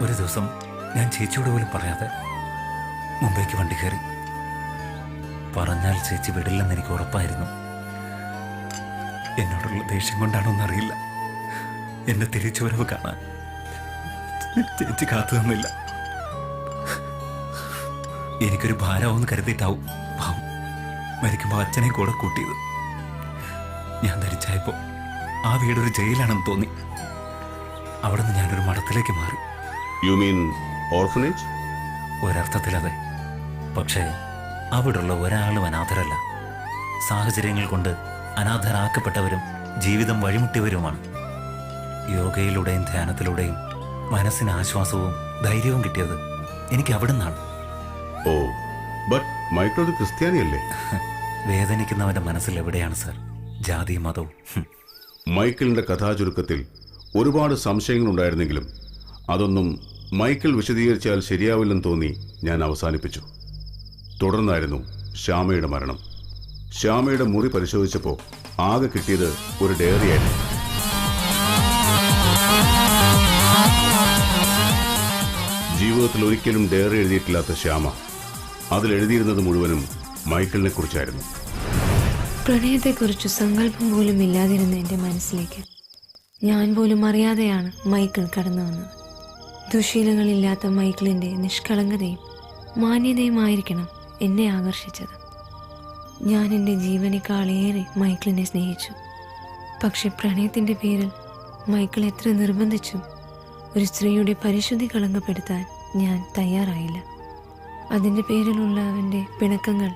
ഒരു ദിവസം ഞാൻ ചേച്ചിയോട് പോലും പറയാതെ മുംബൈക്ക് വണ്ടി കയറി. പറഞ്ഞാൽ ചേച്ചി വിടില്ലെന്ന് എനിക്ക് ഉറപ്പായിരുന്നു. എന്നോടുള്ള ദേഷ്യം കൊണ്ടാണോന്നറിയില്ല, എന്റെ തിരിച്ചുവരവ് കാണാൻ ചേച്ചി കാത്തു നിന്നില്ല. എനിക്കൊരു ഭാരമാവെന്ന് കരുതിയിട്ടാവും പാവം മരിക്കുമ്പോൾ അച്ഛനെ കൂടെ കൂട്ടിയത്. ഞാൻ ധരിച്ചായപ്പോ ആ വീടൊരു ജയിലാണെന്ന് തോന്നി. അവിടെ നിന്ന് ഞാനൊരു മഠത്തിലേക്ക് മാറി. You mean orphanage? ഒരർത്ഥത്തിലതെ. പക്ഷേ അവിടുള്ള ഒരാളും അനാഥരല്ല. സാഹചര്യങ്ങൾ കൊണ്ട് അനാഥരാക്കപ്പെട്ടവരും ജീവിതം വഴിമുട്ടിയവരുമാണ്. യോഗയിലൂടെയും ധ്യാനത്തിലൂടെയും മനസ്സിന് ആശ്വാസവും ധൈര്യവും കിട്ടിയത് എനിക്ക് അവിടെ നിന്നാണ്. ഓ, ബട്ട് മൈക്കിൾ ഒരു ക്രിസ്ത്യാനിയല്ലേ? വേദനിക്കുന്നവന്റെ മനസ്സിൽ എവിടെയാണ് സർ ജാതിയും മതവും? മൈക്കിളിന്റെ കഥാചുരുക്കത്തിൽ ഒരുപാട് സംശയങ്ങൾ ഉണ്ടായിരുന്നെങ്കിലും അതൊന്നും മൈക്കിൾ വിശദീകരിച്ചാൽ ശരിയാവില്ലെന്ന് തോന്നി ഞാൻ അവസാനിപ്പിച്ചു. തുടർന്നായിരുന്നു ശ്യാമയുടെ മരണം. ശ്യാമയുടെ മുറി പരിശോധിച്ചപ്പോൾ ആകെ കിട്ടിയത് ഒരു ഡയറിയായിരുന്നു. ജീവിതത്തിൽ ഒരിക്കലും ഡയറി എഴുതിയിട്ടില്ലാത്ത ശ്യാമ അതിലെഴുതിയിരുന്നത് മുഴുവനും മൈക്കിളിനെ കുറിച്ചായിരുന്നു. പ്രണയത്തെക്കുറിച്ച് സങ്കല്പം പോലും ഇല്ലാതിരുന്ന എൻ്റെ മനസ്സിലേക്ക് ഞാൻ പോലും അറിയാതെയാണ് മൈക്കിൾ കടന്നു വന്നത്. ദുശീലങ്ങളില്ലാത്ത മൈക്കിളിൻ്റെ നിഷ്കളങ്കതയും മാന്യതയുമായിരിക്കണം എന്നെ ആകർഷിച്ചത്. ഞാൻ എൻ്റെ ജീവനേക്കാളേറെ മൈക്കിളിനെ സ്നേഹിച്ചു. പക്ഷെ പ്രണയത്തിൻ്റെ പേരിൽ മൈക്കിൾ എത്ര നിർബന്ധിച്ചു ഒരു സ്ത്രീയുടെ പരിശുദ്ധി കളങ്കപ്പെടുത്താൻ ഞാൻ തയ്യാറായില്ല. അതിൻ്റെ പേരിലുള്ള അവൻ്റെ പിണക്കങ്ങൾ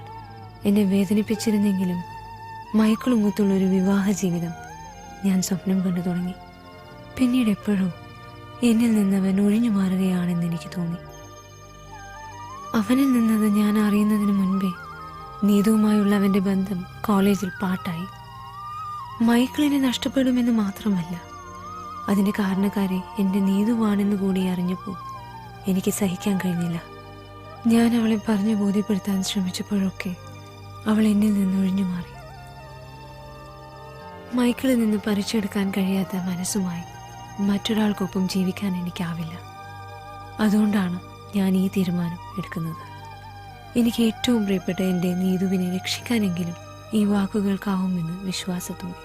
എന്നെ വേദനിപ്പിച്ചിരുന്നെങ്കിലും മൈക്കിളുമൊത്തുള്ളൊരു വിവാഹ ജീവിതം ഞാൻ സ്വപ്നം കണ്ടു തുടങ്ങി. പിന്നീട് എപ്പോഴും എന്നിൽ നിന്നവൻ ഒഴിഞ്ഞു മാറുകയാണെന്ന് എനിക്ക് തോന്നി. അവനിൽ നിന്നത് ഞാൻ അറിയുന്നതിന് മുൻപേ നീതുവുമായുള്ള അവൻ്റെ ബന്ധം കോളേജിൽ പാട്ടായി. മൈക്കിളിനെ നഷ്ടപ്പെടുമെന്ന് മാത്രമല്ല, അതിൻ്റെ കാരണക്കാരെ എൻ്റെ നീതുവാണെന്ന് കൂടി അറിഞ്ഞപ്പോൾ എനിക്ക് സഹിക്കാൻ കഴിഞ്ഞില്ല. ഞാൻ അവളെ പറഞ്ഞു ബോധ്യപ്പെടുത്താൻ ശ്രമിച്ചപ്പോഴൊക്കെ അവൾ എന്നിൽ നിന്ന് ഒഴിഞ്ഞു മാറി. മൈക്കിളിൽ നിന്ന് പറിച്ചെടുക്കാൻ കഴിയാത്ത മനസ്സുമായി മറ്റൊരാൾക്കൊപ്പം ജീവിക്കാൻ എനിക്കാവില്ല. അതുകൊണ്ടാണ് ഞാൻ ഈ തീരുമാനം എടുക്കുന്നത്. എനിക്ക് ഏറ്റവും പ്രിയപ്പെട്ട എൻ്റെ നീതുവിനെ രക്ഷിക്കാനെങ്കിലും ഈ വാക്കുകൾക്കാവുമെന്ന് വിശ്വാസത്തോടെ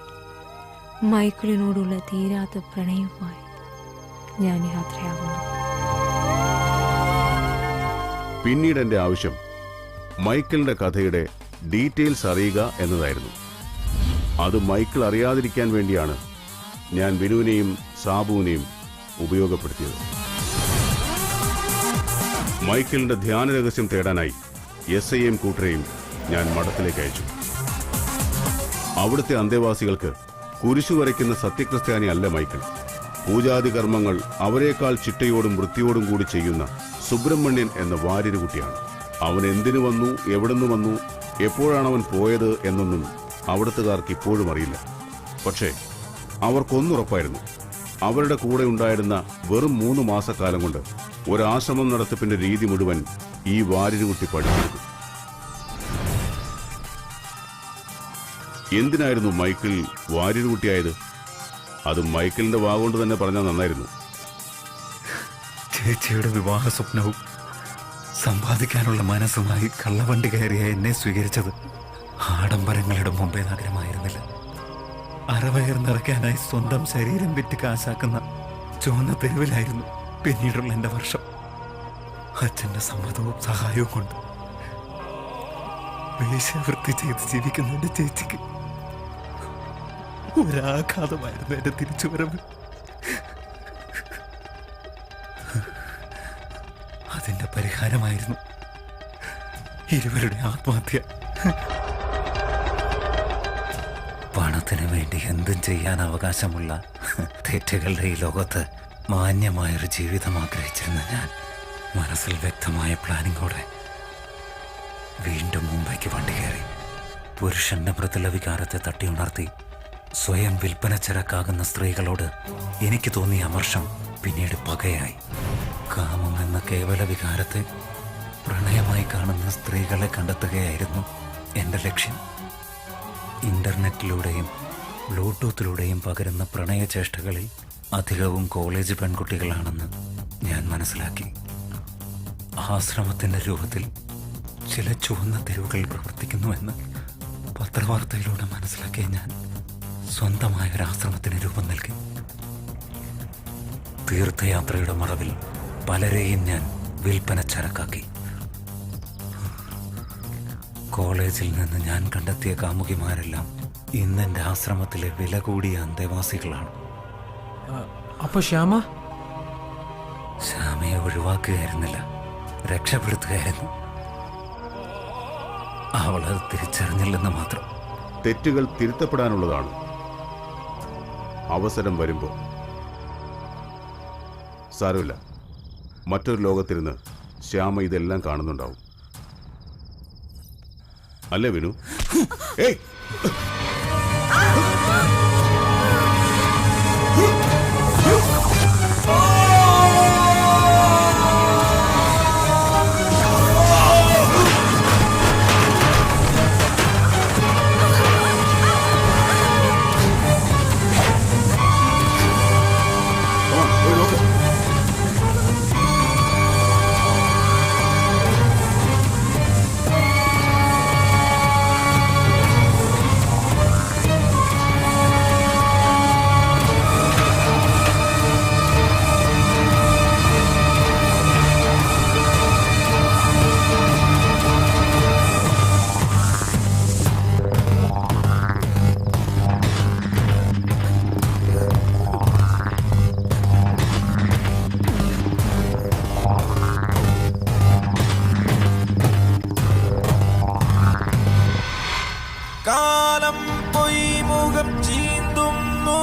മൈക്കിളിനോടുള്ള തീരാത്ത പ്രണയവുമായി ഞാൻ യാത്രയാകുന്നു. പിന്നീട് എൻ്റെ ആവശ്യം മൈക്കിളിന്റെ കഥയുടെ ഡീറ്റെയിൽസ് അറിയുക എന്നതായിരുന്നു. അത് മൈക്കിൾ അറിയാതിരിക്കാൻ വേണ്ടിയാണ് ഞാൻ വിനുവിനെയും സാബുവിനെയും ഉപയോഗപ്പെടുത്തിയത്. മൈക്കിളിന്റെ ധ്യാന രഹസ്യം തേടാനായി SIM കൂട്ടരെയും ഞാൻ മഠത്തിലേക്ക് അയച്ചു. അവിടുത്തെ അന്തേവാസികൾക്ക് കുരിശു വരയ്ക്കുന്ന സത്യക്രിസ്ത്യാനി അല്ല മൈക്കിൾ. പൂജാതി കർമ്മങ്ങൾ അവരെക്കാൾ ചിട്ടയോടും വൃത്തിയോടും കൂടി ചെയ്യുന്ന സുബ്രഹ്മണ്യൻ എന്ന വാര്യര് കുട്ടിയാണ്. അവൻ എന്തിനു വന്നു, എവിടുന്ന് വന്നു, എപ്പോഴാണ് അവൻ പോയത് എന്നൊന്നും അവിടുത്തുകാർക്ക് ഇപ്പോഴും അറിയില്ല. പക്ഷേ അവർക്കൊന്നുറപ്പായിരുന്നു, അവരുടെ കൂടെ ഉണ്ടായിരുന്ന വെറും 3 മാസക്കാലം കൊണ്ട് ഒരാശ്രമം നടത്തിപ്പിന്റെ രീതി മുഴുവൻ ഈ വാര്യരുകുട്ടി പഠിച്ചിരുന്നു. എന്തിനായിരുന്നു മൈക്കിൾ വാര്യരുകുട്ടിയായത്? അത് മൈക്കിളിന്റെ വാഗോണ്ട് തന്നെ പറഞ്ഞാൽ നന്നായിരുന്നു. ചേച്ചിയുടെ വിവാഹ സ്വപ്നവും സമ്പാദിക്കാനുള്ള മനസ്സുമായി കള്ളവണ്ടി കയറിയ എന്നെ സ്വീകരിച്ചത് ആഡംബരങ്ങളുടെ മുംബൈ നഗരമായിരുന്നില്ല. അറവയർ നിറയ്ക്കാനായി സ്വന്തം ശരീരം വിറ്റ് കാശാക്കുന്ന ചുവന്ന തെരുവിലായിരുന്നു പിന്നീടുള്ള എൻ്റെ വർഷം. അച്ഛൻ്റെ സമ്മതവും സഹായവും കൊണ്ട് വേശ്യാവൃത്തി ചെയ്ത് ജീവിക്കുന്ന എൻ്റെ ചേച്ചിക്ക് ഒരാഘാതമായിരുന്നു എന്റെ തിരിച്ചുവരവ്. അതിന്റെ പരിഹാരമായിരുന്നു ഇരുവരുടെ ആത്മഹത്യ. പണത്തിന് വേണ്ടി എന്തും ചെയ്യാൻ അവകാശമുള്ള തെറ്റുകളുടെ ഈ ലോകത്ത് മാന്യമായൊരു ജീവിതം ആഗ്രഹിച്ചിരുന്ന ഞാൻ മനസ്സിൽ വ്യക്തമായ പ്ലാനിങ്ങോടെ വീണ്ടും മുംബൈക്ക് വണ്ടി കയറി. പുരുഷന്റെ മൃദുല വികാരത്തെ തട്ടിയുണർത്തി സ്വയം വിൽപ്പനച്ചരക്കാകുന്ന സ്ത്രീകളോട് എനിക്ക് തോന്നിയ അമർഷം പിന്നീട് പകയായി. കാമം എന്ന കേവല വികാരത്തെ പ്രണയമായി കാണുന്ന സ്ത്രീകളെ കണ്ടെത്തുകയായിരുന്നു എൻ്റെ ലക്ഷ്യം. ഇന്റർനെറ്റിലൂടെയും ബ്ലൂടൂത്തിലൂടെയും പകരുന്ന പ്രണയചേഷ്ടകളിൽ അധികവും കോളേജ് പെൺകുട്ടികളാണെന്ന് ഞാൻ മനസ്സിലാക്കി. ആശ്രമത്തിൻ്റെ രൂപത്തിൽ ചില ചുവന്ന തെരുവുകൾ പ്രവർത്തിക്കുന്നുവെന്ന് പത്രവാർത്തയിലൂടെ മനസ്സിലാക്കിയ ഞാൻ സ്വന്തമായ ഒരു ആശ്രമത്തിന് രൂപം നൽകി. തീർത്ഥയാത്രയുടെ മറവിൽ പലരെയും ഞാൻ വിൽപ്പനച്ചരക്കാക്കി. കോളേജിൽ നിന്ന് ഞാൻ കണ്ടെത്തിയ കാമുകിമാരെല്ലാം ഇന്നെന്റെ ആശ്രമത്തിലെ വില കൂടിയ അന്തേവാസികളാണ്. അപ്പൊ ശ്യാമയെ ഒഴിവാക്കുകയായിരുന്നില്ല, രക്ഷപ്പെടുത്തുകയായിരുന്നു. അവളത് തിരിച്ചറിഞ്ഞില്ലെന്ന് മാത്രം. തെറ്റുകൾ തിരുത്തപ്പെടാനുള്ളതാണ്. അവസരം വരുമ്പോ സാരമില്ല, മറ്റൊരു ലോകത്തിരുന്ന് ശ്യാമ ഇതെല്ലാം കാണുന്നുണ്ടാവും. അല്ലേ വിനു? ഏയ് കാലം പൊയ്മുഖം ചീന്തുന്നു,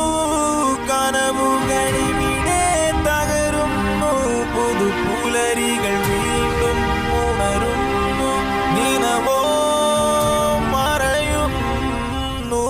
കനവുകളിവിടെ തകരുന്നു, പുതുപുലരികൾ വീണ്ടും ഉണരുന്നു, നിനവോ മറയുന്നു.